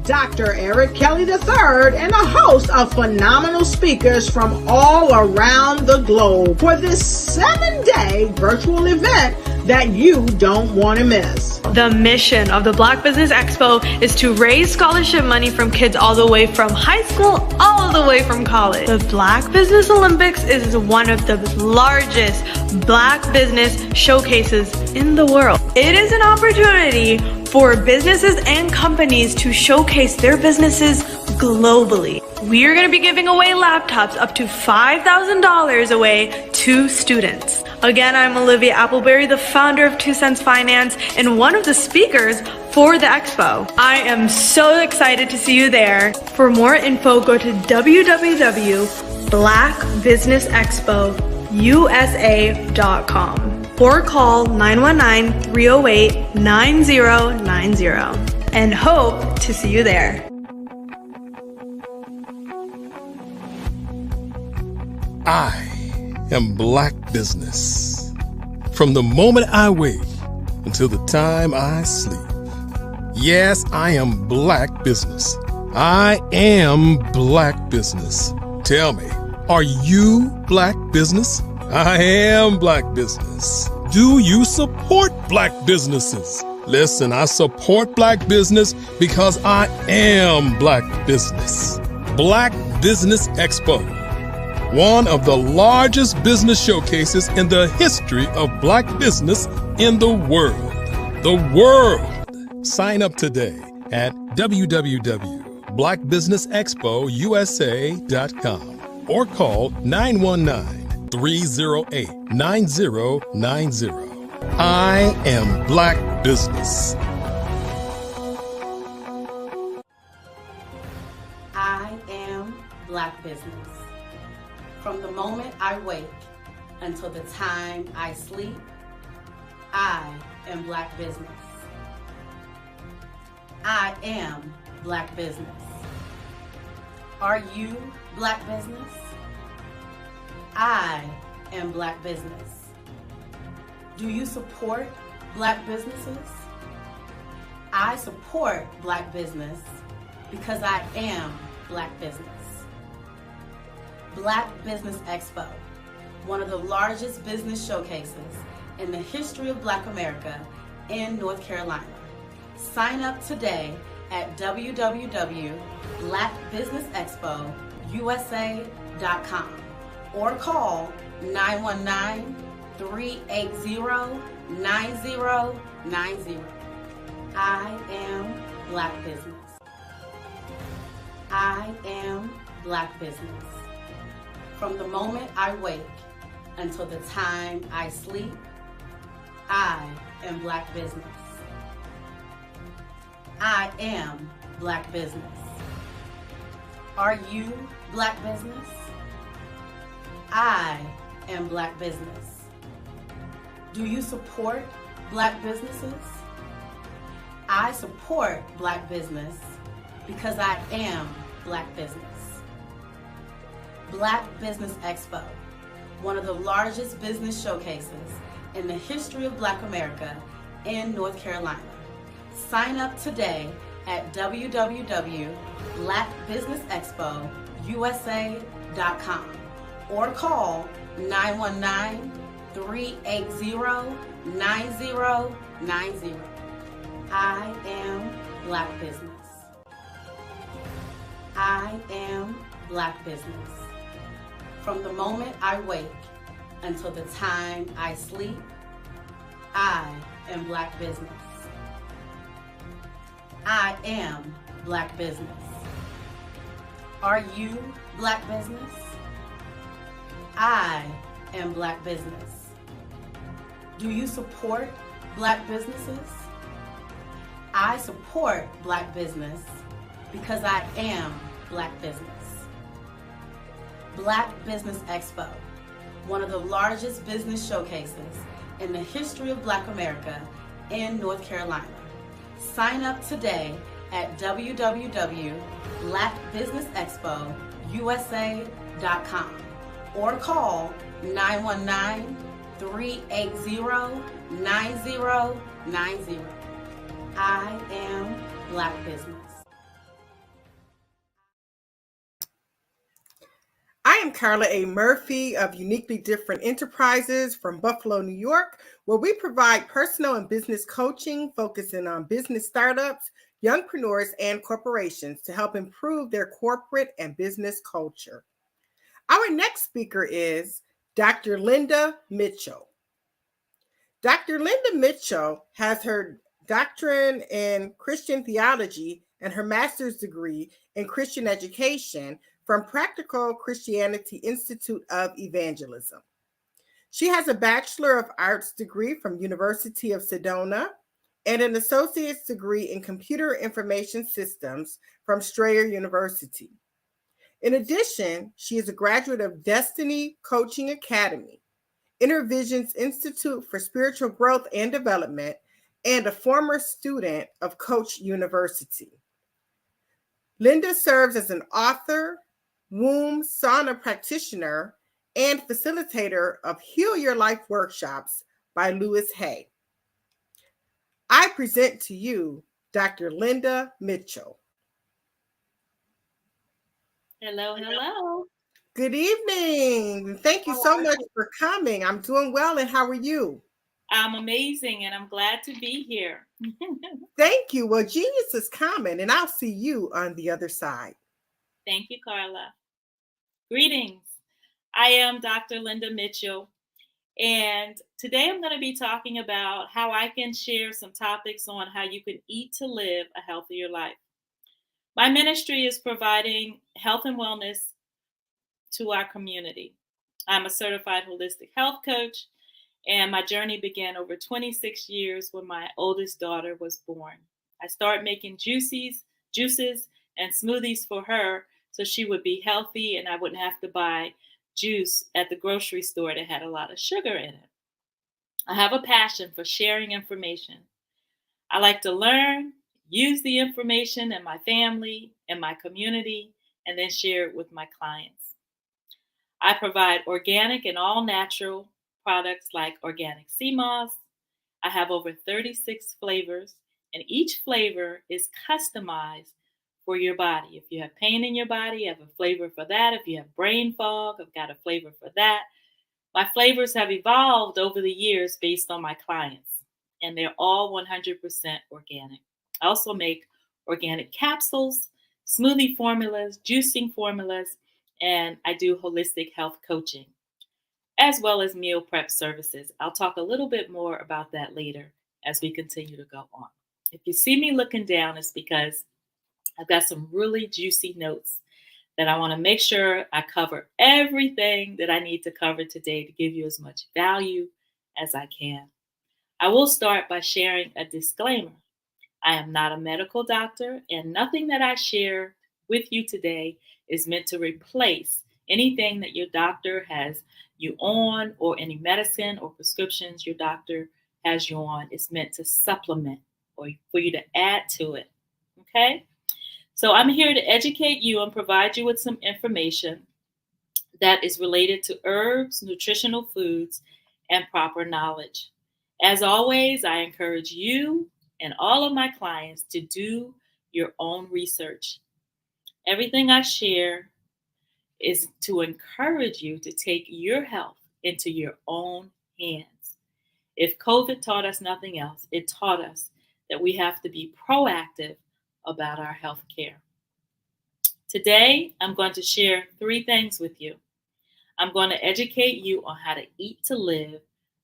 Dr. Eric Kelly III and a host of phenomenal speakers from all around the globe for this 7-day virtual event that you don't want to miss. The mission of the Black Business Expo is to raise scholarship money from kids all the way from high school all the way from college. The Black Business Olympics is one of the largest Black business showcases in the world. It is an opportunity for businesses and companies to showcase their businesses globally. We are going to be giving away laptops up to $5,000 away to students. Again, I'm Olivia Appleberry, the founder of 2 Cents Finance and one of the speakers for the expo. I am so excited to see you there. For more info, go to www.blackbusinessexpousa.com or call 919-308-9090 and hope to see you there. I am Black business. From the moment I wake until the time I sleep. Yes, I am Black business. I am Black business. Tell me, are you Black business? I am Black business. Do you support Black businesses? Listen, I support Black business because I am Black business. Black Business Expo, one of the largest business showcases in the history of Black business in the world. The world! Sign up today at www.blackbusinessexpousa.com or call 919-308-9090. I am Black business. I am Black business. From the moment I wake until the time I sleep, I am Black business. I am Black business. Are you Black business? I am Black business. Do you support Black businesses? I support Black business because I am Black business. Black Business Expo, one of the largest business showcases in the history of Black America in North Carolina. Sign up today at www.blackbusinessexpousa.com or call 919-380-9090 9090. I am Black business. I am Black business. From the moment I wake until the time I sleep, I am Black business. I am Black business. Are you Black business? I am Black business. Do you support Black businesses? I support Black business because I am Black business. Black Business Expo, one of the largest business showcases in the history of Black America in North Carolina. Sign up today at www.blackbusinessexpousa.com or call 919-380-9090. I am Black business. I am Black business. From the moment I wake until the time I sleep, I am Black business. I am Black business. Are you Black business? I am Black business. Do you support Black businesses? I support Black business because I am Black business. Black Business Expo, one of the largest business showcases in the history of Black America in North Carolina. Sign up today at www.blackbusinessexpousa.com or call 919-380-9090. I am Black business. I am Carla A. Murphy of Uniquely Different Enterprises from Buffalo, New York, where we provide personal and business coaching focusing on business startups, youngpreneurs, and corporations to help improve their corporate and business culture. Our next speaker is Dr. Linda Mitchell. Dr. Linda Mitchell has her doctorate in Christian theology and her master's degree in Christian education from Practical Christianity Institute of Evangelism. She has a Bachelor of Arts degree from University of Sedona and an associate's degree in Computer Information Systems from Strayer University. In addition, she is a graduate of Destiny Coaching Academy, InterVision's Institute for Spiritual Growth and Development, and a former student of Coach University. Linda serves as an author, womb sauna practitioner, and facilitator of Heal Your Life workshops by Louis Hay. I present to you Dr. Linda Mitchell. Hello, hello. Good evening. Thank you so much for coming. I'm doing well, and how are you? I'm amazing, and I'm glad to be here. Thank you. Well, genius is coming, and I'll see you on the other side. Thank you, Carla. Greetings. I am Dr. Linda Mitchell, and today I'm going to be talking about how I can share some topics on how you can eat to live a healthier life. My ministry is providing health and wellness to our community. I'm a certified holistic health coach, and my journey began over 26 years when my oldest daughter was born. I started making juices, and smoothies for her so she would be healthy and I wouldn't have to buy juice at the grocery store that had a lot of sugar in it. I have a passion for sharing information. I like to learn, use the information in my family, in my community, and then share it with my clients. I provide organic and all natural products like organic sea moss. I have over 36 flavors, and each flavor is customized for your body. If you have pain in your body, I have a flavor for that. If you have brain fog, I've got a flavor for that. My flavors have evolved over the years based on my clients, and they're all 100% organic. I also make organic capsules, smoothie formulas, juicing formulas, and I do holistic health coaching. as well as meal prep services. I'll talk a little bit more about that later as we continue to go on. If you see me looking down, it's because I've got some really juicy notes that I want to make sure I cover everything that I need to cover today to give you as much value as I can. I will start by sharing a disclaimer. I am not a medical doctor, and nothing that I share with you today is meant to replace anything that your doctor has you on, or any medicine or prescriptions your doctor has you on. It's meant to supplement or for you to add to it. Okay? So I'm here to educate you and provide you with some information that is related to herbs, nutritional foods, and proper knowledge. As always, I encourage you and all of my clients to do your own research. Everything I share is to encourage you to take your health into your own hands. If COVID taught us nothing else, it taught us that we have to be proactive about our health care. Today, I'm going to share 3 things with you. I'm going to educate you on how to eat to live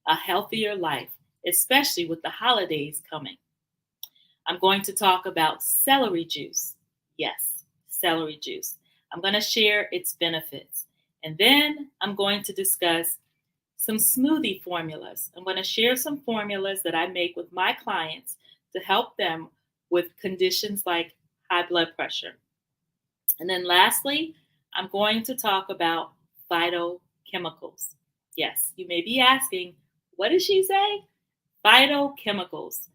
a healthier life, especially with the holidays coming. I'm going to talk about celery juice. Yes, celery juice. I'm going to share its benefits. And then I'm going to discuss some smoothie formulas. I'm going to share some formulas that I make with my clients to help them with conditions like high blood pressure. And then lastly, I'm going to talk about phytochemicals. Yes, you may be asking, what did she say? Phytochemicals.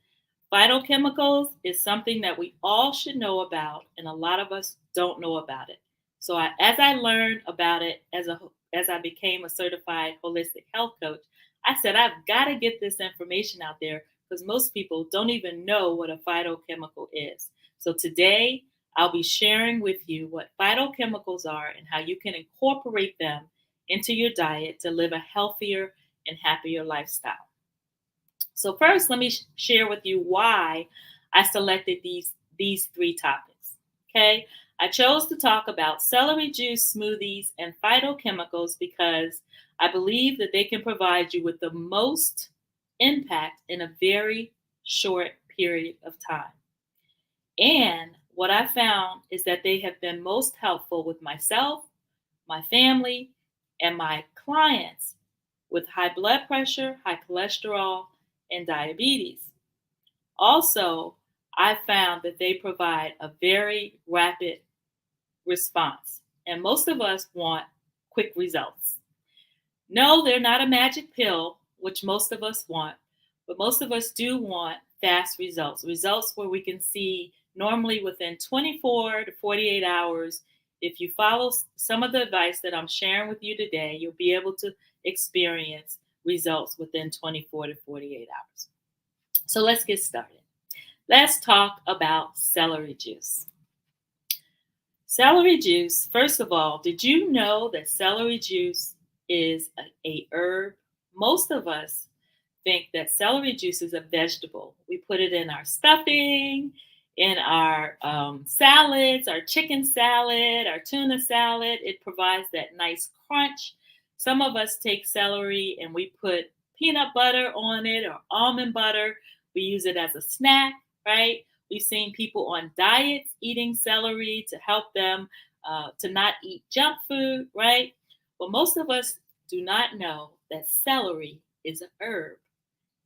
Phytochemicals is something that we all should know about, and a lot of us don't know about it. So as I learned about it, as I became a certified holistic health coach, I said, I've got to get this information out there because most people don't even know what a phytochemical is. So today, I'll be sharing with you what phytochemicals are and how you can incorporate them into your diet to live a healthier and happier lifestyle. So first, let me share with you why I selected these 3 topics. Okay, I chose to talk about celery juice, smoothies, and phytochemicals because I believe that they can provide you with the most impact in a very short period of time. And what I found is that they have been most helpful with myself, my family, and my clients with high blood pressure, high cholesterol, and diabetes. Also, I found that they provide a very rapid response, and most of us want quick results. No, they're not a magic pill, which most of us want, but most of us do want fast results where we can see normally within 24 to 48 hours. If you follow some of the advice that I'm sharing with you today, you'll be able to experience results within 24 to 48 hours. So let's get started. Let's talk about celery juice. Celery juice, first of all, did you know that celery juice is a herb? Most of us think that celery juice is a vegetable. We put it in our stuffing, in our salads, our chicken salad, our tuna salad. It provides that nice crunch. Some of us take celery and we put peanut butter on it or almond butter. We use it as a snack, right? We've seen people on diets eating celery to help them to not eat junk food, right? But most of us do not know that celery is an herb.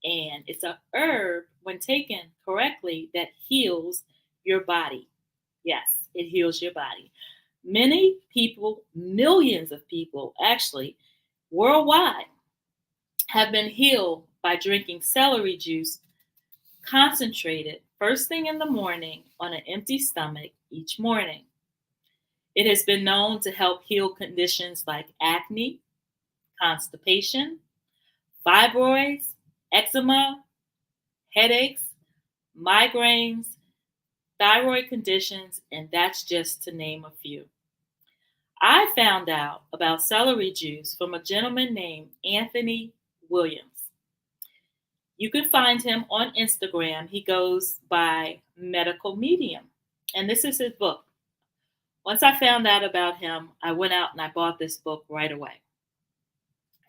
And it's an herb, when taken correctly, that heals your body. Yes, it heals your body. Many people, millions of people actually, worldwide, have been healed by drinking celery juice concentrated first thing in the morning on an empty stomach each morning. It has been known to help heal conditions like acne, constipation, fibroids, eczema, headaches, migraines, thyroid conditions, and that's just to name a few. I found out about celery juice from a gentleman named Anthony Williams. You can find him on Instagram. He goes by Medical Medium, and this is his book. Once I found out about him, I went out and I bought this book right away.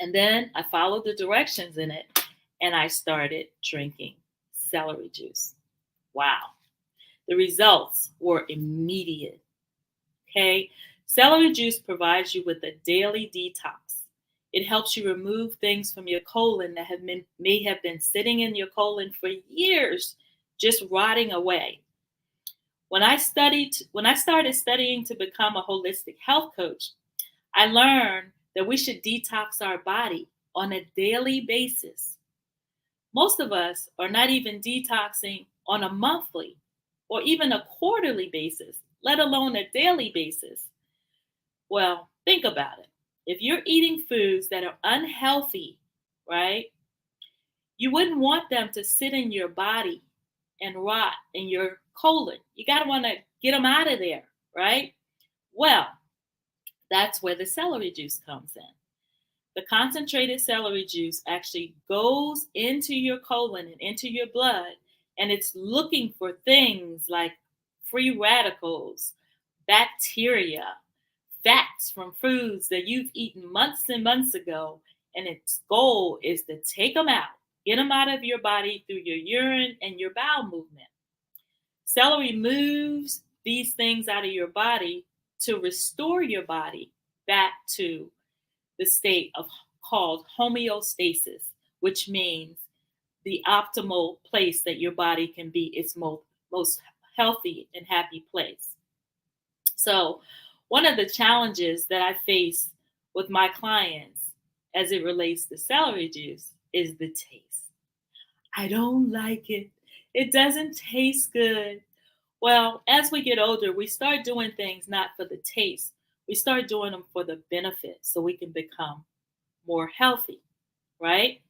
And then I followed the directions in it and I started drinking celery juice. Wow. The results were immediate. Okay. Celery juice provides you with a daily detox. It helps you remove things from your colon that may have been sitting in your colon for years, just rotting away. When I started studying to become a holistic health coach, I learned that we should detox our body on a daily basis. Most of us are not even detoxing on a monthly or even a quarterly basis, let alone a daily basis. Well, think about it. If you're eating foods that are unhealthy, right, you wouldn't want them to sit in your body and rot in your colon. You got to want to get them out of there, right? Well, that's where the celery juice comes in. The concentrated celery juice actually goes into your colon and into your blood, and it's looking for things like free radicals, bacteria, fats from foods that you've eaten months and months ago, and its goal is to take them out, get them out of your body through your urine and your bowel movement. Celery moves these things out of your body to restore your body back to the state of called homeostasis, which means the optimal place that your body can be its most healthy and happy place. So one of the challenges that I face with my clients as it relates to celery juice is the taste. I don't like it. It doesn't taste good. Well, as we get older, we start doing things not for the taste. We start doing them for the benefit so we can become more healthy, right?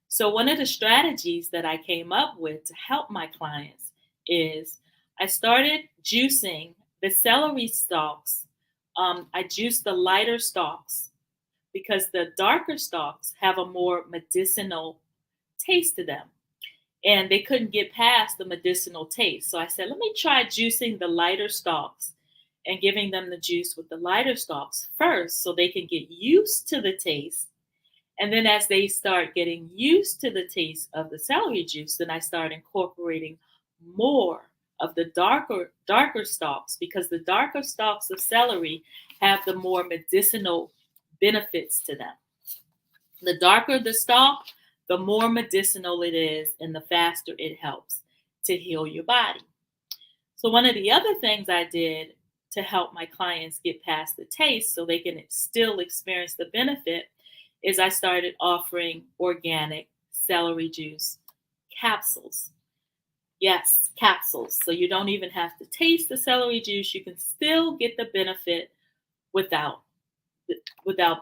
So one of the strategies that I came up with to help my clients is I started juicing the celery stalks. I juiced the lighter stalks because the darker stalks have a more medicinal taste to them. And they couldn't get past the medicinal taste. So I said, let me try juicing the lighter stalks and giving them the juice with the lighter stalks first so they can get used to the taste. And then as they start getting used to the taste of the celery juice, then I start incorporating more of the darker stalks, because the darker stalks of celery have the more medicinal benefits to them. The darker the stalk, the more medicinal it is and the faster it helps to heal your body. So one of the other things I did to help my clients get past the taste so they can still experience the benefit is I started offering organic celery juice capsules. Yes, capsules. So you don't even have to taste the celery juice. You can still get the benefit without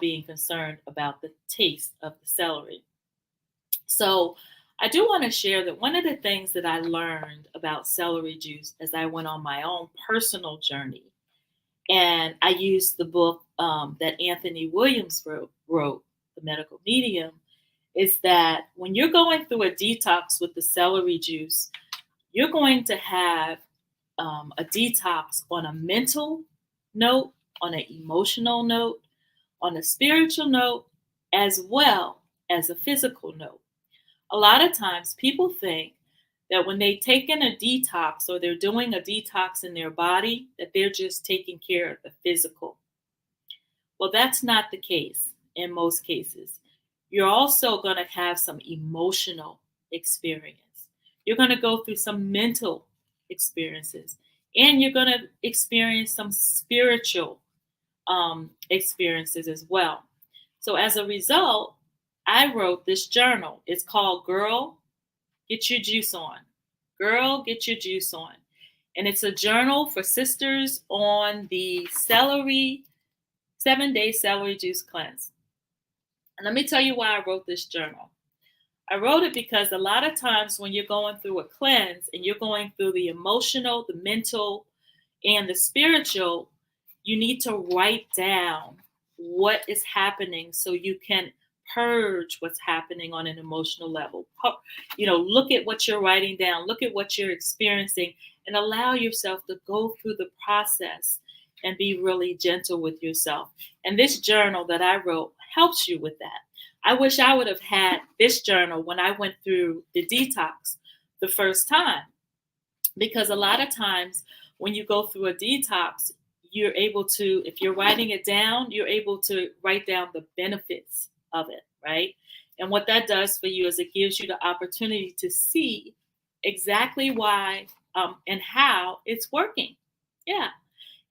being concerned about the taste of the celery. So I do want to share that one of the things that I learned about celery juice as I went on my own personal journey, and I used the book that Anthony Williams wrote, The Medical Medium, is that when you're going through a detox with the celery juice, you're going to have a detox on a mental note, on an emotional note, on a spiritual note, as well as a physical note. A lot of times people think that when they take in a detox or they're doing a detox in their body, that they're just taking care of the physical. Well, that's not the case in most cases. You're also going to have some emotional experience. You're going to go through some mental experiences, and you're going to experience some spiritual experiences as well. So as a result, I wrote this journal. It's called Girl, Get Your Juice On. Girl, Get Your Juice On. And it's a journal for sisters on the 7-day celery juice cleanse. And let me tell you why I wrote this journal. I wrote it because a lot of times when you're going through a cleanse and you're going through the emotional, the mental, and the spiritual, you need to write down what is happening so you can purge what's happening on an emotional level. Look at what you're writing down, look at what you're experiencing, and allow yourself to go through the process and be really gentle with yourself. And this journal that I wrote helps you with that. I wish I would have had this journal when I went through the detox the first time, because a lot of times when you go through a detox, you're able to, if you're writing it down, you're able to write down the benefits of it, right? And what that does for you is it gives you the opportunity to see exactly why and how it's working. Yeah.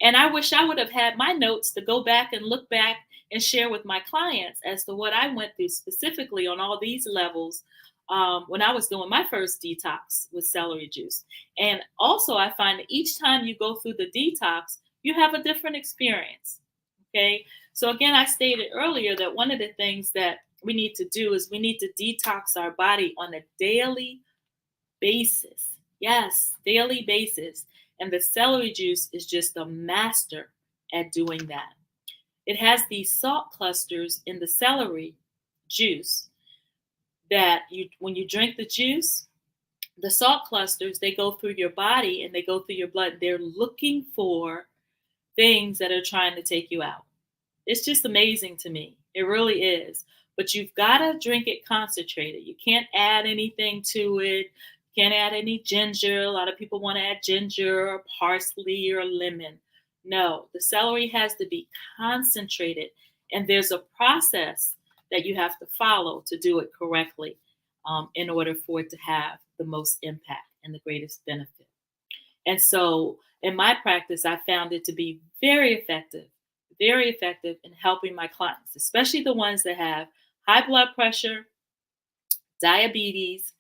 And I wish I would have had my notes to go back and look back and share with my clients as to what I went through specifically on all these levels when I was doing my first detox with celery juice. And also I find that each time you go through the detox, you have a different experience. Okay. So again, I stated earlier that one of the things that we need to do is we need to detox our body on a daily basis. Yes, daily basis. And the celery juice is just a master at doing that. It has these salt clusters in the celery juice that when you drink the juice, the salt clusters, they go through your body and they go through your blood. They're looking for things that are trying to take you out. It's just amazing to me. It really is. But you've got to drink it concentrated. You can't add anything to it. Can't add any ginger. A lot of people want to add ginger or parsley or lemon. No, the celery has to be concentrated. And there's a process that you have to follow to do it correctly in order for it to have the most impact and the greatest benefit. And so in my practice, I found it to be very effective in helping my clients, especially the ones that have high blood pressure, diabetes,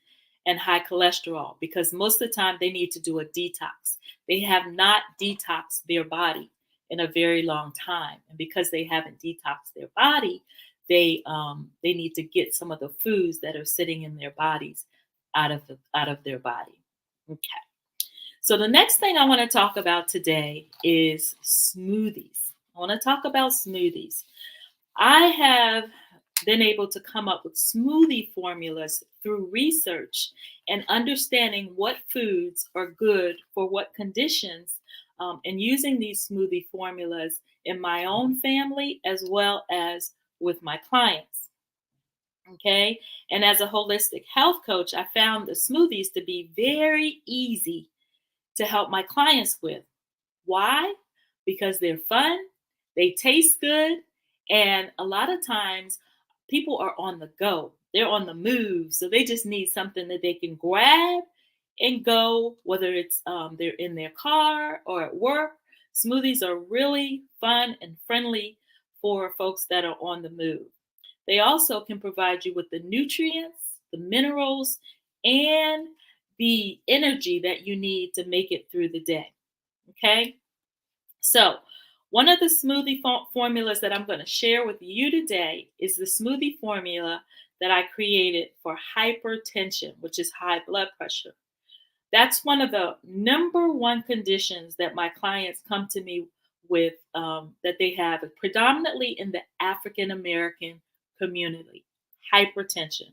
and high cholesterol, because most of the time they need to do a detox. They have not detoxed their body in a very long time. And because they haven't detoxed their body, they need to get some of the foods that are sitting in their bodies out of their body. Okay. So the next thing I want to talk about today is smoothies. I want to talk about smoothies. I have been able to come up with smoothie formulas through research and understanding what foods are good for what conditions, and using these smoothie formulas in my own family as well as with my clients. Okay. And as a holistic health coach, I found the smoothies to be very easy to help my clients with. Why? Because they're fun, they taste good, and a lot of times people are on the go. They're on the move. So they just need something that they can grab and go, whether it's they're in their car or at work. Smoothies are really fun and friendly for folks that are on the move. They also can provide you with the nutrients, the minerals, and the energy that you need to make it through the day. Okay? So one of the smoothie formulas that I'm going to share with you today is the smoothie formula that I created for hypertension, which is high blood pressure. That's one of the number one conditions that my clients come to me with, that they have predominantly in the African American community, hypertension.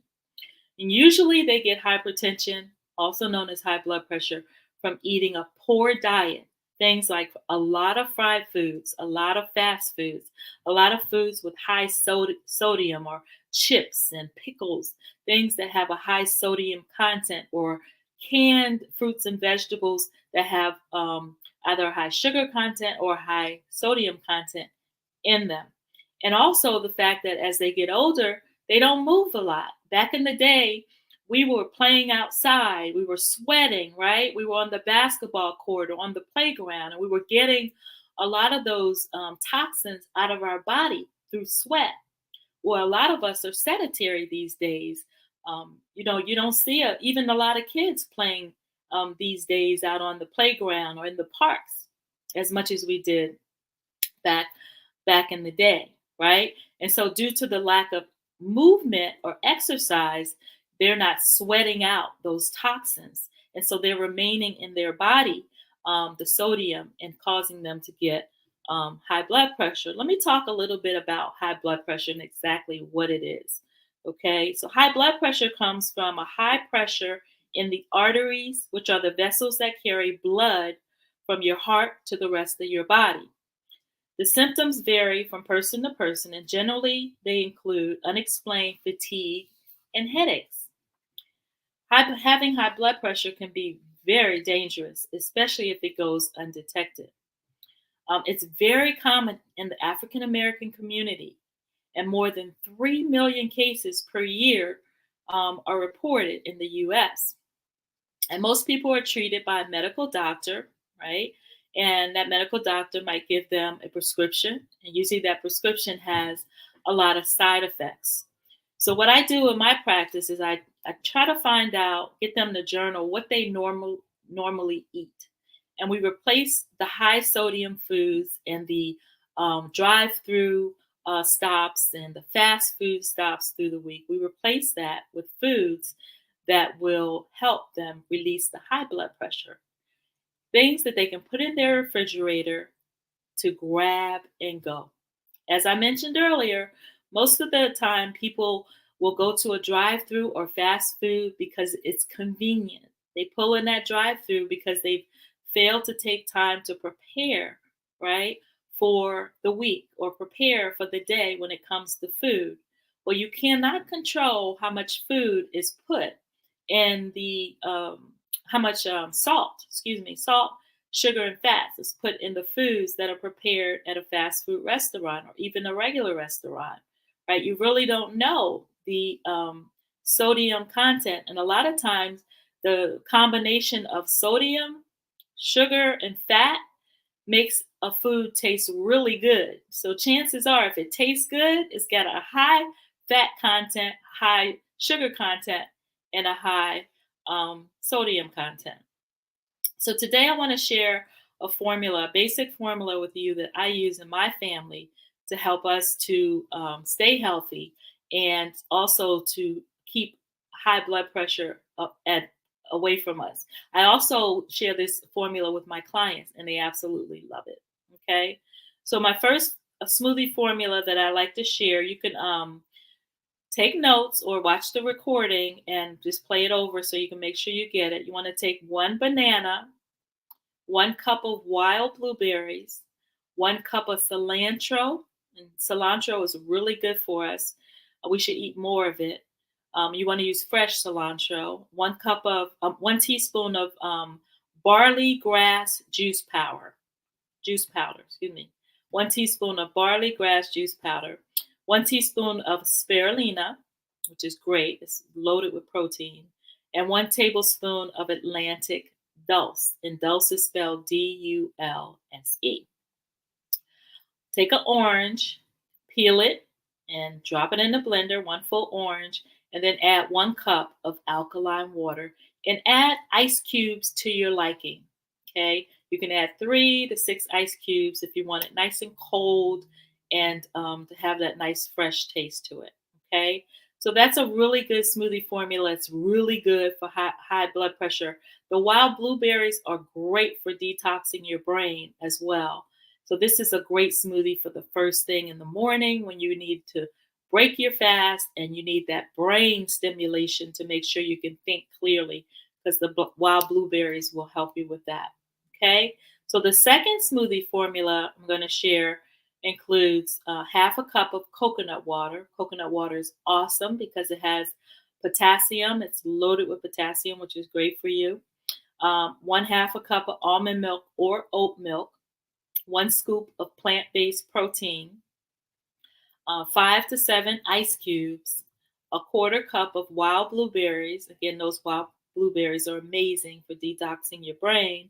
And usually they get hypertension, also known as high blood pressure, from eating a poor diet. Things like a lot of fried foods, a lot of fast foods, a lot of foods with high sodium or chips and pickles, things that have a high sodium content, or canned fruits and vegetables that have either high sugar content or high sodium content in them. And also the fact that as they get older, they don't move a lot. Back in the day, we were playing outside, we were sweating, right? We were on the basketball court or on the playground, and we were getting a lot of those toxins out of our body through sweat. Well, a lot of us are sedentary these days. You don't see even a lot of kids playing these days out on the playground or in the parks as much as we did back in the day, right? And so due to the lack of movement or exercise, they're not sweating out those toxins. And so they're remaining in their body, the sodium, and causing them to get high blood pressure. Let me talk a little bit about high blood pressure and exactly what it is. Okay, so high blood pressure comes from a high pressure in the arteries, which are the vessels that carry blood from your heart to the rest of your body. The symptoms vary from person to person, and generally they include unexplained fatigue and headaches. Having high blood pressure can be very dangerous, especially if it goes undetected. It's very common in the African American community, and more than 3 million cases per year are reported in the US. And most people are treated by a medical doctor, right? And that medical doctor might give them a prescription, and usually that prescription has a lot of side effects. So what I do in my practice is I try to find out, get them to journal what they normally eat. And we replace the high sodium foods and the drive-through stops and the fast food stops through the week. We replace that with foods that will help them release the high blood pressure. Things that they can put in their refrigerator to grab and go. As I mentioned earlier, most of the time people will go to a drive-through or fast food because it's convenient. They pull in that drive-through because they've failed to take time to prepare, right, for the week or prepare for the day when it comes to food. Well, you cannot control how much food is put in the, how much salt, sugar, and fats is put in the foods that are prepared at a fast food restaurant or even a regular restaurant, right? You really don't know the sodium content. And a lot of times the combination of sodium, sugar, and fat makes a food taste really good. So chances are, if it tastes good, it's got a high fat content, high sugar content, and a high sodium content. So today I want to share a formula, a basic formula with you that I use in my family to help us to stay healthy and also to keep high blood pressure away from us. I also share this formula with my clients and they absolutely love it. Okay. So my first smoothie formula that I like to share, you can take notes or watch the recording and just play it over so you can make sure you get it. You want to take 1 banana, 1 cup of wild blueberries, 1 cup of cilantro, and cilantro is really good for us. We should eat more of it. You want to use fresh cilantro, 1 teaspoon of barley grass juice powder, 1 teaspoon of barley grass juice powder, 1 teaspoon of spirulina, which is great, it's loaded with protein, and 1 tablespoon of Atlantic Dulse, and Dulse is spelled D-U-L-S-E. Take an orange, peel it, and drop it in the blender, 1 full orange, and then add 1 cup of alkaline water, and add ice cubes to your liking, okay? You can add 3 to 6 ice cubes if you want it nice and cold and to have that nice fresh taste to it, okay? So that's a really good smoothie formula. It's really good for high blood pressure. The wild blueberries are great for detoxing your brain as well. So this is a great smoothie for the first thing in the morning when you need to break your fast and you need that brain stimulation to make sure you can think clearly, because the wild blueberries will help you with that, okay? So the second smoothie formula I'm going to share includes 1/2 cup of coconut water. Coconut water is awesome because it has potassium. It's loaded with potassium, which is great for you. 1/2 cup of almond milk or oat milk, 1 scoop of plant-based protein, 5 to 7 ice cubes, 1/4 cup of wild blueberries. Again, those wild blueberries are amazing for detoxing your brain.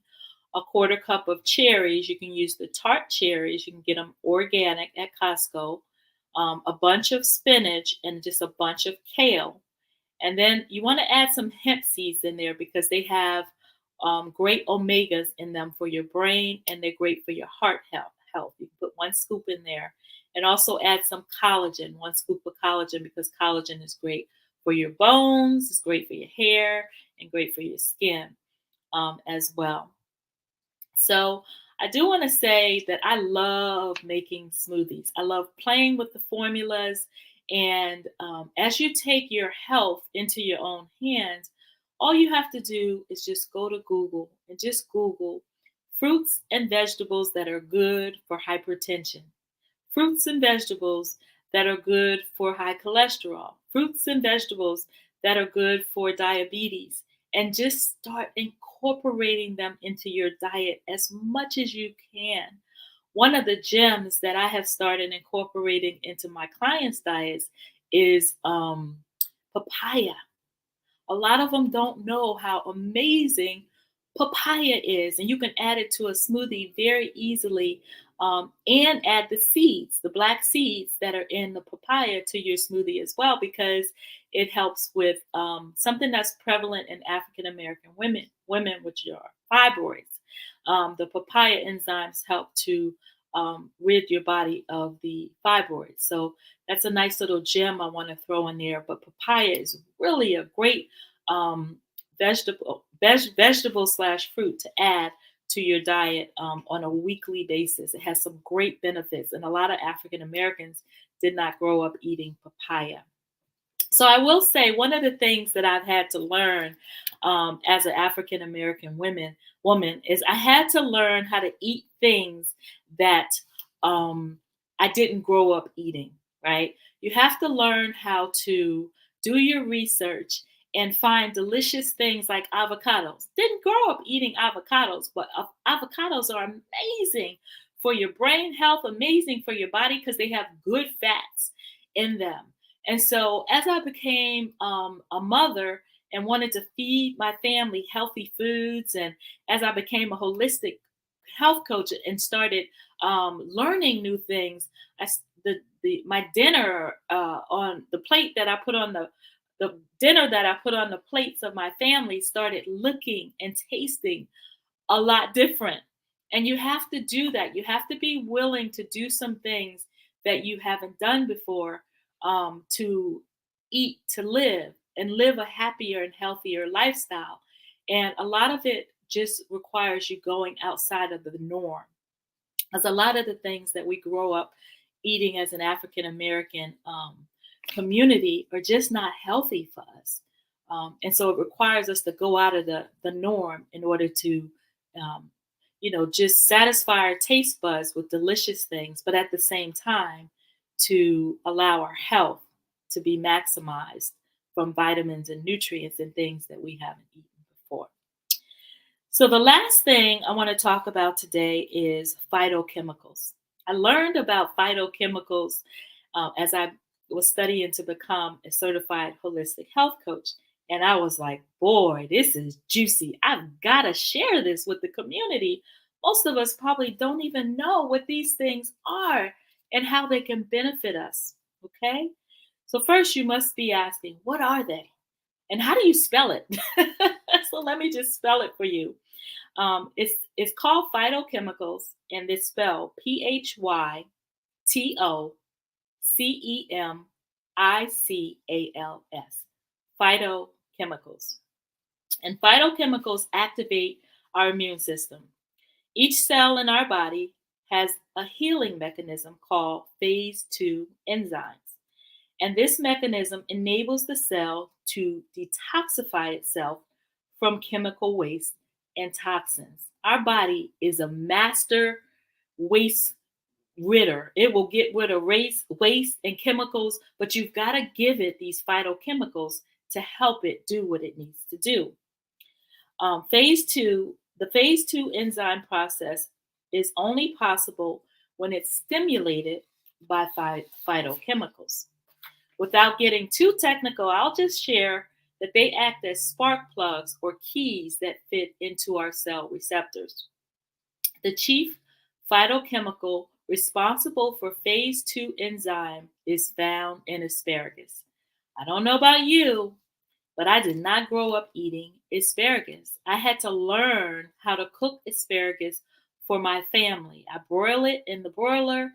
1/4 cup of cherries. You can use the tart cherries. You can get them organic at Costco. A bunch of spinach and just a bunch of kale. And then you want to add some hemp seeds in there because they have great omegas in them for your brain, and they're great for your heart health. You can put 1 scoop in there. And also add some collagen, 1 scoop of collagen, because collagen is great for your bones, it's great for your hair, and great for your skin as well. So I do want to say that I love making smoothies. I love playing with the formulas. And as you take your health into your own hands, all you have to do is just go to Google and just Google Fruits and vegetables that are good for hypertension. Fruits and vegetables that are good for high cholesterol. Fruits and vegetables that are good for diabetes. And just start incorporating them into your diet as much as you can. One of the gems that I have started incorporating into my clients' diets is papaya. A lot of them don't know how amazing papaya is, and you can add it to a smoothie very easily, and add the seeds, the black seeds that are in the papaya to your smoothie as well, because it helps with something that's prevalent in African American women, which are fibroids. The papaya enzymes help to rid your body of the fibroids. So that's a nice little gem I want to throw in there. But papaya is really a great vegetable / fruit to add to your diet on a weekly basis. It has some great benefits, and a lot of African Americans did not grow up eating papaya. So I will say one of the things that I've had to learn as an African American woman is I had to learn how to eat things that I didn't grow up eating, right? You have to learn how to do your research and find delicious things like avocados. Didn't grow up eating avocados, but avocados are amazing for your brain health, amazing for your body because they have good fats in them. And so as I became a mother and wanted to feed my family healthy foods, and as I became a holistic health coach and started learning new things, my dinner on the plate that I put on the dinner that I put on the plates of my family started looking and tasting a lot different. And you have to do that. You have to be willing to do some things that you haven't done before to eat, to live, and live a happier and healthier lifestyle. And a lot of it just requires you going outside of the norm. Because a lot of the things that we grow up eating as an African American community are just not healthy for us. And so it requires us to go out of the norm in order to, just satisfy our taste buds with delicious things, but at the same time, to allow our health to be maximized from vitamins and nutrients and things that we haven't eaten before. So the last thing I want to talk about today is phytochemicals. I learned about phytochemicals as I was studying to become a certified holistic health coach. And I was like, boy, this is juicy. I've got to share this with the community. Most of us probably don't even know what these things are and how they can benefit us, okay? So first you must be asking, what are they? And how do you spell it? So let me just spell it for you. It's called phytochemicals, and it's spelled PHYTOCEMICALS. Phytochemicals. And phytochemicals activate our immune system. Each cell in our body has a healing mechanism called phase 2 enzymes. And this mechanism enables the cell to detoxify itself from chemical waste and toxins. Our body is a master waste ridder. It will get rid of waste and chemicals, but you've got to give it these phytochemicals to help it do what it needs to do. The phase 2 enzyme process is only possible when it's stimulated by phytochemicals. Without getting too technical, I'll just share that they act as spark plugs or keys that fit into our cell receptors. The chief phytochemical responsible for phase 2 enzyme is found in asparagus. I don't know about you, but I did not grow up eating asparagus. I had to learn how to cook asparagus for my family. I broil it in the broiler,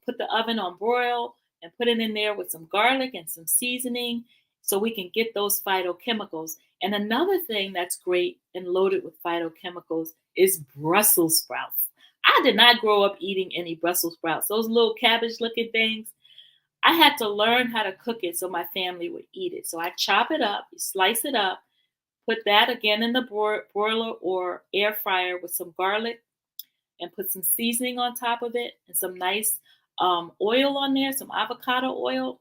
put the oven on broil, and put it in there with some garlic and some seasoning so we can get those phytochemicals. And another thing that's great and loaded with phytochemicals is Brussels sprouts. I did not grow up eating any Brussels sprouts. Those little cabbage-looking things, I had to learn how to cook it so my family would eat it. So I chop it up, slice it up, Put that again in the broiler or air fryer with some garlic and put some seasoning on top of it and some nice oil on there, some avocado oil.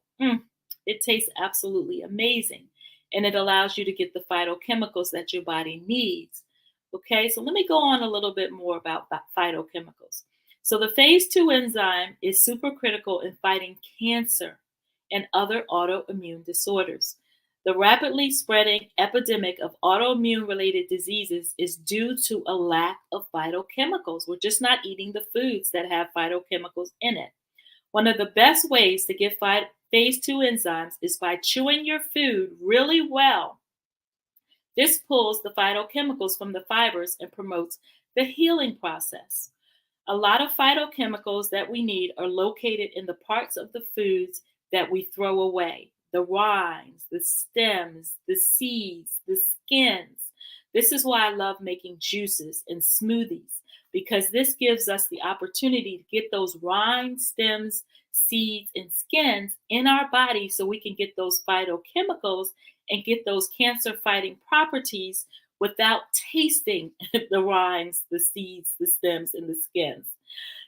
It tastes absolutely amazing. And it allows you to get the phytochemicals that your body needs. Okay, so let me go on a little bit more about phytochemicals. So the phase 2 enzyme is super critical in fighting cancer and other autoimmune disorders. The rapidly spreading epidemic of autoimmune-related diseases is due to a lack of phytochemicals. We're just not eating the foods that have phytochemicals in it. One of the best ways to get phase 2 enzymes is by chewing your food really well. This pulls the phytochemicals from the fibers and promotes the healing process. A lot of phytochemicals that we need are located in the parts of the foods that we throw away. The rinds, the stems, the seeds, the skins. This is why I love making juices and smoothies, because this gives us the opportunity to get those rinds, stems, seeds, and skins in our body so we can get those phytochemicals and get those cancer-fighting properties without tasting the rinds, the seeds, the stems, and the skins.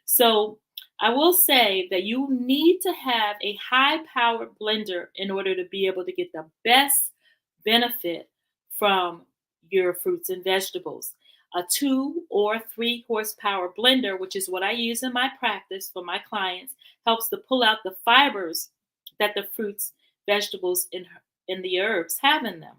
So I will say that you need to have a high-powered blender in order to be able to get the best benefit from your fruits and vegetables. A 2 or 3 horsepower blender, which is what I use in my practice for my clients, helps to pull out the fibers that the fruits, vegetables, and the herbs have in them.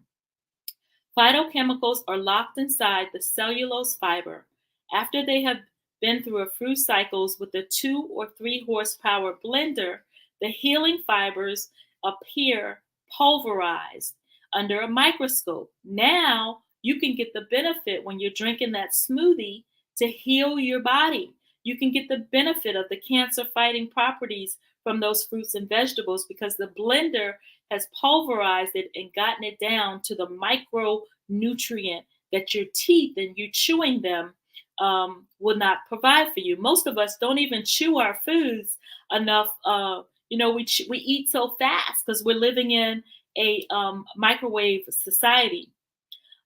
Phytochemicals are locked inside the cellulose fiber. After they have been through a few cycles with a 2 or 3 horsepower blender, the healing fibers appear pulverized under a microscope. Now you can get the benefit when you're drinking that smoothie to heal your body. You can get the benefit of the cancer-fighting properties from those fruits and vegetables because the blender has pulverized it and gotten it down to the micronutrient that your teeth and you chewing them will not provide for you. Most of us don't even chew our foods enough. We eat so fast because we're living in a microwave society.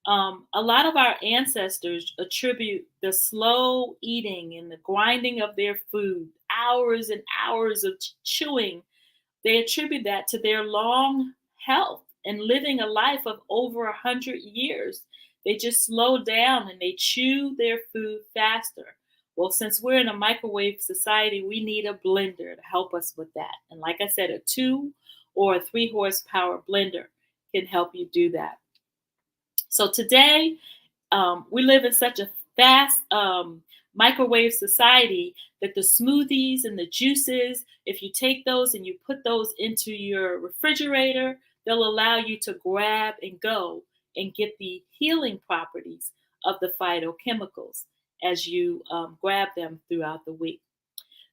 A lot of our ancestors attribute the slow eating and the grinding of their food, hours and hours of chewing. They attribute that to their long health and living a life of over 100 years. They just slow down and they chew their food faster. Well, since we're in a microwave society, we need a blender to help us with that. And like I said, a 2 or a 3 horsepower blender can help you do that. So today, we live in such a fast microwave society that the smoothies and the juices, if you take those and you put those into your refrigerator, they'll allow you to grab and go and get the healing properties of the phytochemicals as you grab them throughout the week.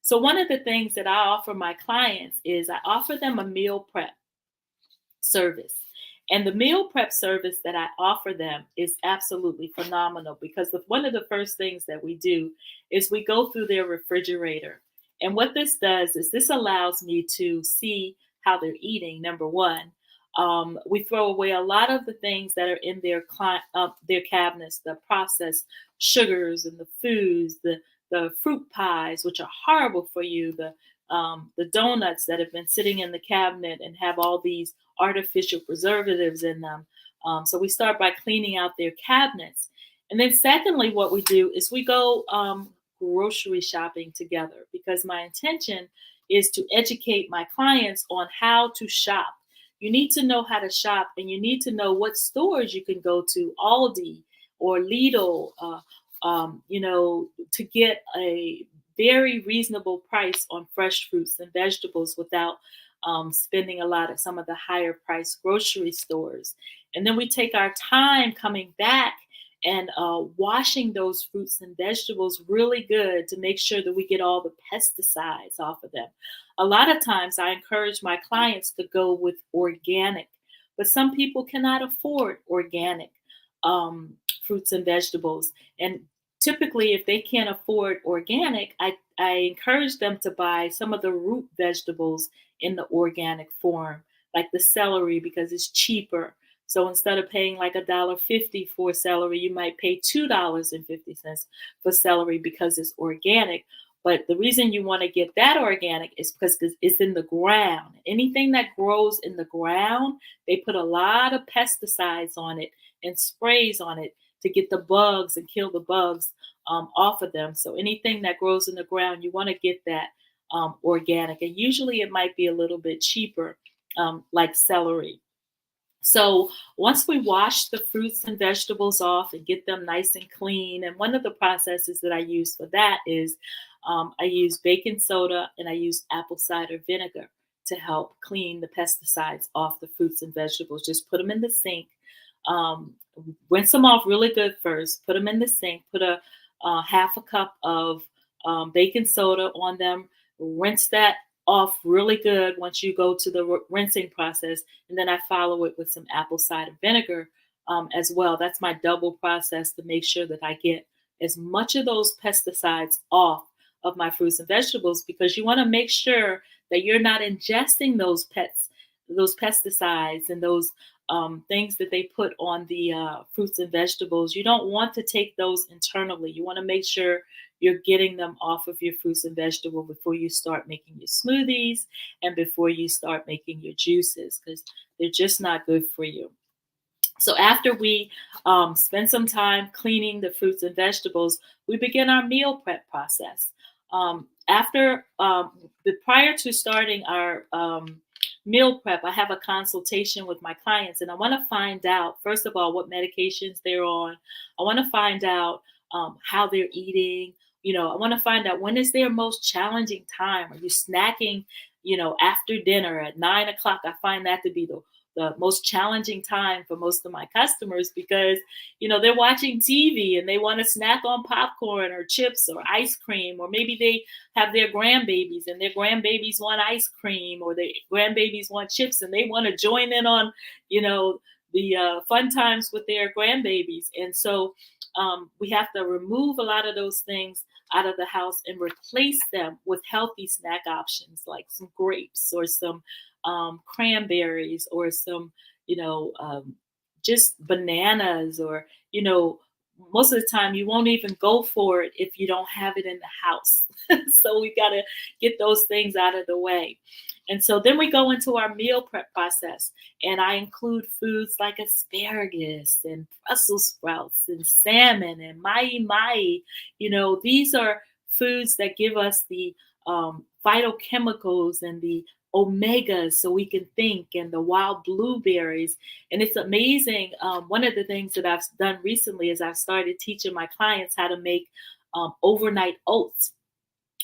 So one of the things that I offer my clients is I offer them a meal prep service. And the meal prep service that I offer them is absolutely phenomenal because one of the first things that we do is we go through their refrigerator. And what this does is this allows me to see how they're eating, number one. We throw away a lot of the things that are in their cabinets, the processed sugars and the foods, the fruit pies, which are horrible for you, the donuts that have been sitting in the cabinet and have all these artificial preservatives in them. So we start by cleaning out their cabinets. And then secondly, what we do is we go grocery shopping together because my intention is to educate my clients on how to shop. You need to know how to shop and you need to know what stores you can go to, Aldi or Lidl, to get a very reasonable price on fresh fruits and vegetables without spending a lot at some of the higher priced grocery stores. And then we take our time coming back and washing those fruits and vegetables really good to make sure that we get all the pesticides off of them. A lot of times I encourage my clients to go with organic, but some people cannot afford organic fruits and vegetables. And typically, if they can't afford organic, I encourage them to buy some of the root vegetables in the organic form, like the celery because it's cheaper. So instead of paying like $1.50 for celery, you might pay $2.50 for celery because it's organic. But the reason you want to get that organic is because it's in the ground. Anything that grows in the ground, they put a lot of pesticides on it and sprays on it to get the bugs and kill the bugs off of them. So anything that grows in the ground, you want to get that organic. And usually it might be a little bit cheaper, like celery. So once we wash the fruits and vegetables off and get them nice and clean, and one of the processes that I use for that is I use baking soda and I use apple cider vinegar to help clean the pesticides off the fruits and vegetables. Just put them in the sink, rinse them off really good first, put them in the sink, put a half a cup of baking soda on them, rinse that off really good once you go to the rinsing process. And then I follow it with some apple cider vinegar as well. That's my double process to make sure that I get as much of those pesticides off of my fruits and vegetables, because you want to make sure that you're not ingesting those pesticides and those things that they put on the fruits and vegetables. You don't want to take those internally. You want to make sure you're getting them off of your fruits and vegetables before you start making your smoothies and before you start making your juices, because they're just not good for you. So after we spend some time cleaning the fruits and vegetables, we begin our meal prep process. Prior to starting our meal prep, I have a consultation with my clients, and I want to find out, first of all, what medications they're on. I want to find out how they're eating. I want to find out, when is their most challenging time? Are you snacking, after dinner at 9 o'clock? I find that to be the most challenging time for most of my customers, because, they're watching TV and they want to snack on popcorn or chips or ice cream, or maybe they have their grandbabies and their grandbabies want ice cream, or their grandbabies want chips and they want to join in on, the fun times with their grandbabies. And so we have to remove a lot of those things out of the house and replace them with healthy snack options, like some grapes or some cranberries or some, just bananas, or, most of the time you won't even go for it if you don't have it in the house. So we got to get those things out of the way. And so then we go into our meal prep process, and I include foods like asparagus and Brussels sprouts and salmon and mahi-mahi. These are foods that give us the phytochemicals and the omegas so we can think, and the wild blueberries. And it's amazing. One of the things that I've done recently is I've started teaching my clients how to make overnight oats,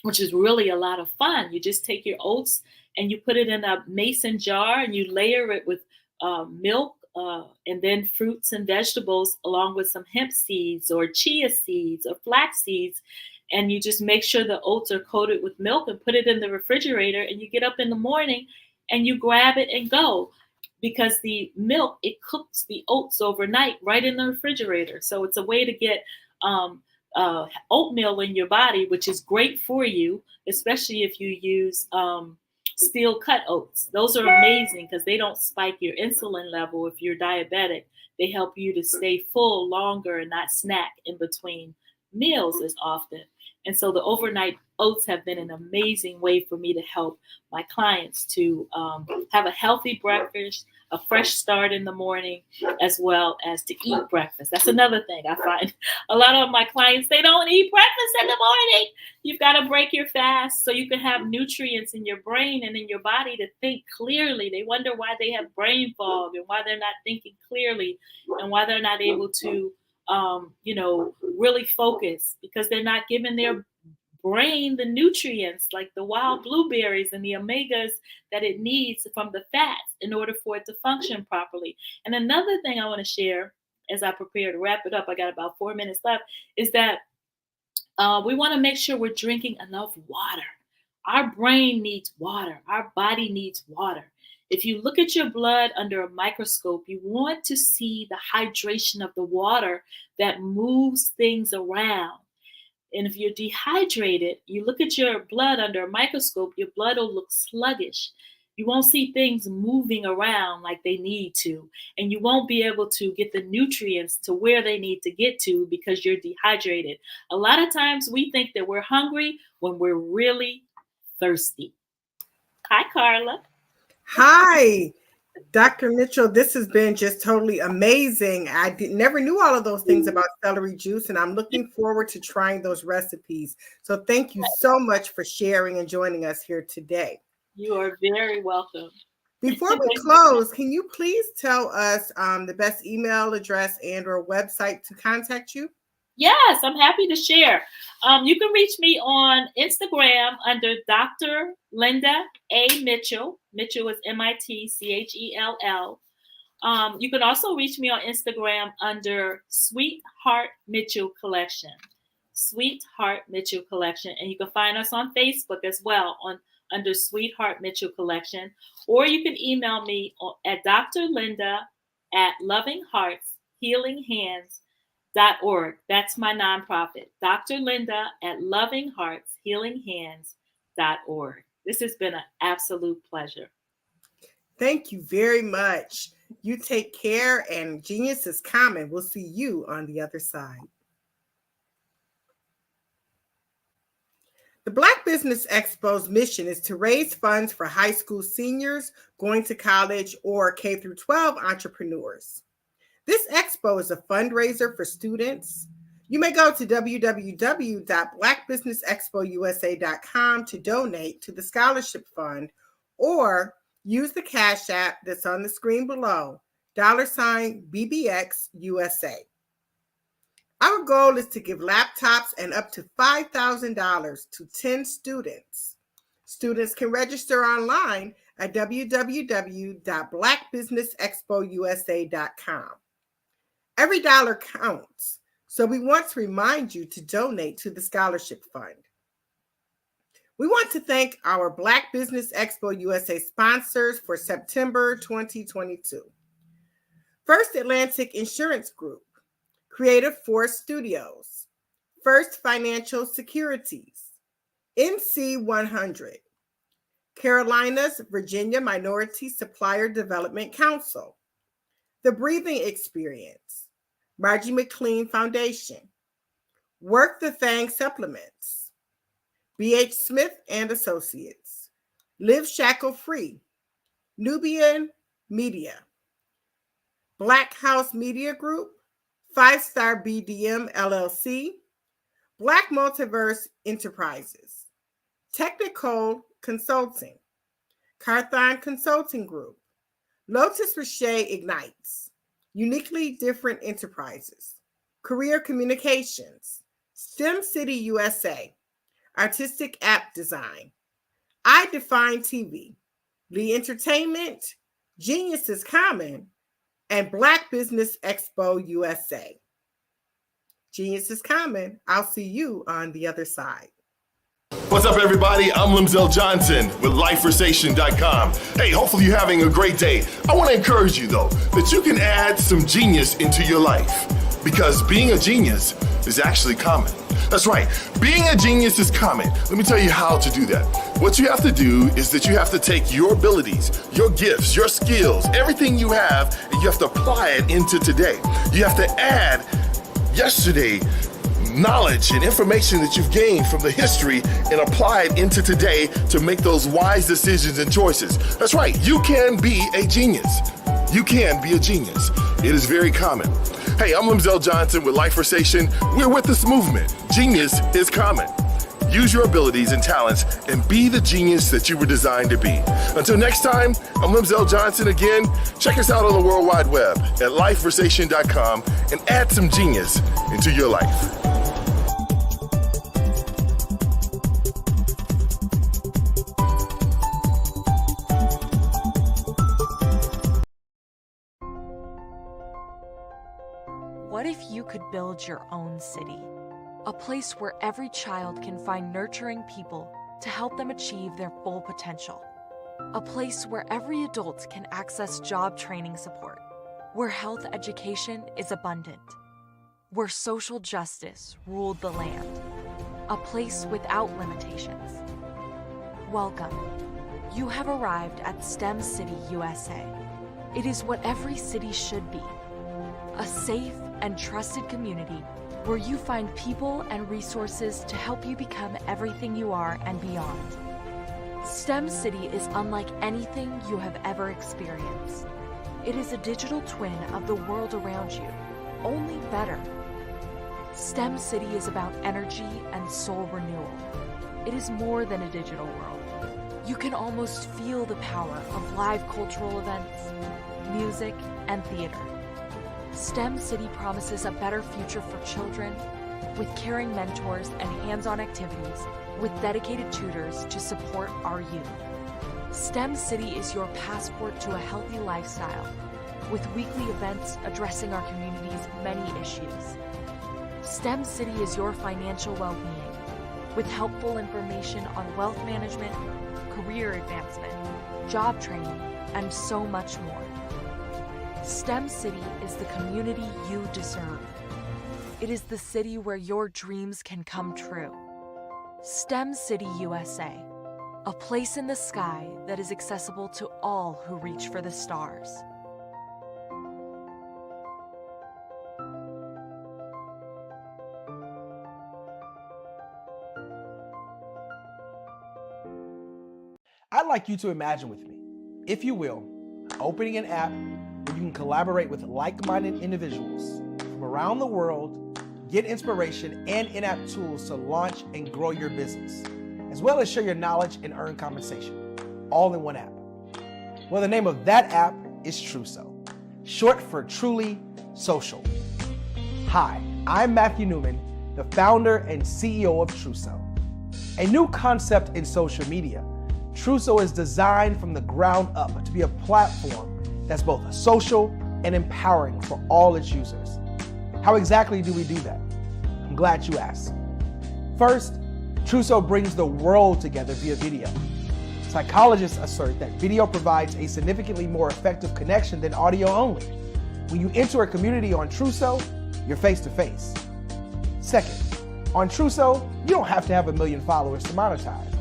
which is really a lot of fun. You just take your oats and you put it in a mason jar and you layer it with milk and then fruits and vegetables, along with some hemp seeds or chia seeds or flax seeds. And you just make sure the oats are coated with milk and put it in the refrigerator. And you get up in the morning and you grab it and go, because the milk, it cooks the oats overnight right in the refrigerator. So it's a way to get oatmeal in your body, which is great for you, especially if you use steel cut oats. Those are amazing because they don't spike your insulin level if you're diabetic. They help you to stay full longer and not snack in between meals as often. And so the overnight oats have been an amazing way for me to help my clients to have a healthy breakfast, a fresh start in the morning, as well as to eat breakfast. That's another thing I find. A lot of my clients, they don't eat breakfast in the morning. You've got to break your fast so you can have nutrients in your brain and in your body to think clearly. They wonder why they have brain fog and why they're not thinking clearly and why they're not able to really focus, because they're not giving their brain the nutrients like the wild blueberries and the omegas that it needs from the fats in order for it to function properly. And another thing I want to share as I prepare to wrap it up, I got about 4 minutes left, is that we want to make sure we're drinking enough water. Our brain needs water. Our body needs water. If you look at your blood under a microscope, you want to see the hydration of the water that moves things around. And if you're dehydrated, you look at your blood under a microscope, your blood will look sluggish. You won't see things moving around like they need to, and you won't be able to get the nutrients to where they need to get to because you're dehydrated. A lot of times we think that we're hungry when we're really thirsty. Hi, Carla. Hi, Dr. Mitchell. This has been just totally amazing. I never knew all of those things about celery juice, and I'm looking forward to trying those recipes. So thank you so much for sharing and joining us here today. You are very welcome. Before we close, can you please tell us the best email address and or website to contact you? Yes, I'm happy to share. You can reach me on Instagram under Dr. Linda A. Mitchell. Mitchell is MITCHELL. You can also reach me on Instagram under Sweetheart Mitchell Collection. Sweetheart Mitchell Collection. And you can find us on Facebook as well under Sweetheart Mitchell Collection. Or you can email me at drlinda@lovingheartshealinghands.org. That's my nonprofit, Dr. Linda at lovingheartshealinghands.org. This has been an absolute pleasure. Thank you very much. You take care, and Genius is Common. We'll see you on the other side. The Black Business Expo's mission is to raise funds for high school seniors going to college or K-12 entrepreneurs. This expo is a fundraiser for students. You may go to www.blackbusinessexpousa.com to donate to the scholarship fund, or use the Cash App that's on the screen below, $BBXUSA. Our goal is to give laptops and up to $5,000 to 10 students. Students can register online at www.blackbusinessexpousa.com. Every dollar counts, so we want to remind you to donate to the scholarship fund. We want to thank our Black Business Expo USA sponsors for September 2022. First Atlantic Insurance Group, Creative Force Studios, First Financial Securities, NC100, Carolinas Virginia Minority Supplier Development Council, The Breathing Experience, Margie McLean Foundation, Work the Thang Supplements, BH Smith and Associates, Live Shackle Free, Nubian Media, Black House Media Group, 5-Star BDM LLC, Black Multiverse Enterprises, Technical Consulting, Carthon Consulting Group, Lotus Rocher Ignites, Uniquely Different Enterprises, Career Communications, STEM City USA, Artistic App Design, I Define TV, Lee Entertainment, Genius is Common, and Black Business Expo USA. Genius is Common. I'll see you on the other side. What's up, everybody? I'm Limzell Johnson with LifeForsation.com. Hey, hopefully you're having a great day. I want to encourage you, though, that you can add some genius into your life, because being a genius is actually common. That's right. Being a genius is common. Let me tell you how to do that. What you have to do is that you have to take your abilities, your gifts, your skills, everything you have, and you have to apply it into today. You have to add yesterday knowledge and information that you've gained from the history and apply it into today to make those wise decisions and choices. That's right. You can be a genius. You can be a genius. It is very common. Hey, I'm Limzell Johnson with Life4Sation. We're with this movement. Genius is common. Use your abilities and talents and be the genius that you were designed to be. Until next time, I'm Limzell Johnson again. Check us out on the World Wide Web at Life4Sation.com and add some genius into your life. What if you could build your own city? A place where every child can find nurturing people to help them achieve their full potential. A place where every adult can access job training support. Where health education is abundant. Where social justice ruled the land. A place without limitations. Welcome. You have arrived at STEM City, USA. It is what every city should be. A safe and trusted community where you find people and resources to help you become everything you are and beyond. STEM City is unlike anything you have ever experienced. It is a digital twin of the world around you, only better. STEM City is about energy and soul renewal. It is more than a digital world. You can almost feel the power of live cultural events, music, and theater. STEM City promises a better future for children with caring mentors and hands-on activities with dedicated tutors to support our youth. STEM City is your passport to a healthy lifestyle with weekly events addressing our community's many issues. STEM City is your financial well-being with helpful information on wealth management, career advancement, job training, and so much more. STEM City is the community you deserve. It is the city where your dreams can come true. STEM City USA, a place in the sky that is accessible to all who reach for the stars. I'd like you to imagine with me, if you will, opening an app where you can collaborate with like-minded individuals from around the world, get inspiration and in-app tools to launch and grow your business, as well as share your knowledge and earn compensation, all in one app. Well, the name of that app is Truso, short for Truly Social. Hi, I'm Matthew Newman, the founder and CEO of Truso, a new concept in social media. Truso is designed from the ground up to be a platform that's both social and empowering for all its users. How exactly do we do that? I'm glad you asked. First, Truso brings the world together via video. Psychologists assert that video provides a significantly more effective connection than audio only. When you enter a community on Truso, you're face to face. Second, on Truso, you don't have to have 1 million followers to monetize.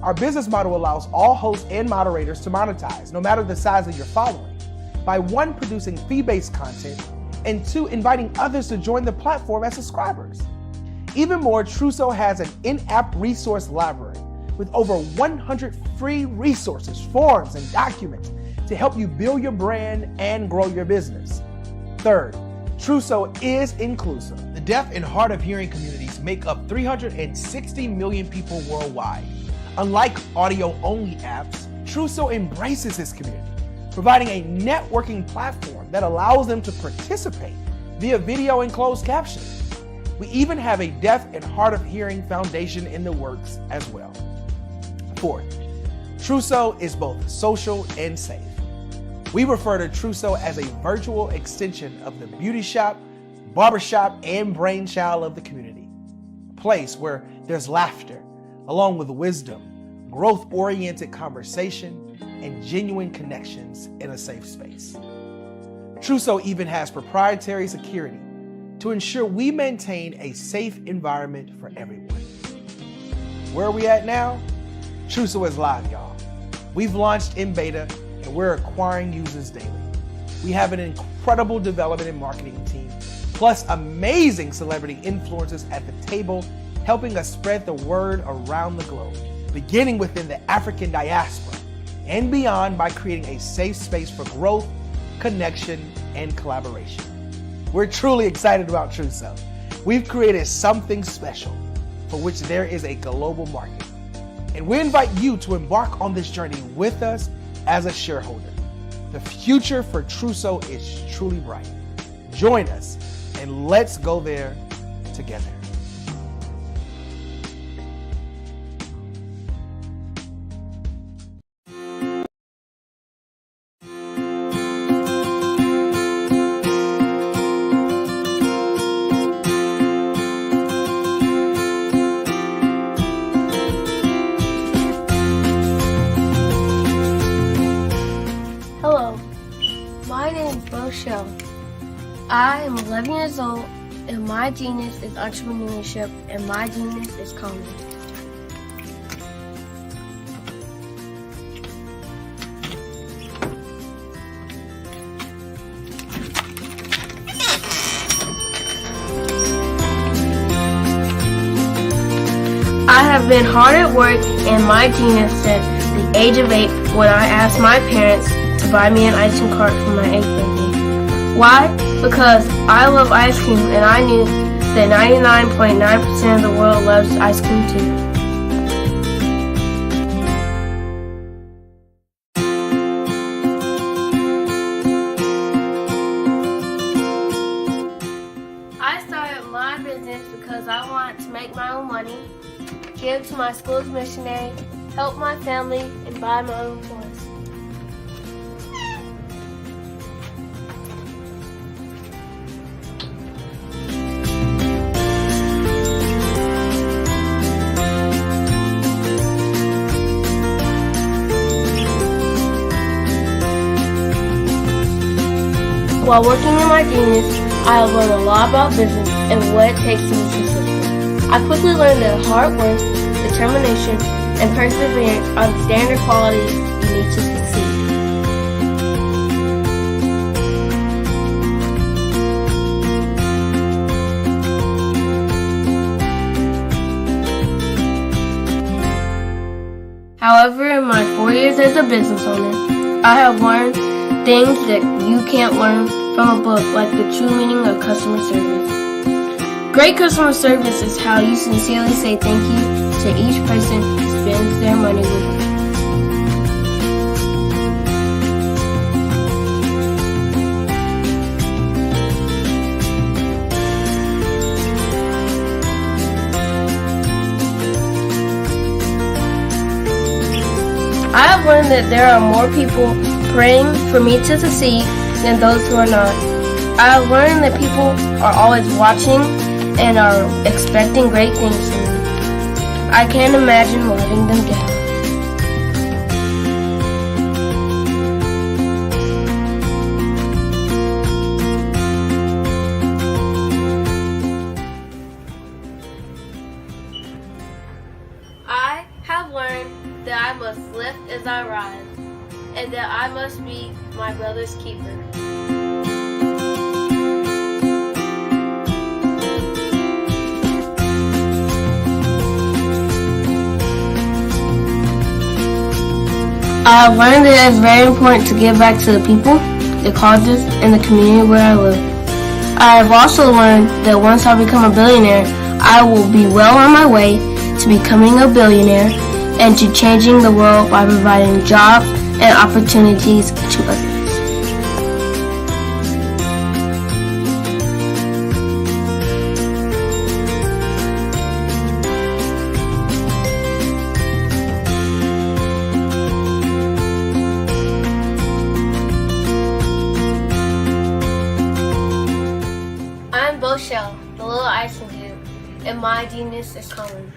Our business model allows all hosts and moderators to monetize, no matter the size of your following, by 1, producing fee-based content, and 2, inviting others to join the platform as subscribers. Even more, Truso has an in-app resource library with over 100 free resources, forms, and documents to help you build your brand and grow your business. Third, Truso is inclusive. The deaf and hard of hearing communities make up 360 million people worldwide. Unlike audio-only apps, Truso embraces this community, providing a networking platform that allows them to participate via video and closed captioning. We even have a deaf and hard of hearing foundation in the works as well. Fourth, Truso is both social and safe. We refer to Truso as a virtual extension of the beauty shop, barbershop, and brainchild of the community. A place where there's laughter, along with wisdom, growth-oriented conversation, and genuine connections in a safe space. Truso even has proprietary security to ensure we maintain a safe environment for everyone. Where are we at now? Truso is live, y'all. We've launched in beta and we're acquiring users daily. We have an incredible development and marketing team, plus amazing celebrity influencers at the table, helping us spread the word around the globe, beginning within the African diaspora and beyond by creating a safe space for growth, connection, and collaboration. We're truly excited about Truso. We've created something special for which there is a global market. And we invite you to embark on this journey with us as a shareholder. The future for Truso is truly bright. Join us and let's go there together. I am 11 years old, and my genius is entrepreneurship, and my genius is comedy. have been hard at work, and my genius at the age of 8 when I asked my parents to buy me an ice cream cart for my 8th birthday. Why? Because I love ice cream, and I knew that 99.9% of the world loves ice cream too. I started my business because I wanted to make my own money, give to my school's missionary, help my family, and buy my own toys. While working in my genius, I have learned a lot about business and what it takes to be successful. I quickly learned that hard work, determination, and perseverance are the standard qualities you need to succeed. However, in my 4 years as a business owner, I have learned things that you can't learn from a book, like the true meaning of customer service. Great customer service is how you sincerely say thank you to each person who spends their money with you. I have learned that there are more people praying for me to succeed than those who are not. I have learned that people are always watching and are expecting great things from me. I can't imagine letting them down. I have learned that I must lift as I rise, and that I must be my brother's keeper. I have learned that it is very important to give back to the people, the causes, and the community where I live. I have also learned that once I become a billionaire, I will be well on my way to becoming a billionaire and to changing the world by providing jobs and opportunities to others. I'm Boshell, the little icing dude, and my genius is Colin.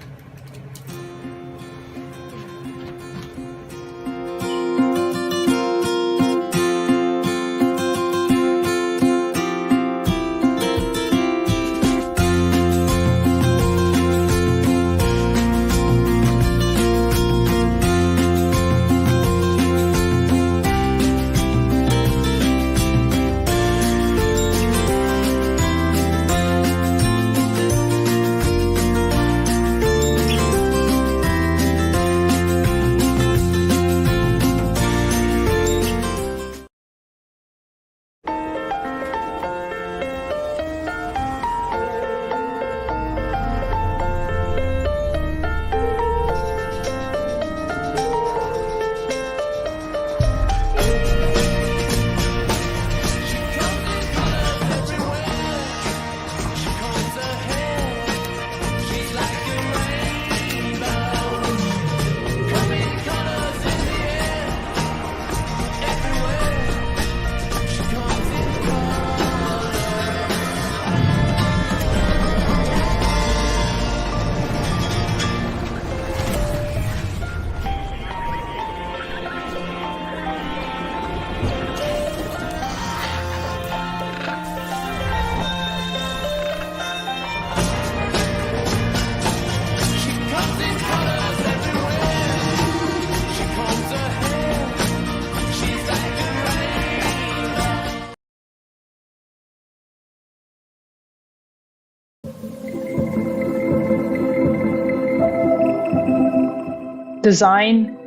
Design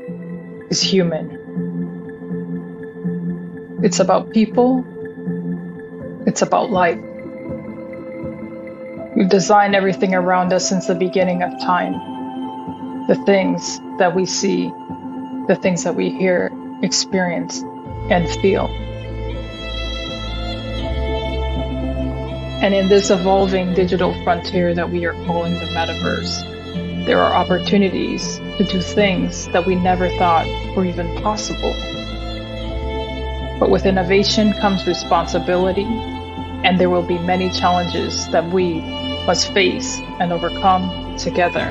is human. It's about people. It's about life. We've designed everything around us since the beginning of time. The things that we see, the things that we hear, experience, and feel. And in this evolving digital frontier that we are calling the metaverse, there are opportunities to do things that we never thought were even possible. But with innovation comes responsibility, and there will be many challenges that we must face and overcome together.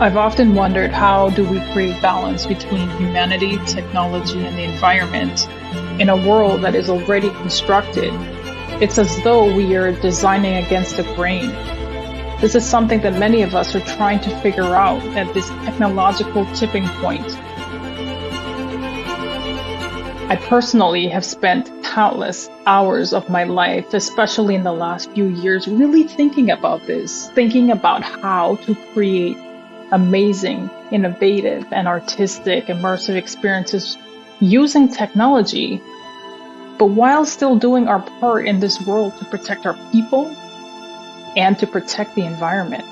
I've often wondered, how do we create balance between humanity, technology, and the environment in a world that is already constructed? It's as though we are designing against the grain. This is something that many of us are trying to figure out at this technological tipping point. I personally have spent countless hours of my life, especially in the last few years, really thinking about this, thinking about how to create amazing, innovative, and artistic, immersive experiences using technology, but while still doing our part in this world to protect our people and to protect the environment.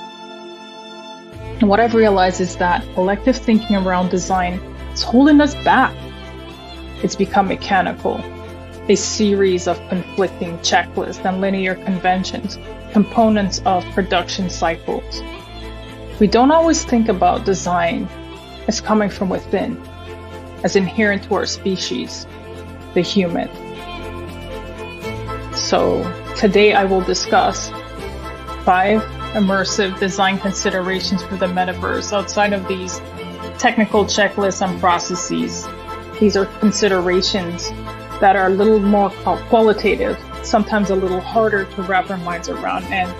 And what I've realized is that collective thinking around design is holding us back. It's become mechanical, a series of conflicting checklists and linear conventions, components of production cycles. We don't always think about design as coming from within, as inherent to our species, the human. So today I will discuss 5 immersive design considerations for the metaverse outside of these technical checklists and processes. These are considerations that are a little more qualitative, sometimes a little harder to wrap our minds around and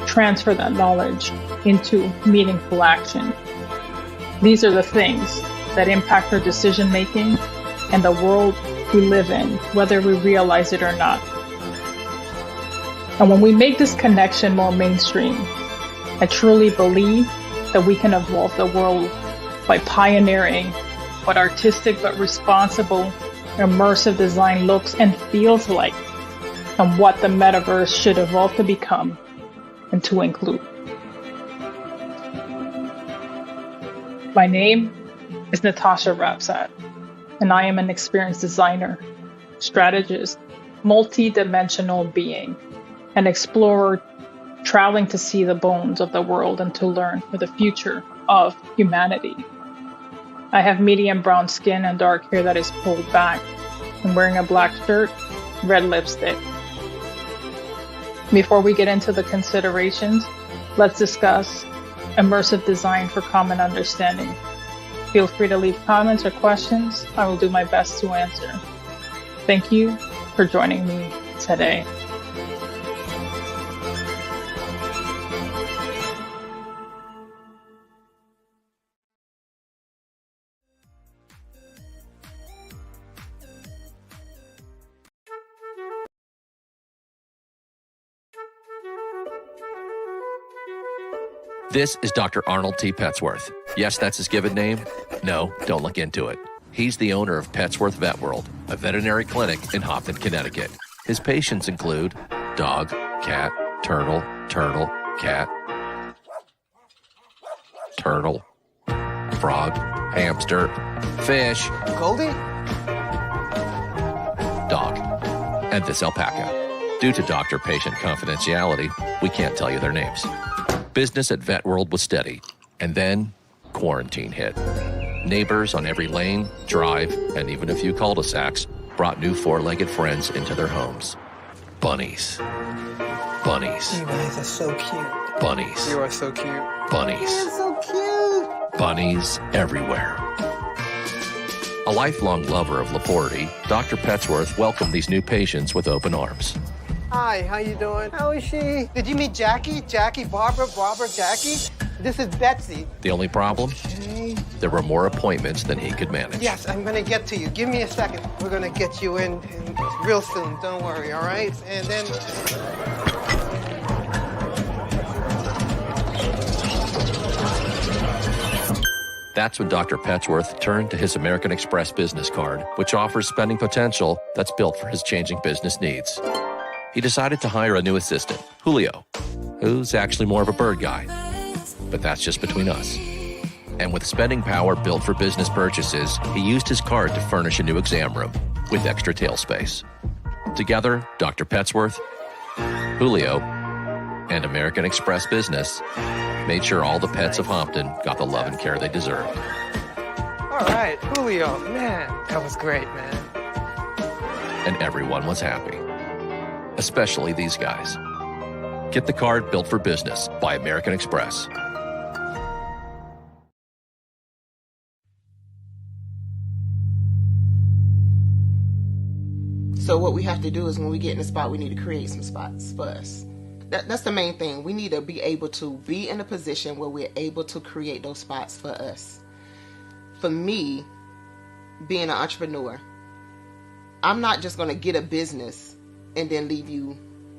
transfer that knowledge into meaningful action. These are the things that impact our decision making and the world we live in, whether we realize it or not. And when we make this connection more mainstream, I truly believe that we can evolve the world by pioneering what artistic but responsible, immersive design looks and feels like, and what the metaverse should evolve to become and to include. My name is Natasha Rapsat, and I am an experienced designer, strategist, multi-dimensional being, an explorer traveling to see the bones of the world and to learn for the future of humanity. I have medium brown skin and dark hair that is pulled back. I'm wearing a black shirt, red lipstick. Before we get into the considerations, let's discuss immersive design for common understanding. Feel free to leave comments or questions. I will do my best to answer. Thank you for joining me today. This is Dr. Arnold T. Petsworth. Yes, that's his given name. No, don't look into it. He's the owner of Petsworth Vet World, a veterinary clinic in Hopton, Connecticut. His patients include dog, cat, turtle, cat, turtle, frog, hamster, fish, Goldie, dog, and this alpaca. Due to doctor-patient confidentiality, we can't tell you their names. Business at Vet World was steady, and then quarantine hit. Neighbors on every lane, drive, and even a few cul-de-sacs brought new four-legged friends into their homes. Bunnies. Bunnies. you guys are so cute. Bunnies. You are so cute. Bunnies. You're so cute. Bunnies everywhere. A lifelong lover of Laporte, Dr. Petsworth welcomed these new patients with open arms. Hi, how you doing? How is she? Did you meet Jackie? Jackie, Barbara, Jackie? This is Betsy. The only problem? There were more appointments than he could manage. Yes, I'm gonna get to you. Give me a second. We're gonna get you in real soon. Don't worry, all right? And then... That's when Dr. Petsworth turned to his American Express business card, which offers spending potential that's built for his changing business needs. He decided to hire a new assistant, Julio, who's actually more of a bird guy. But that's just between us. And with spending power built for business purchases, he used his card to furnish a new exam room with extra tail space. Together, Dr. Petsworth, Julio, and American Express Business made sure all the pets of Hompton got the love and care they deserved. All right, Julio, man, that was great, man. And everyone was happy, especially these guys. Get the card built for business by American Express. So what we have to do is when we get in a spot, we need to create some spots for us. That's the main thing. We need to be able to be in a position where we're able to create those spots for us. For me, being an entrepreneur, I'm not just going to get a business and then leave you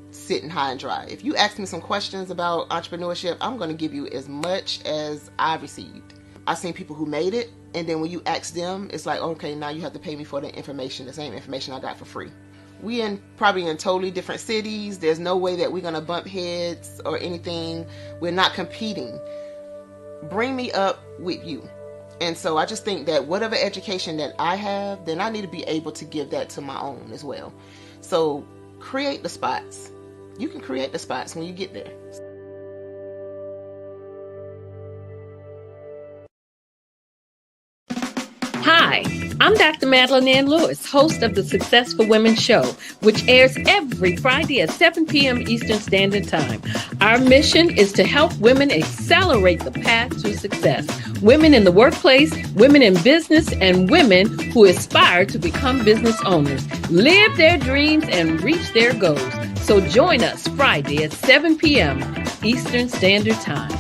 sitting high and dry. If you ask me some questions about entrepreneurship, I'm going to give you as much as I received. I've seen people who made it, and then when you ask them, it's like, okay, now you have to pay me for the information, the same information I got for free. We probably in totally different cities. There's no way that we're going to bump heads or anything. We're not competing. Bring me up with you. And so I just think that whatever education that I have, then I need to be able to give that to my own as well. So create the spots. You can create the spots when you get there. Hi, I'm Dr. Madeline Ann Lewis, host of the Success for Women show, which airs every Friday at 7 p.m. Eastern Standard Time. Our mission is to help women accelerate the path to success. Women in the workplace, women in business, and women who aspire to become business owners, live their dreams, and reach their goals. So join us Friday at 7 p.m. Eastern Standard Time.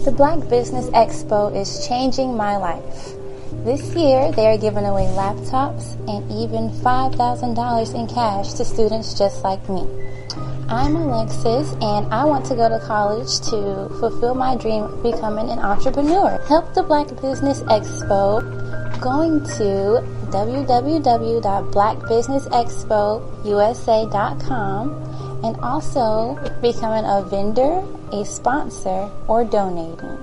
The Black Business Expo is changing my life. This year, they are giving away laptops and even $5,000 in cash to students just like me. I'm Alexis, and I want to go to college to fulfill my dream of becoming an entrepreneur. Help the Black Business Expo going to www.blackbusinessexpousa.com and also becoming a vendor, a sponsor, or donating.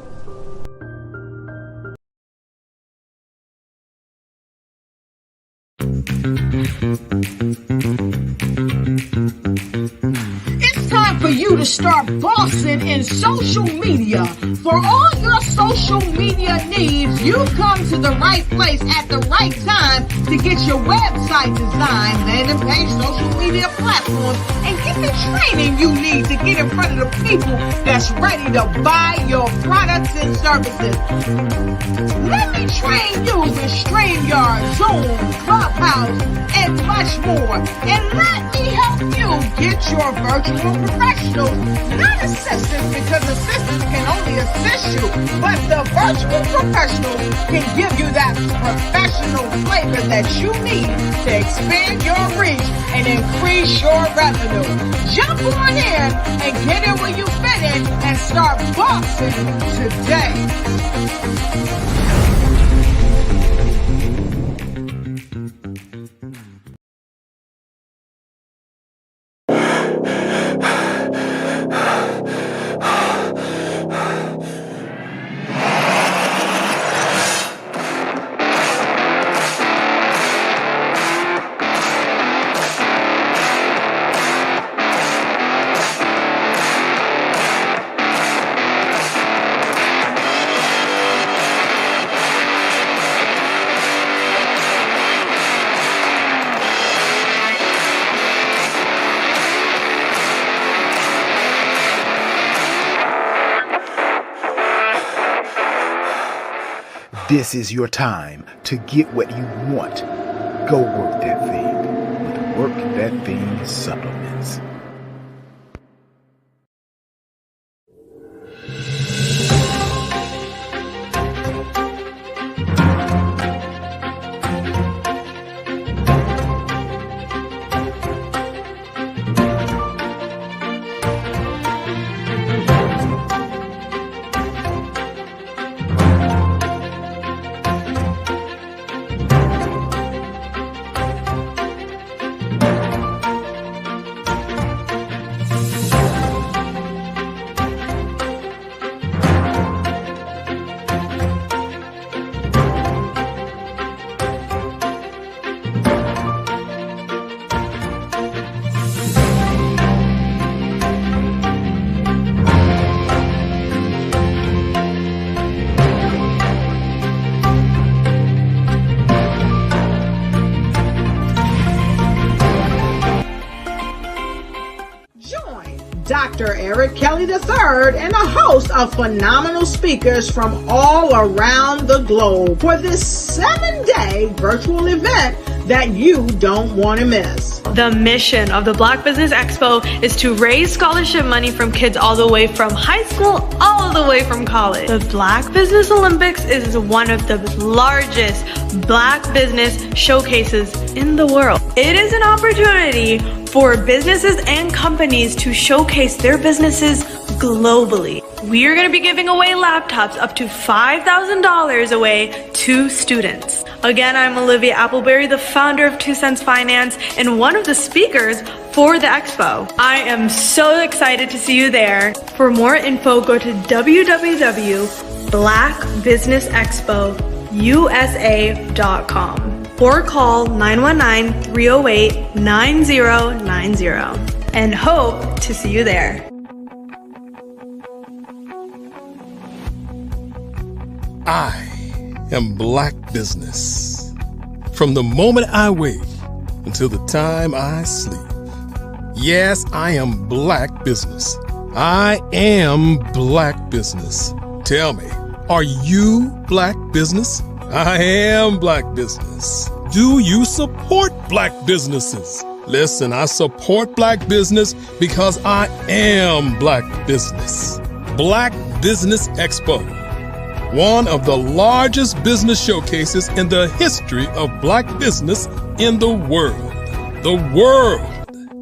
It's time for you to start bossing in social media. For all your social media needs, you've come to the right place at the right time to get your website designed, landing page, social media platforms, and get the training you need to get in front of the people that's ready to buy your products and services. Let me train you with StreamYard, Zoom, Clubhouse, and much more. And let me help you get your virtual professionals, not assistants, because assistants can only assist you, but the virtual professionals can give you that professional flavor that you need to expand your reach and increase your revenue. Jump on in and get in where you fit in and start bossing today. This is your time to get what you want. Go work that thing with Work That Thing supplements. Dr. Eric Kelly III and a host of phenomenal speakers from all around the globe for this 7-day virtual event that you don't want to miss. The mission of the Black Business Expo is to raise scholarship money from kids all the way from high school, all the way from college. The Black Business Olympics is one of the largest Black business showcases in the world. It is an opportunity for businesses and companies to showcase their businesses globally. We are going to be giving away laptops up to $5,000 away to students. Again, I'm Olivia Appleberry, the founder of 2 Cents Finance and one of the speakers for the expo. I am so excited to see you there. For more info, go to www.blackbusinessexpousa.com or call 919-308-9090 and hope to see you there. I am Black business. From the moment I wake until the time I sleep. Yes, I am Black business. I am Black business. Tell me, are you Black business? I am Black business. Do you support Black businesses? Listen, I support Black business because I am Black business. Black Business Expo, one of the largest business showcases in the history of Black business in the world. The world!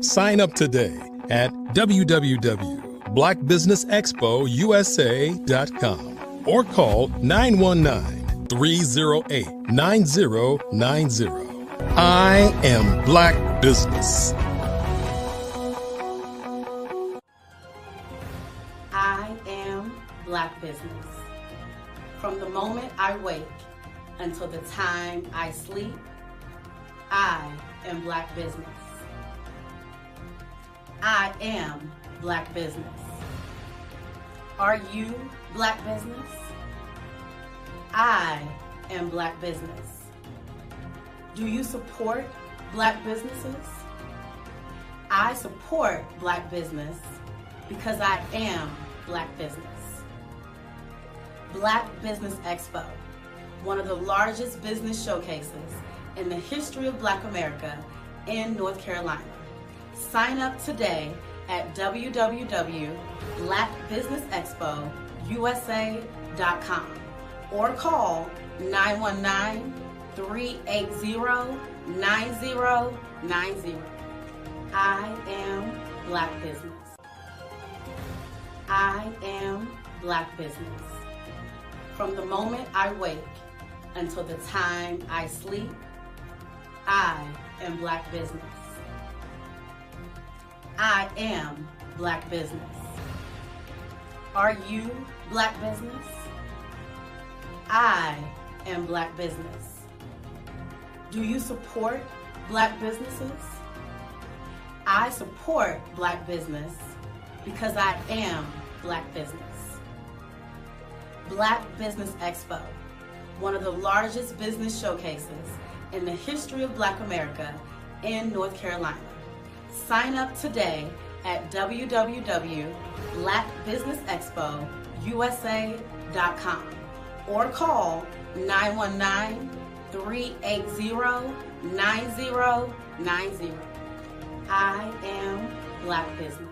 Sign up today at www.blackbusinessexpousa.com or call 919-308-9090. I am Black business. I am Black business. From the moment I wake until the time I sleep, I am Black business. I am Black business. Are you Black business? I am Black business. Do you support Black businesses? I support Black business because I am Black business. Black Business Expo, one of the largest business showcases in the history of Black America in North Carolina. Sign up today at www.blackbusinessexpousa.com or call 919-380-9090. I am Black business. I am Black business. From the moment I wake until the time I sleep, I am Black business. I am Black business. Are you Black business? I am Black business. Do you support Black businesses? I support Black business because I am Black business. Black Business Expo, one of the largest business showcases in the history of Black America in North Carolina. Sign up today at www.blackbusinessexpousa.com or call 919-380-9090. I am Black Business.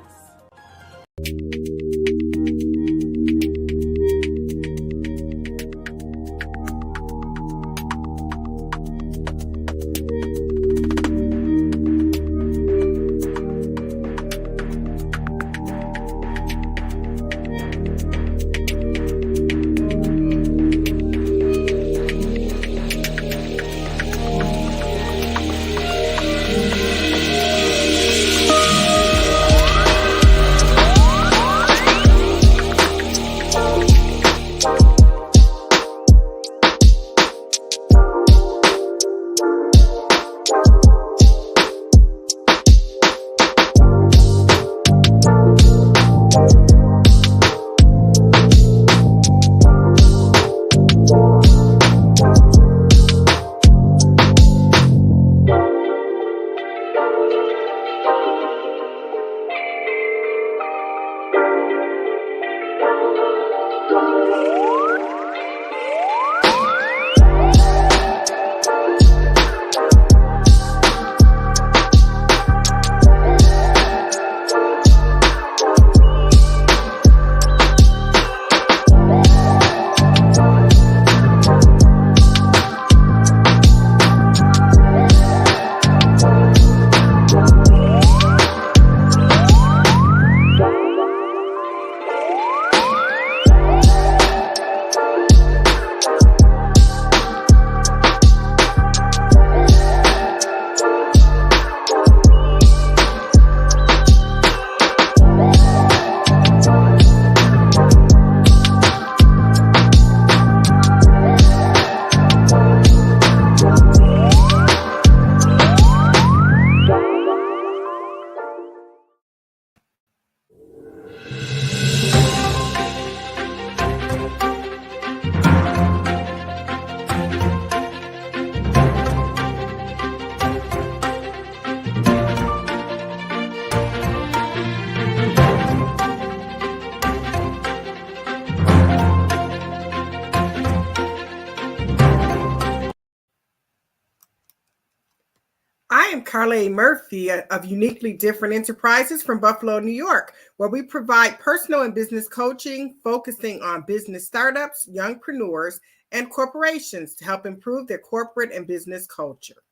I am Carla A. Murphy of Uniquely Different Enterprises from Buffalo, New York, where we provide personal and business coaching focusing on business startups, youngpreneurs, and corporations to help improve their corporate and business culture.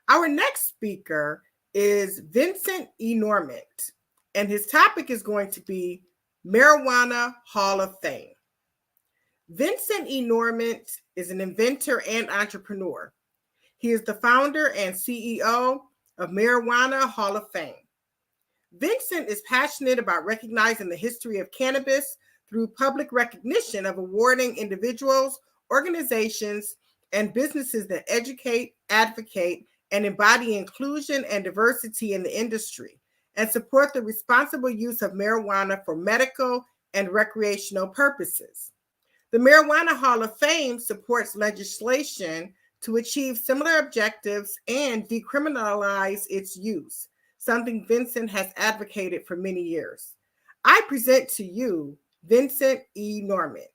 Our next speaker is Vincent E. Normant, and his topic is going to be Marijuana Hall of Fame. Vincent E. Normant is an inventor and entrepreneur. He is the founder and CEO of Marijuana Hall of Fame. Vincent is passionate about recognizing the history of cannabis through public recognition of awarding individuals, organizations, and businesses that educate, advocate, and embody inclusion and diversity in the industry, and support the responsible use of marijuana for medical and recreational purposes. The Marijuana Hall of Fame supports legislation to achieve similar objectives and decriminalize its use, something Vincent has advocated for many years. I present to you Vincent E. Normant.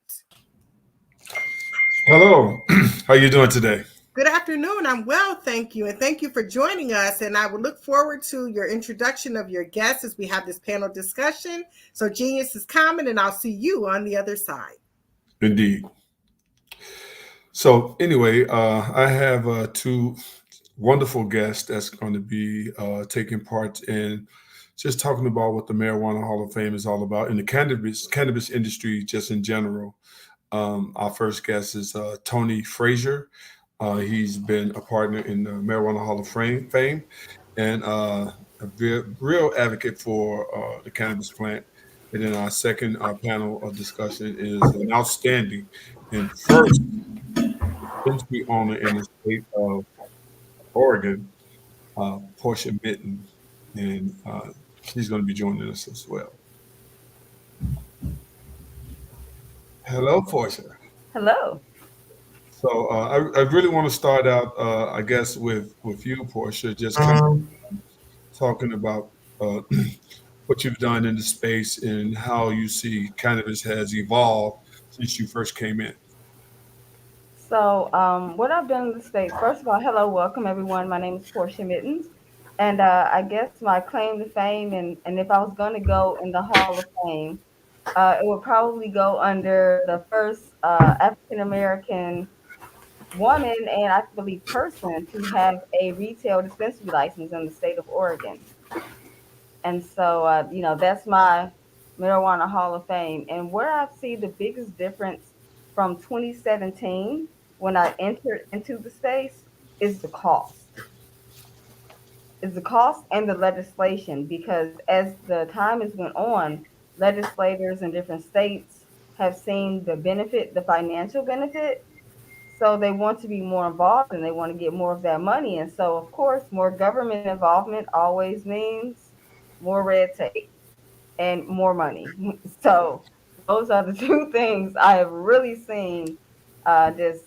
Hello, how are you doing today? Good afternoon. I'm well, thank you. And thank you for joining us. And I will look forward to your introduction of your guests as we have this panel discussion. So genius is common, and I'll see you on the other side. Indeed. So anyway, I have two wonderful guests that's going to be taking part in just talking about what the Marijuana Hall of Fame is all about in the cannabis industry, just in general. Our first guest is Tony Frazier. He's been a partner in the Marijuana Hall of Fame and a real advocate for the cannabis plant. And then our second panel of discussion is an outstanding and first industry owner in the state of Oregon, Portia Mitten, and she's going to be joining us as well. Hello, Portia. Hello. So I really want to start out, I guess, with you, Portia, just kind of talking about what you've done in the space and how you see cannabis has evolved since you first came in. So, what I've done in the States, first of all, hello, welcome everyone. My name is Portia Mittens. And I guess my claim to fame, and if I was going to go in the Hall of Fame, it would probably go under the first African American woman and I believe person to have a retail dispensary license in the state of Oregon. And so, that's my Marijuana Hall of Fame. And where I see the biggest difference from 2017 when I entered into the space is the cost. Is the cost and the legislation, because as the time has went on, legislators in different states have seen the benefit, the financial benefit. So they want to be more involved and they want to get more of that money. And so, of course, more government involvement always means more red tape and more money. So those are the two things I have really seen just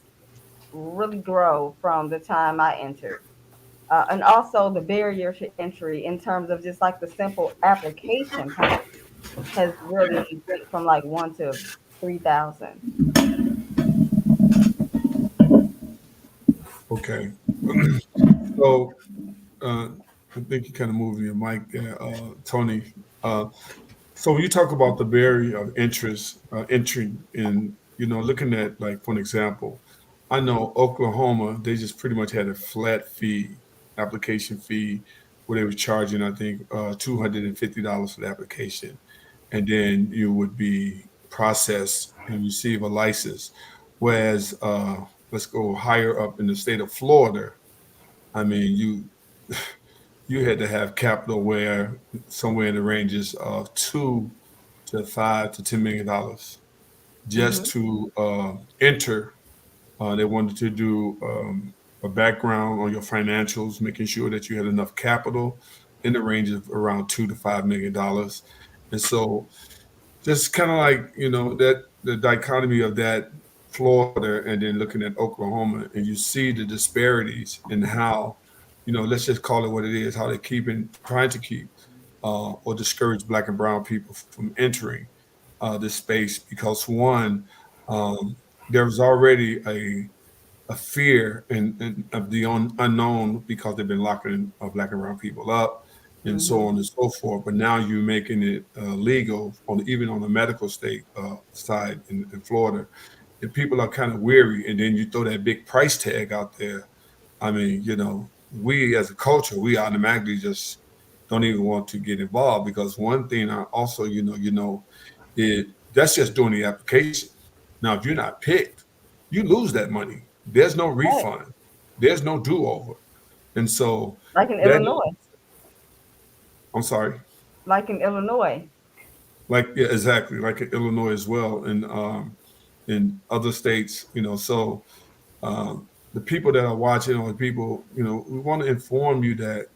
really grow from the time I entered. And also the barrier to entry in terms of just like the simple application process has really went from like 1 to 3,000. Okay. So I think you kind of moved your mic there, Tony. So when you talk about the barrier of interest, entry in, looking at, like, for an example, I know Oklahoma, they just pretty much had a flat fee, application fee, where they were charging, I think, $250 for the application. And then you would be processed and receive a license. Whereas, let's go higher up in the state of Florida. I mean, you had to have capital where somewhere in the ranges of $2 to $5 to $10 million just to enter. They wanted to do a background on your financials, making sure that you had enough capital in the range of around $2 to $5 million. And so just kind of like, that the dichotomy of that Florida and then looking at Oklahoma, and you see the disparities in how, let's just call it what it is, how they're trying to keep or discourage Black and brown people from entering this space. Because one, there was already a fear of the unknown because they've been locking Black and brown people up and so on and so forth. But now you're making it legal even on the medical state side in Florida. And people are kind of weary, and then you throw that big price tag out there. I mean, we as a culture, we automatically just don't even want to get involved, because one thing I also, is that's just doing the application. Now, if you're not picked, you lose that money. There's no refund. There's no do-over. And so, like in Illinois. I'm sorry. Like in Illinois. Yeah, exactly. Like in Illinois as well. And in other states, so the people that are watching, or the people, we want to inform you that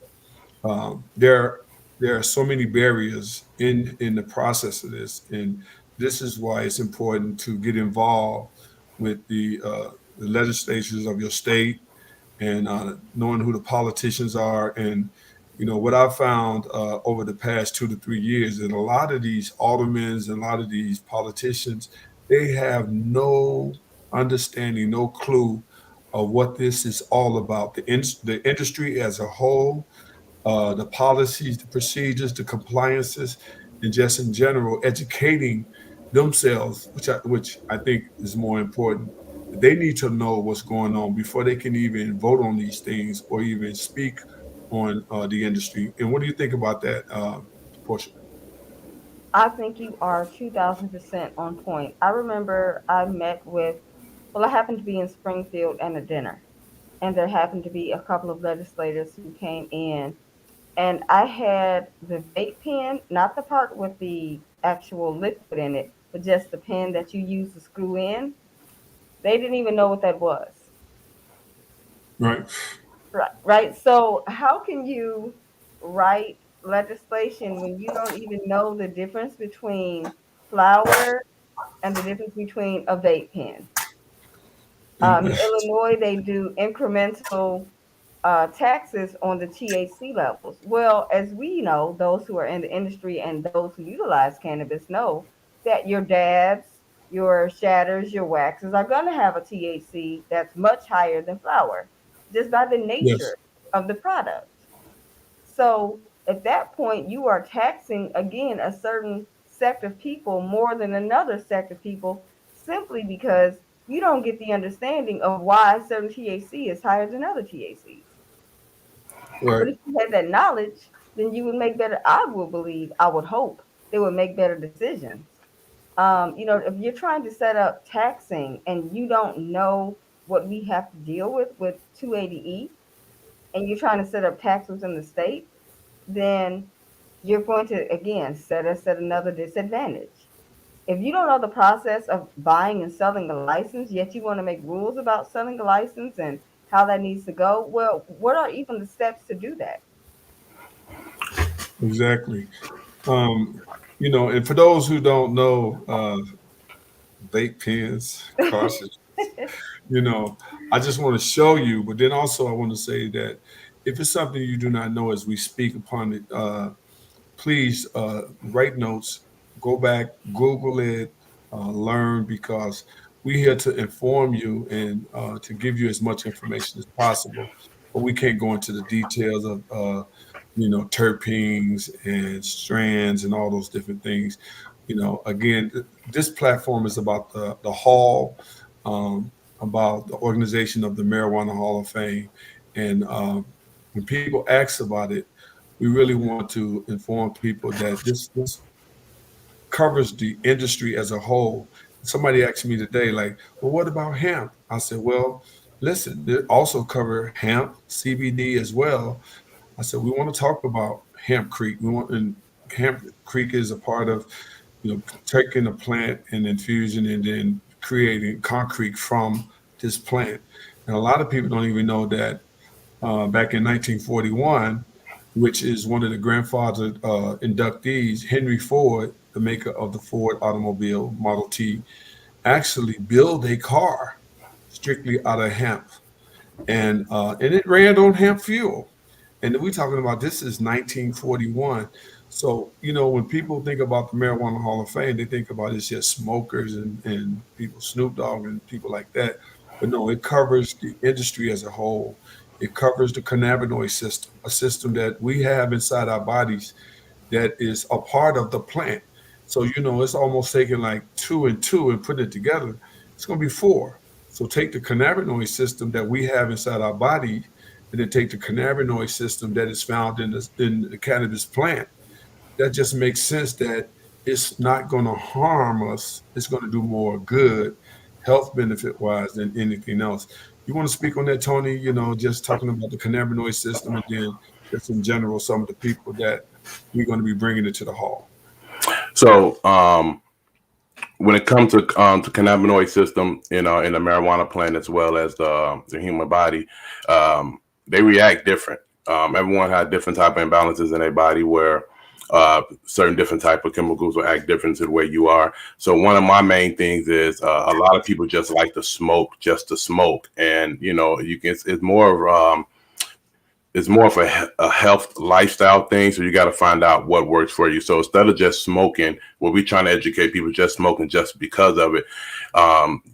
there are so many barriers in the process of this. And this is why it's important to get involved with the legislatures of your state and knowing who the politicians are. And, what I've found over the past 2 to 3 years, that a lot of these aldermen and a lot of these politicians, they have no understanding, no clue of what this is all about. The industry as a whole, the policies, the procedures, the compliances, and just in general, educating themselves, which I think is more important. They need to know what's going on before they can even vote on these things or even speak on the industry. And what do you think about that, Portia? I think you are 2,000% on point. I remember I happened to be in Springfield at a dinner, and there happened to be a couple of legislators who came in, and I had the vape pen, not the part with the actual liquid in it, but just the pen that you use to screw in. They didn't even know what that was. Right. Right. So how can you write legislation when you don't even know the difference between flower and the difference between a vape pen? In Illinois, they do incremental taxes on the THC levels. Well, as we know, those who are in the industry and those who utilize cannabis know that your dabs, your shatters, your waxes are going to have a THC that's much higher than flour, just by the nature of the product. So at that point, you are taxing, again, a certain sect of people more than another sect of people, simply because you don't get the understanding of why certain THC is higher than other THCs. Right. But if you had that knowledge, then you would make better, I would believe, I would hope, they would make better decisions. If you're trying to set up taxing and you don't know what we have to deal with 280E, and you're trying to set up tax within the state, then you're going to, again, set us at another disadvantage. If you don't know the process of buying and selling a license, yet you want to make rules about selling a license and how that needs to go, well, what are even the steps to do that? Exactly. And for those who don't know, vape pens, cartridges, I just want to show you, but then also I want to say that if it's something you do not know as we speak upon it, please write notes, go back, Google it, learn, because we're here to inform you and to give you as much information as possible. But we can't go into the details of terpenes and strands and all those different things. Again, this platform is about the hall, about the organization of the Marijuana Hall of Fame. And when people ask about it, we really want to inform people that this covers the industry as a whole. Somebody asked me today, like, well, what about hemp? I said, well, listen, they also cover hemp, CBD as well. I said, we want to talk about Hempcrete. And Hempcrete is a part of, taking a plant and infusion and then creating concrete from this plant. And a lot of people don't even know that back in 1941, which is one of the grandfather inductees, Henry Ford, the maker of the Ford automobile Model T, actually built a car strictly out of hemp. And it ran on hemp fuel. And we're talking about, this is 1941. So, when people think about the Marijuana Hall of Fame, they think about it's just smokers and people, Snoop Dogg and people like that. But no, it covers the industry as a whole. It covers the cannabinoid system, a system that we have inside our bodies that is a part of the plant. So, it's almost taking like 2 and 2 and putting it together. It's going to be 4. So take the cannabinoid system that we have inside our body, and then take the cannabinoid system that is found in the cannabis plant. That just makes sense that it's not going to harm us. It's going to do more good, health benefit wise, than anything else. You want to speak on that, Tony? Just talking about the cannabinoid system, and then just in general, some of the people that we're going to be bringing it to the hall. So when it comes to the cannabinoid system, in the marijuana plant as well as the human body, they react different. Everyone has different type of imbalances in their body where certain different type of chemicals will act different to the way you are. So one of my main things is a lot of people just like to smoke just to smoke, and it's more of a health lifestyle thing. So you got to find out what works for you. So instead of just smoking, we're trying to educate people just smoking just because of it.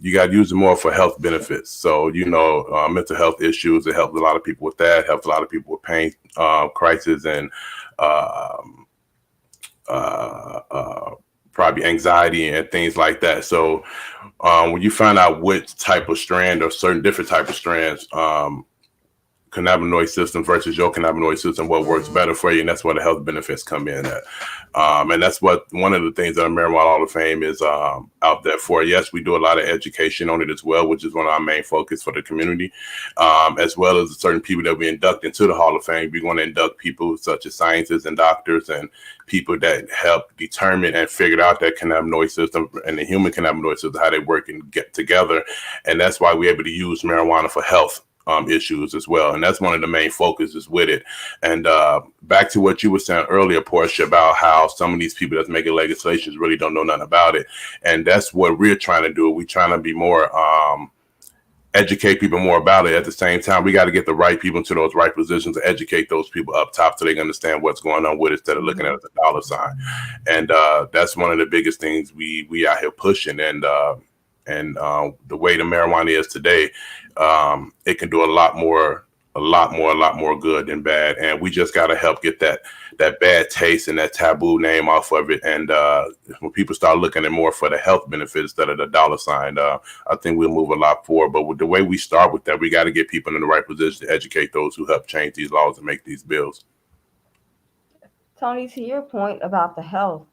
You got to use it more for health benefits. So, mental health issues, it helps a lot of people with that, helps a lot of people with pain, crisis, and probably anxiety and things like that. So when you find out which type of strand or certain different type of strands, cannabinoid system versus your cannabinoid system, what works better for you, and that's where the health benefits come in at. And that's what one of the things that the Marijuana Hall of Fame is out there for. Yes, we do a lot of education on it as well, which is one of our main focus for the community, as well as certain people that we induct into the Hall of Fame. We want to induct people such as scientists and doctors and people that help determine and figure out that cannabinoid system and the human cannabinoid system, how they work and get together. And that's why we're able to use marijuana for health issues as well. And that's one of the main focuses with it. And back to what you were saying earlier, Portia, about how some of these people that's making legislations really don't know nothing about it. And that's what we're trying to do. We're trying to be more educate people more about it. At the same time, we got to get the right people into those right positions to educate those people up top so they can understand what's going on with it instead of looking at it as a dollar sign. And that's one of the biggest things we out here pushing. And the way the marijuana is today, it can do a lot more good than bad. And we just got to help get that bad taste and that taboo name off of it. And when people start looking at more for the health benefits instead of the dollar sign, I think we'll move a lot forward. But with the way we start with that, we got to get people in the right position to educate those who help change these laws and make these bills. Tony, to your point about the health,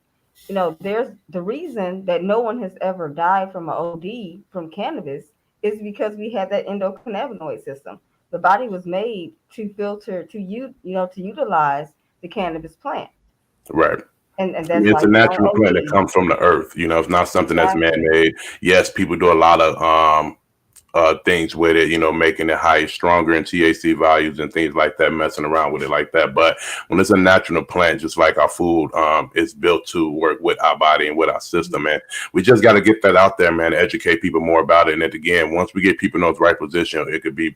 there's the reason that no one has ever died from an OD from cannabis is because we had that endocannabinoid system. The body was made to filter, to utilize the cannabis plant. Right. And that's it's a natural plant that comes from the earth. It's not something that's man-made. Yes, people do a lot of things with it, making it higher, stronger in THC values and things like that, messing around with it like that. But when it's a natural plant, just like our food, it's built to work with our body and with our system. And we just got to get that out there, man, educate people more about it. And then again, once we get people in those right position, it could be,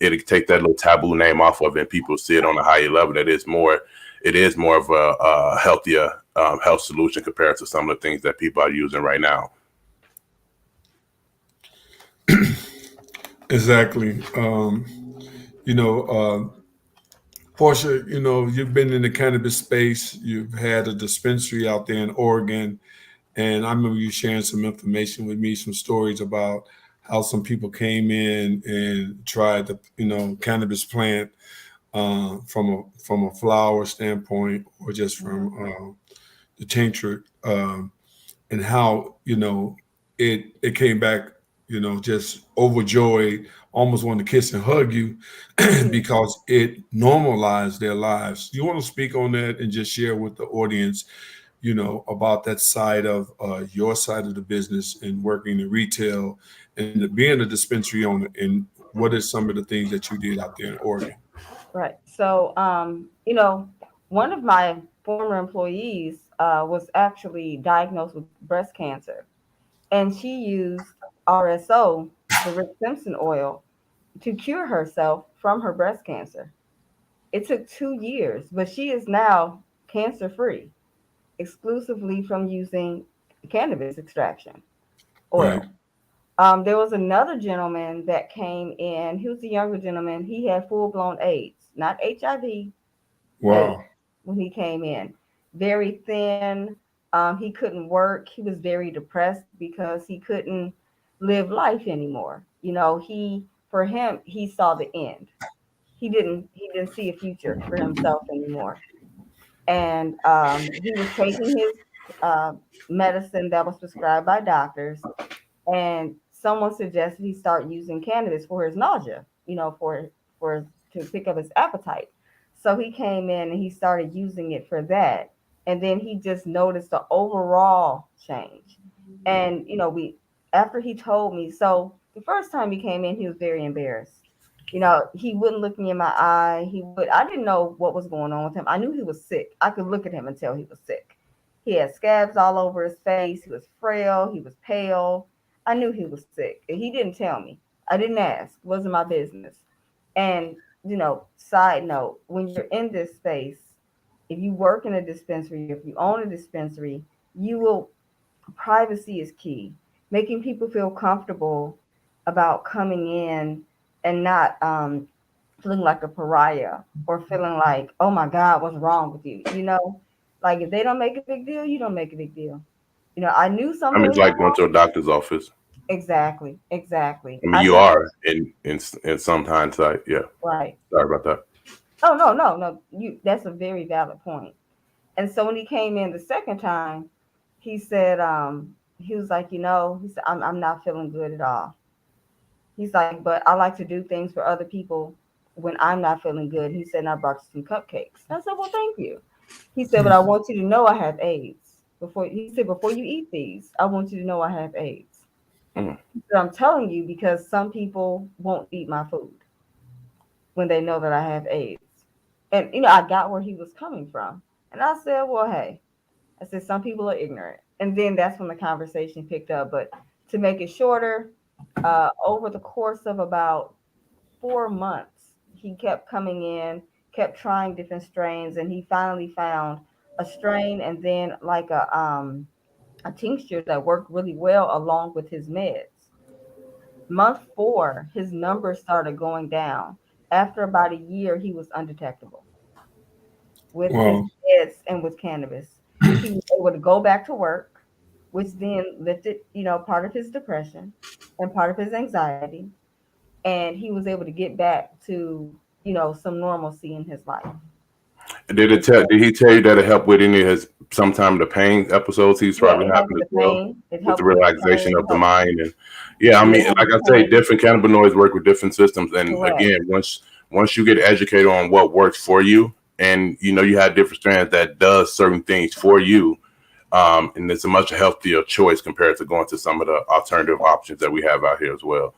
it'll take that little taboo name off of it and people see it on a higher level. It is more of a healthier health solution compared to some of the things that people are using right now. Exactly. Portia, you've been in the cannabis space. You've had a dispensary out there in Oregon. And I remember you sharing some information with me, some stories about how some people came in and tried the, cannabis plant from a flower standpoint or just from the tincture, and how, it came back, just overjoyed, almost wanted to kiss and hug you because it normalized their lives. You want to speak on that and just share with the audience, about that side of your side of the business and working in retail and being a dispensary owner, and what is some of the things that you did out there in Oregon? Right. So, one of my former employees was actually diagnosed with breast cancer, and she used RSO, the Rick Simpson oil, to cure herself from her breast cancer. It took 2 years, but she is now cancer-free, exclusively from using cannabis extraction oil. Right. There was another gentleman that came in. He was a younger gentleman. He had full-blown AIDS, not HIV. Wow. AIDS when he came in. Very thin. He couldn't work. He was very depressed because he couldn't live life anymore. For him, he saw the end. He didn't see a future for himself anymore. And he was taking his medicine that was prescribed by doctors, and someone suggested he start using cannabis for his nausea, to pick up his appetite. So he came in and he started using it for that. And then he just noticed the overall change. And, after he told me, so the first time he came in, he was very embarrassed. He wouldn't look me in my eye. I didn't know what was going on with him. I knew he was sick. I could look at him and tell he was sick. He had scabs all over his face. He was frail. He was pale. I knew he was sick. And he didn't tell me. I didn't ask. It wasn't my business. And, side note, when you're in this space, if you work in a dispensary, if you own a dispensary, privacy is key. Making people feel comfortable about coming in and not feeling like a pariah or feeling like, oh my God, what's wrong with you? Like if they don't make a big deal, you don't make a big deal. I knew something. It's like going to a doctor's office. Exactly. You are in some hindsight. Yeah. Right. Sorry about that. Oh, no. That's a very valid point. And so when he came in the second time, he said, he was like, he said, I'm not feeling good at all. He's like, but I like to do things for other people when I'm not feeling good. He said, and I brought you some cupcakes. I said, well, thank you. He said, but I want you to know I have AIDS. Before you eat these, I want you to know I have AIDS. He said, I'm telling you because some people won't eat my food when they know that I have AIDS. And, I got where he was coming from. And I said, well, hey, some people are ignorant. And then that's when the conversation picked up. But to make it shorter, Over the course of about 4 months, he kept coming in, kept trying different strains, and he finally found a strain and then like a tincture that worked really well along with his meds. Month 4, his numbers started going down. After about a year, he was undetectable with his Wow. meds and with cannabis. He was able to go back to work, which then lifted, part of his depression and part of his anxiety. And he was able to get back to, some normalcy in his life. Did he tell you that it helped with any of his sometime the pain episodes he's probably It helped having with as the well? pain. It With helped the with relaxation pain. of the mind, and yeah, I mean, like I say, different cannabinoids work with different systems, and Correct. again, once you get educated on what works for you, and you have different strands that does certain things for you, and it's a much healthier choice compared to going to some of the alternative options that we have out here as well.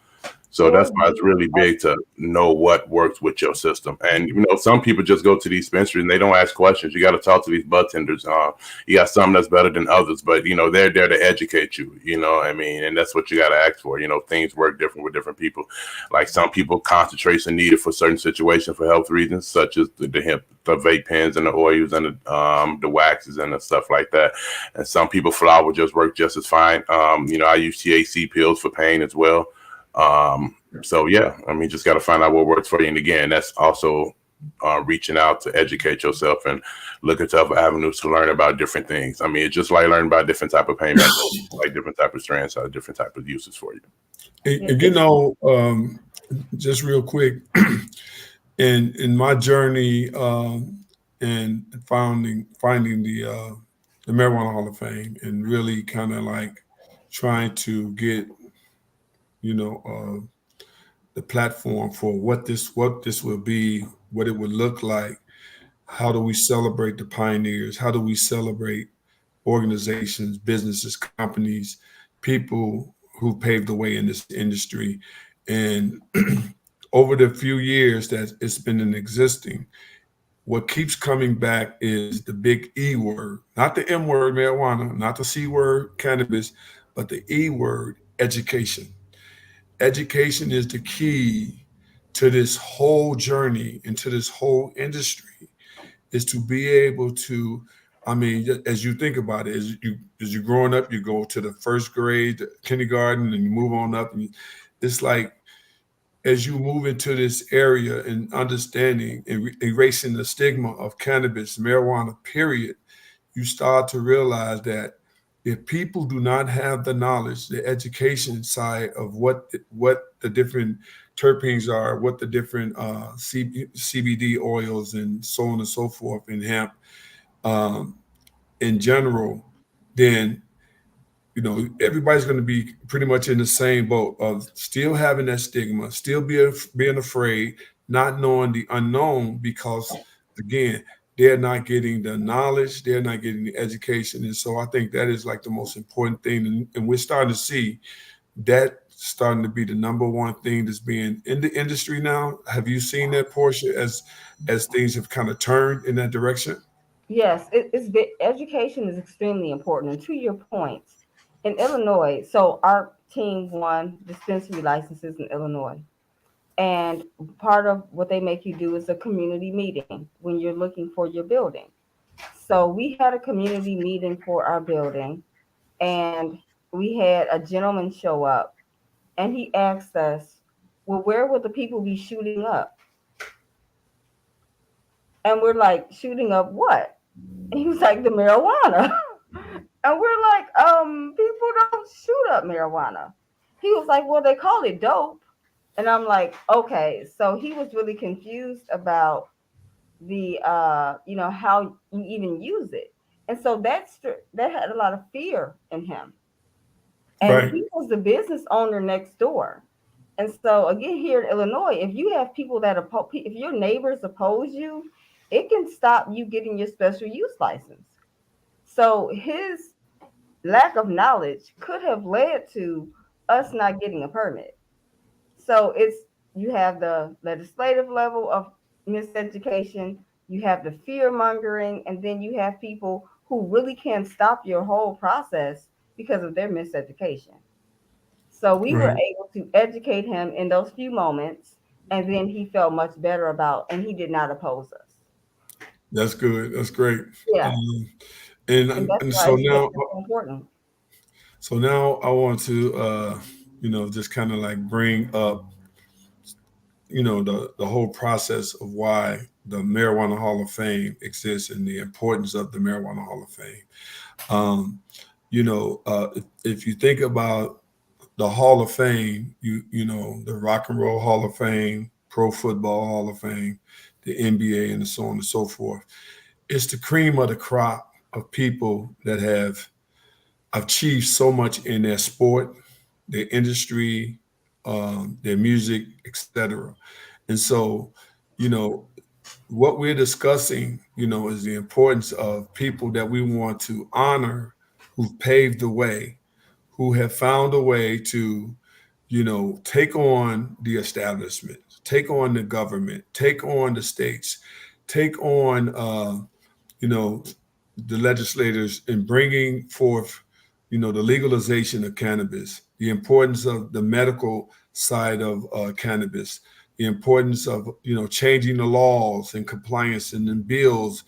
So that's why it's really big to know what works with your system. And some people just go to these dispensaries and they don't ask questions. You got to talk to these bud tenders. You got some that's better than others, but they're there to educate you. What I mean, and that's what you got to ask for. Things work different with different people. Like some people, concentration needed for certain situations for health reasons, such as the vape pens and the oils and the waxes and the stuff like that. And some people, flower just work just as fine. I use THC pills for pain as well. So yeah, I mean, just got to find out what works for you. And again, that's also reaching out to educate yourself and look at other avenues to learn about different things. I mean, it's just like learning about different type of pain methods, like different type of strands, different type of uses for you. And just real quick, in my journey and finding the Marijuana Hall of Fame, and really kind of like trying to get the platform for what this will be, what it would look like. How do we celebrate the pioneers? How do we celebrate organizations, businesses, companies, people who paved the way in this industry? And over the few years that it's been in existing, what keeps coming back is the big E word, not the M word, marijuana, not the C word, cannabis, but the E word, education. Education is the key to this whole journey and to this whole industry, is to be able to, I mean, as you think about it, as you're growing up, you go to the first grade, the kindergarten, and you move on up. And it's like, as you move into this area and understanding and erasing the stigma of cannabis, marijuana, period, you start to realize that if people do not have the knowledge, the education side of what the different terpenes are, what the different CBD oils and so on and so forth, and hemp in general, then everybody's going to be pretty much in the same boat of still having that stigma, still being afraid, not knowing the unknown, because again, they're not getting the knowledge, they're not getting the education. And so I think that is like the most important thing. And we're starting to see that starting to be the number one thing that's being in the industry now. Have you seen that, Portia, as things have kind of turned in that direction? Yes, education is extremely important. And to your point, in Illinois, so our team won dispensary licenses in Illinois. And part of what they make you do is a community meeting when you're looking for your building. So we had a community meeting for our building, and we had a gentleman show up, and he asked us, well, where will the people be shooting up? And we're like, shooting up what? And he was like, the marijuana. And we're like, people don't shoot up marijuana. He was like, well, they call it dope. And I'm like, okay. So he was really confused about the, how you even use it. And so that had a lot of fear in him. And Right. he was the business owner next door. And so again, here in Illinois, if you have people that if your neighbors oppose you, it can stop you getting your special use license. So his lack of knowledge could have led to us not getting a permit. So you have the legislative level of miseducation, you have the fear mongering, and then you have people who really can't stop your whole process because of their miseducation. So we were Right. able to educate him in those few moments, and then he felt much better about, and he did not oppose us. That's good. That's great. Yeah. And And that's and why so it's now, so important. so now I want to, just kind of like bring up, the whole process of why the Marijuana Hall of Fame exists and the importance of the Marijuana Hall of Fame. If you think about the Hall of Fame, the Rock and Roll Hall of Fame, Pro Football Hall of Fame, the NBA, and so on and so forth. It's the cream of the crop of people that have achieved so much in their sport, their industry, their music, etc. And so, what we're discussing, is the importance of people that we want to honor who've paved the way, who have found a way to, take on the establishment, take on the government, take on the states, take on, the legislators in bringing forth, the legalization of cannabis, the importance of the medical side of cannabis, the importance of, changing the laws and compliance and then bills,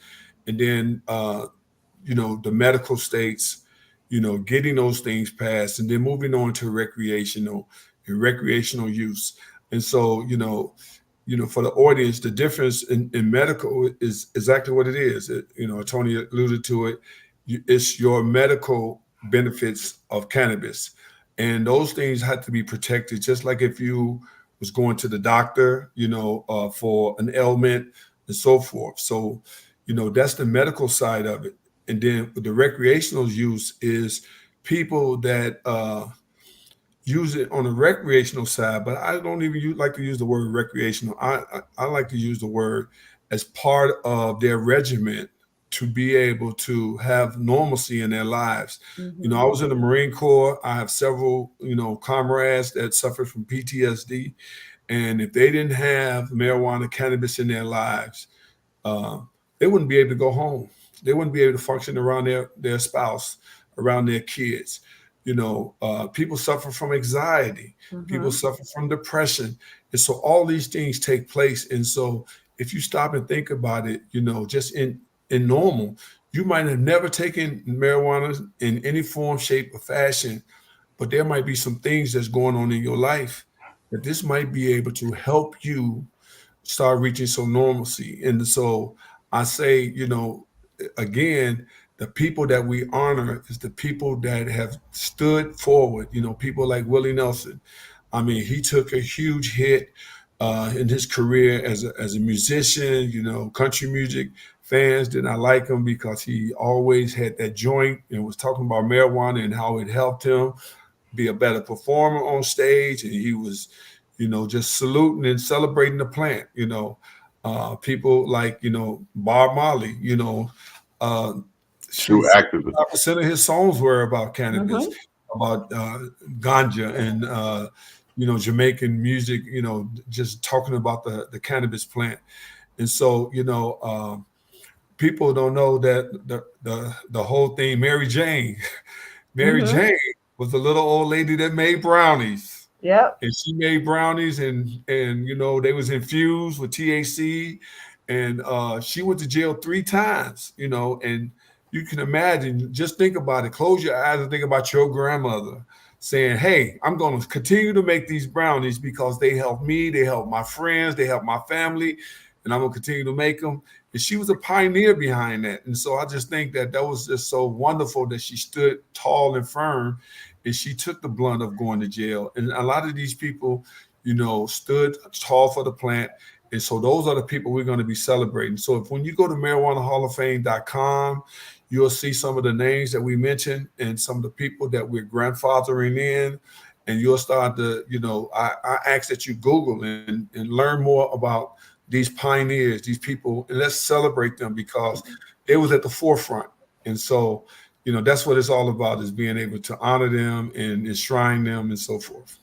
and then, the medical states, getting those things passed, and then moving on to recreational use. And so, for the audience, the difference in medical is exactly what it is. Tony alluded to it. It's your medical benefits of cannabis. And those things have to be protected, just like if you was going to the doctor, for an ailment and so forth. So, that's the medical side of it. And then the recreational use is people that use it on the recreational side, but I don't even like to use the word recreational. I like to use the word as part of their regimen to be able to have normalcy in their lives. Mhm. I was in the Marine Corps. I have several, comrades that suffered from PTSD. And if they didn't have marijuana, cannabis in their lives, they wouldn't be able to go home. They wouldn't be able to function around their spouse, around their kids. People suffer from anxiety. People suffer from depression. And so all these things take place. And so if you stop and think about it, just in normal, you might have never taken marijuana in any form, shape, or fashion, but there might be some things that's going on in your life that this might be able to help you start reaching some normalcy. And so I say, again, the people that we honor is the people that have stood forward, people like Willie Nelson. I mean, he took a huge hit in his career as a musician. Country music fans did not like him because he always had that joint and was talking about marijuana and how it helped him be a better performer on stage. And he was, just saluting and celebrating the plant. People like, Bob Marley, True activist. 5% of his songs were about cannabis, about ganja and, Jamaican music, just talking about the cannabis plant. And so, people don't know that the whole thing, Mary Jane, Jane was the little old lady that made brownies. Yep. And she made brownies and they was infused with THC, and she went to jail 3 times, and you can imagine, just think about it. Close your eyes and think about your grandmother saying, hey, I'm going to continue to make these brownies because they help me, they help my friends, they help my family, and I'm going to continue to make them. And she was a pioneer behind that. And so I just think that was just so wonderful that she stood tall and firm, and she took the blunt of going to jail. And a lot of these people, stood tall for the plant. And so those are the people we're going to be celebrating. So when you go to marijuanahalloffame.com, you'll see some of the names that we mentioned and some of the people that we're grandfathering in. And you'll start to, I ask that you Google and learn more about these pioneers, these people, and let's celebrate them because they was at the forefront. And so, that's what it's all about, is being able to honor them and enshrine them and so forth.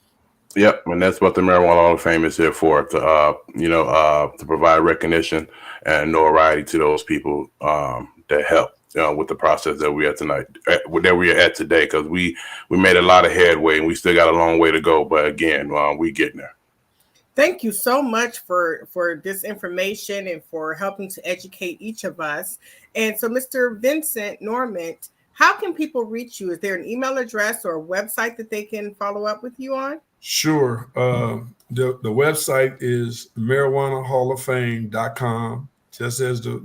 Yep, and that's what the Marijuana Hall of Fame is here for, to provide recognition and notoriety to those people that help with the process that we're at tonight, that we're at today, because we made a lot of headway and we still got a long way to go. But again, we getting there. Thank you so much for this information and for helping to educate each of us. And so, Mr. Vincent Normant, how can people reach you? Is there an email address or a website that they can follow up with you on? Sure. The website is marijuanahalloffame.com, just as the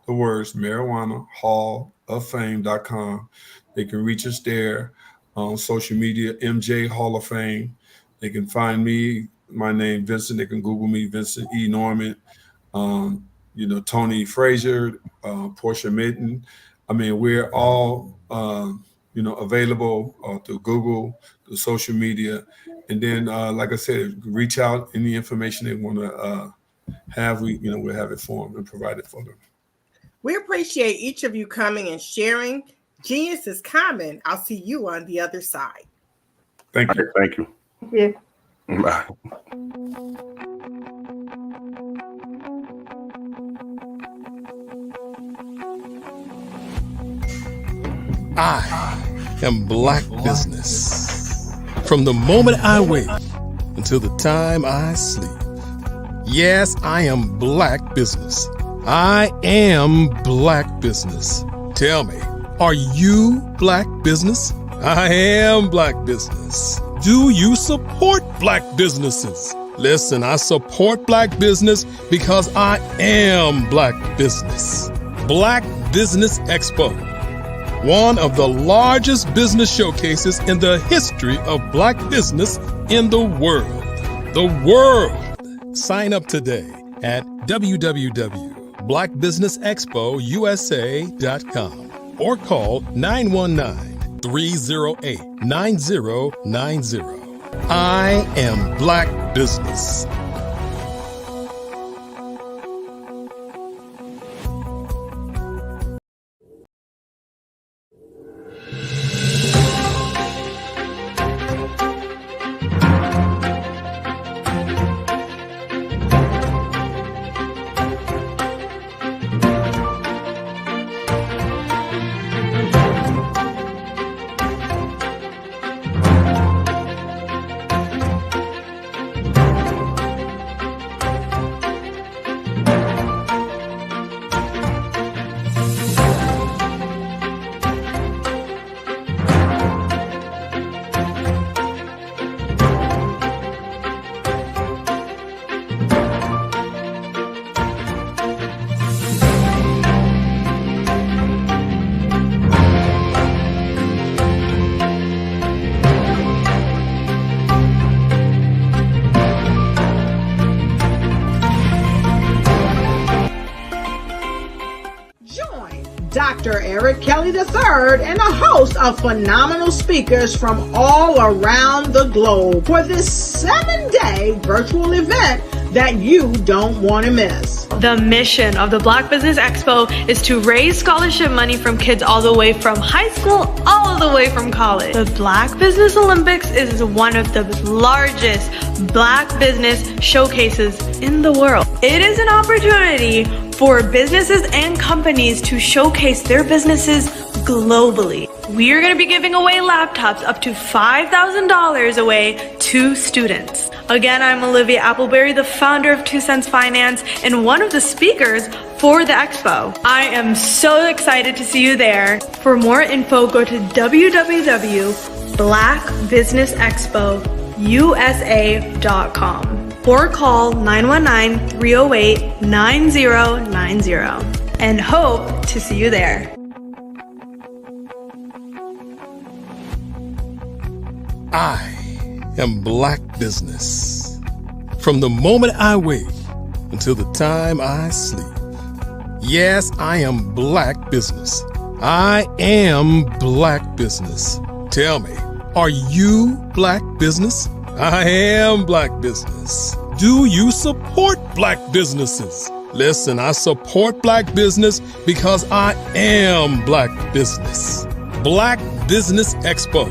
words, marijuanahalloffame.com. They can reach us there on social media, MJ Hall of Fame. They can find me, my name, Vincent. They can Google me, Vincent E. Normant, Tony Frazier, Portia Mitten. I mean, we're all, available through Google, through social media. And then, like I said, reach out, any information they want to have, we'll have it for them and provide it for them. We appreciate each of you coming and sharing. Genius is common. I'll see you on the other side. Thank you. Thank you. Thank you. Bye. I am Black business. From the moment I wake until the time I sleep. Yes, I am Black business. I am Black business. Tell me, are you Black business? I am Black business. Do you support Black businesses? Listen, I support Black business because I am Black business. Black Business Expo, one of the largest business showcases in the history of Black business in the world. The world. Sign up today at www.blackbusinessexpousa.com or call 919-308-9090. I am Black business. Dr. Eric Kelly III and a host of phenomenal speakers from all around the globe for this 7-day virtual event that you don't want to miss. The mission of the Black Business Expo is to raise scholarship money from kids all the way from high school, all the way from college. The Black Business Olympics is one of the largest Black business showcases in the world. It is an opportunity for businesses and companies to showcase their businesses globally. We are going to be giving away laptops up to $5,000 away to students. Again, I'm Olivia Appleberry, the founder of 2 Cents Finance and one of the speakers for the expo. I am so excited to see you there. For more info, go to www.blackbusinessexpousa.com or call 919-308-9090 and hope to see you there. I am Black business. From the moment I wake until the time I sleep. Yes, I am Black business. I am Black business. Tell me, are you Black business? I am Black business. Do you support Black businesses? Listen, I support Black business because I am Black business. Black Business Expo,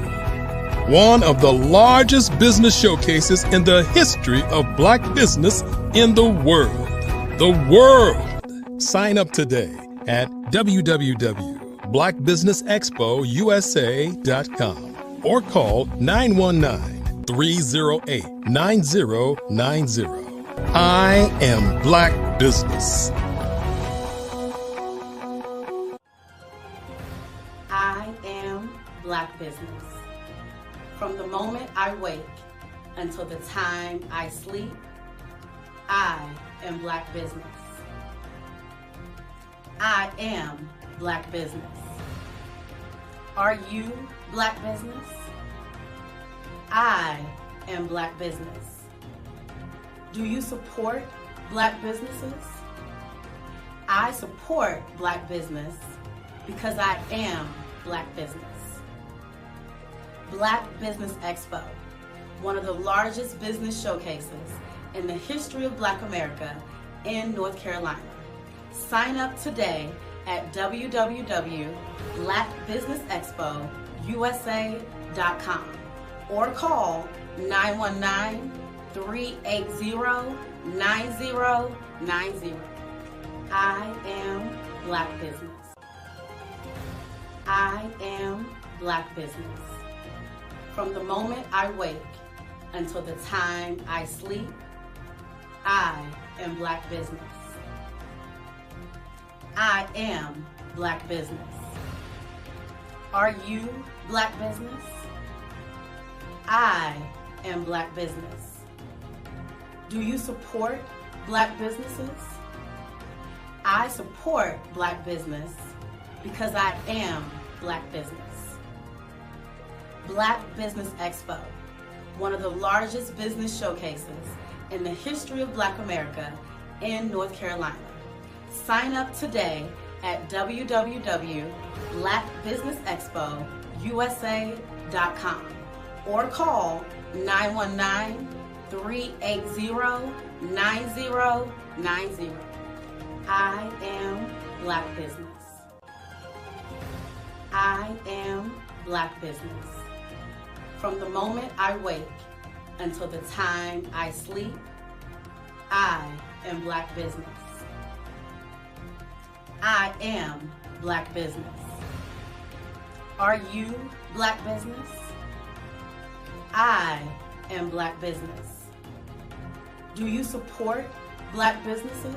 one of the largest business showcases in the history of Black business in the world. The world. Sign up today at www.blackbusinessexpousa.com blackbusinessexpousa.com or call 919-308-9090. I am Black Business. I am Black business. From the moment I wake until the time I sleep, I am Black business. I am Black business. Are you Black business? I am Black business. Do you support Black businesses? I support Black business because I am Black business. Black Business Expo, one of the largest business showcases in the history of Black America in North Carolina. Sign up today at www.blackbusinessexpousa.com or call 919-380-9090. I am Black business. I am Black business. From the moment I wake until the time I sleep, I am Black business. I am Black business. Are you Black business? I am Black business. Do you support Black businesses? I support Black business because I am Black business. Black Business Expo, one of the largest business showcases in the history of Black America in North Carolina. Sign up today at www.blackbusinessexpousa.com or call 919-380-9090. I am Black business. I am Black business. From the moment I wake until the time I sleep, I am Black business. I am Black business. Are you Black business? I am Black business. Do you support Black businesses?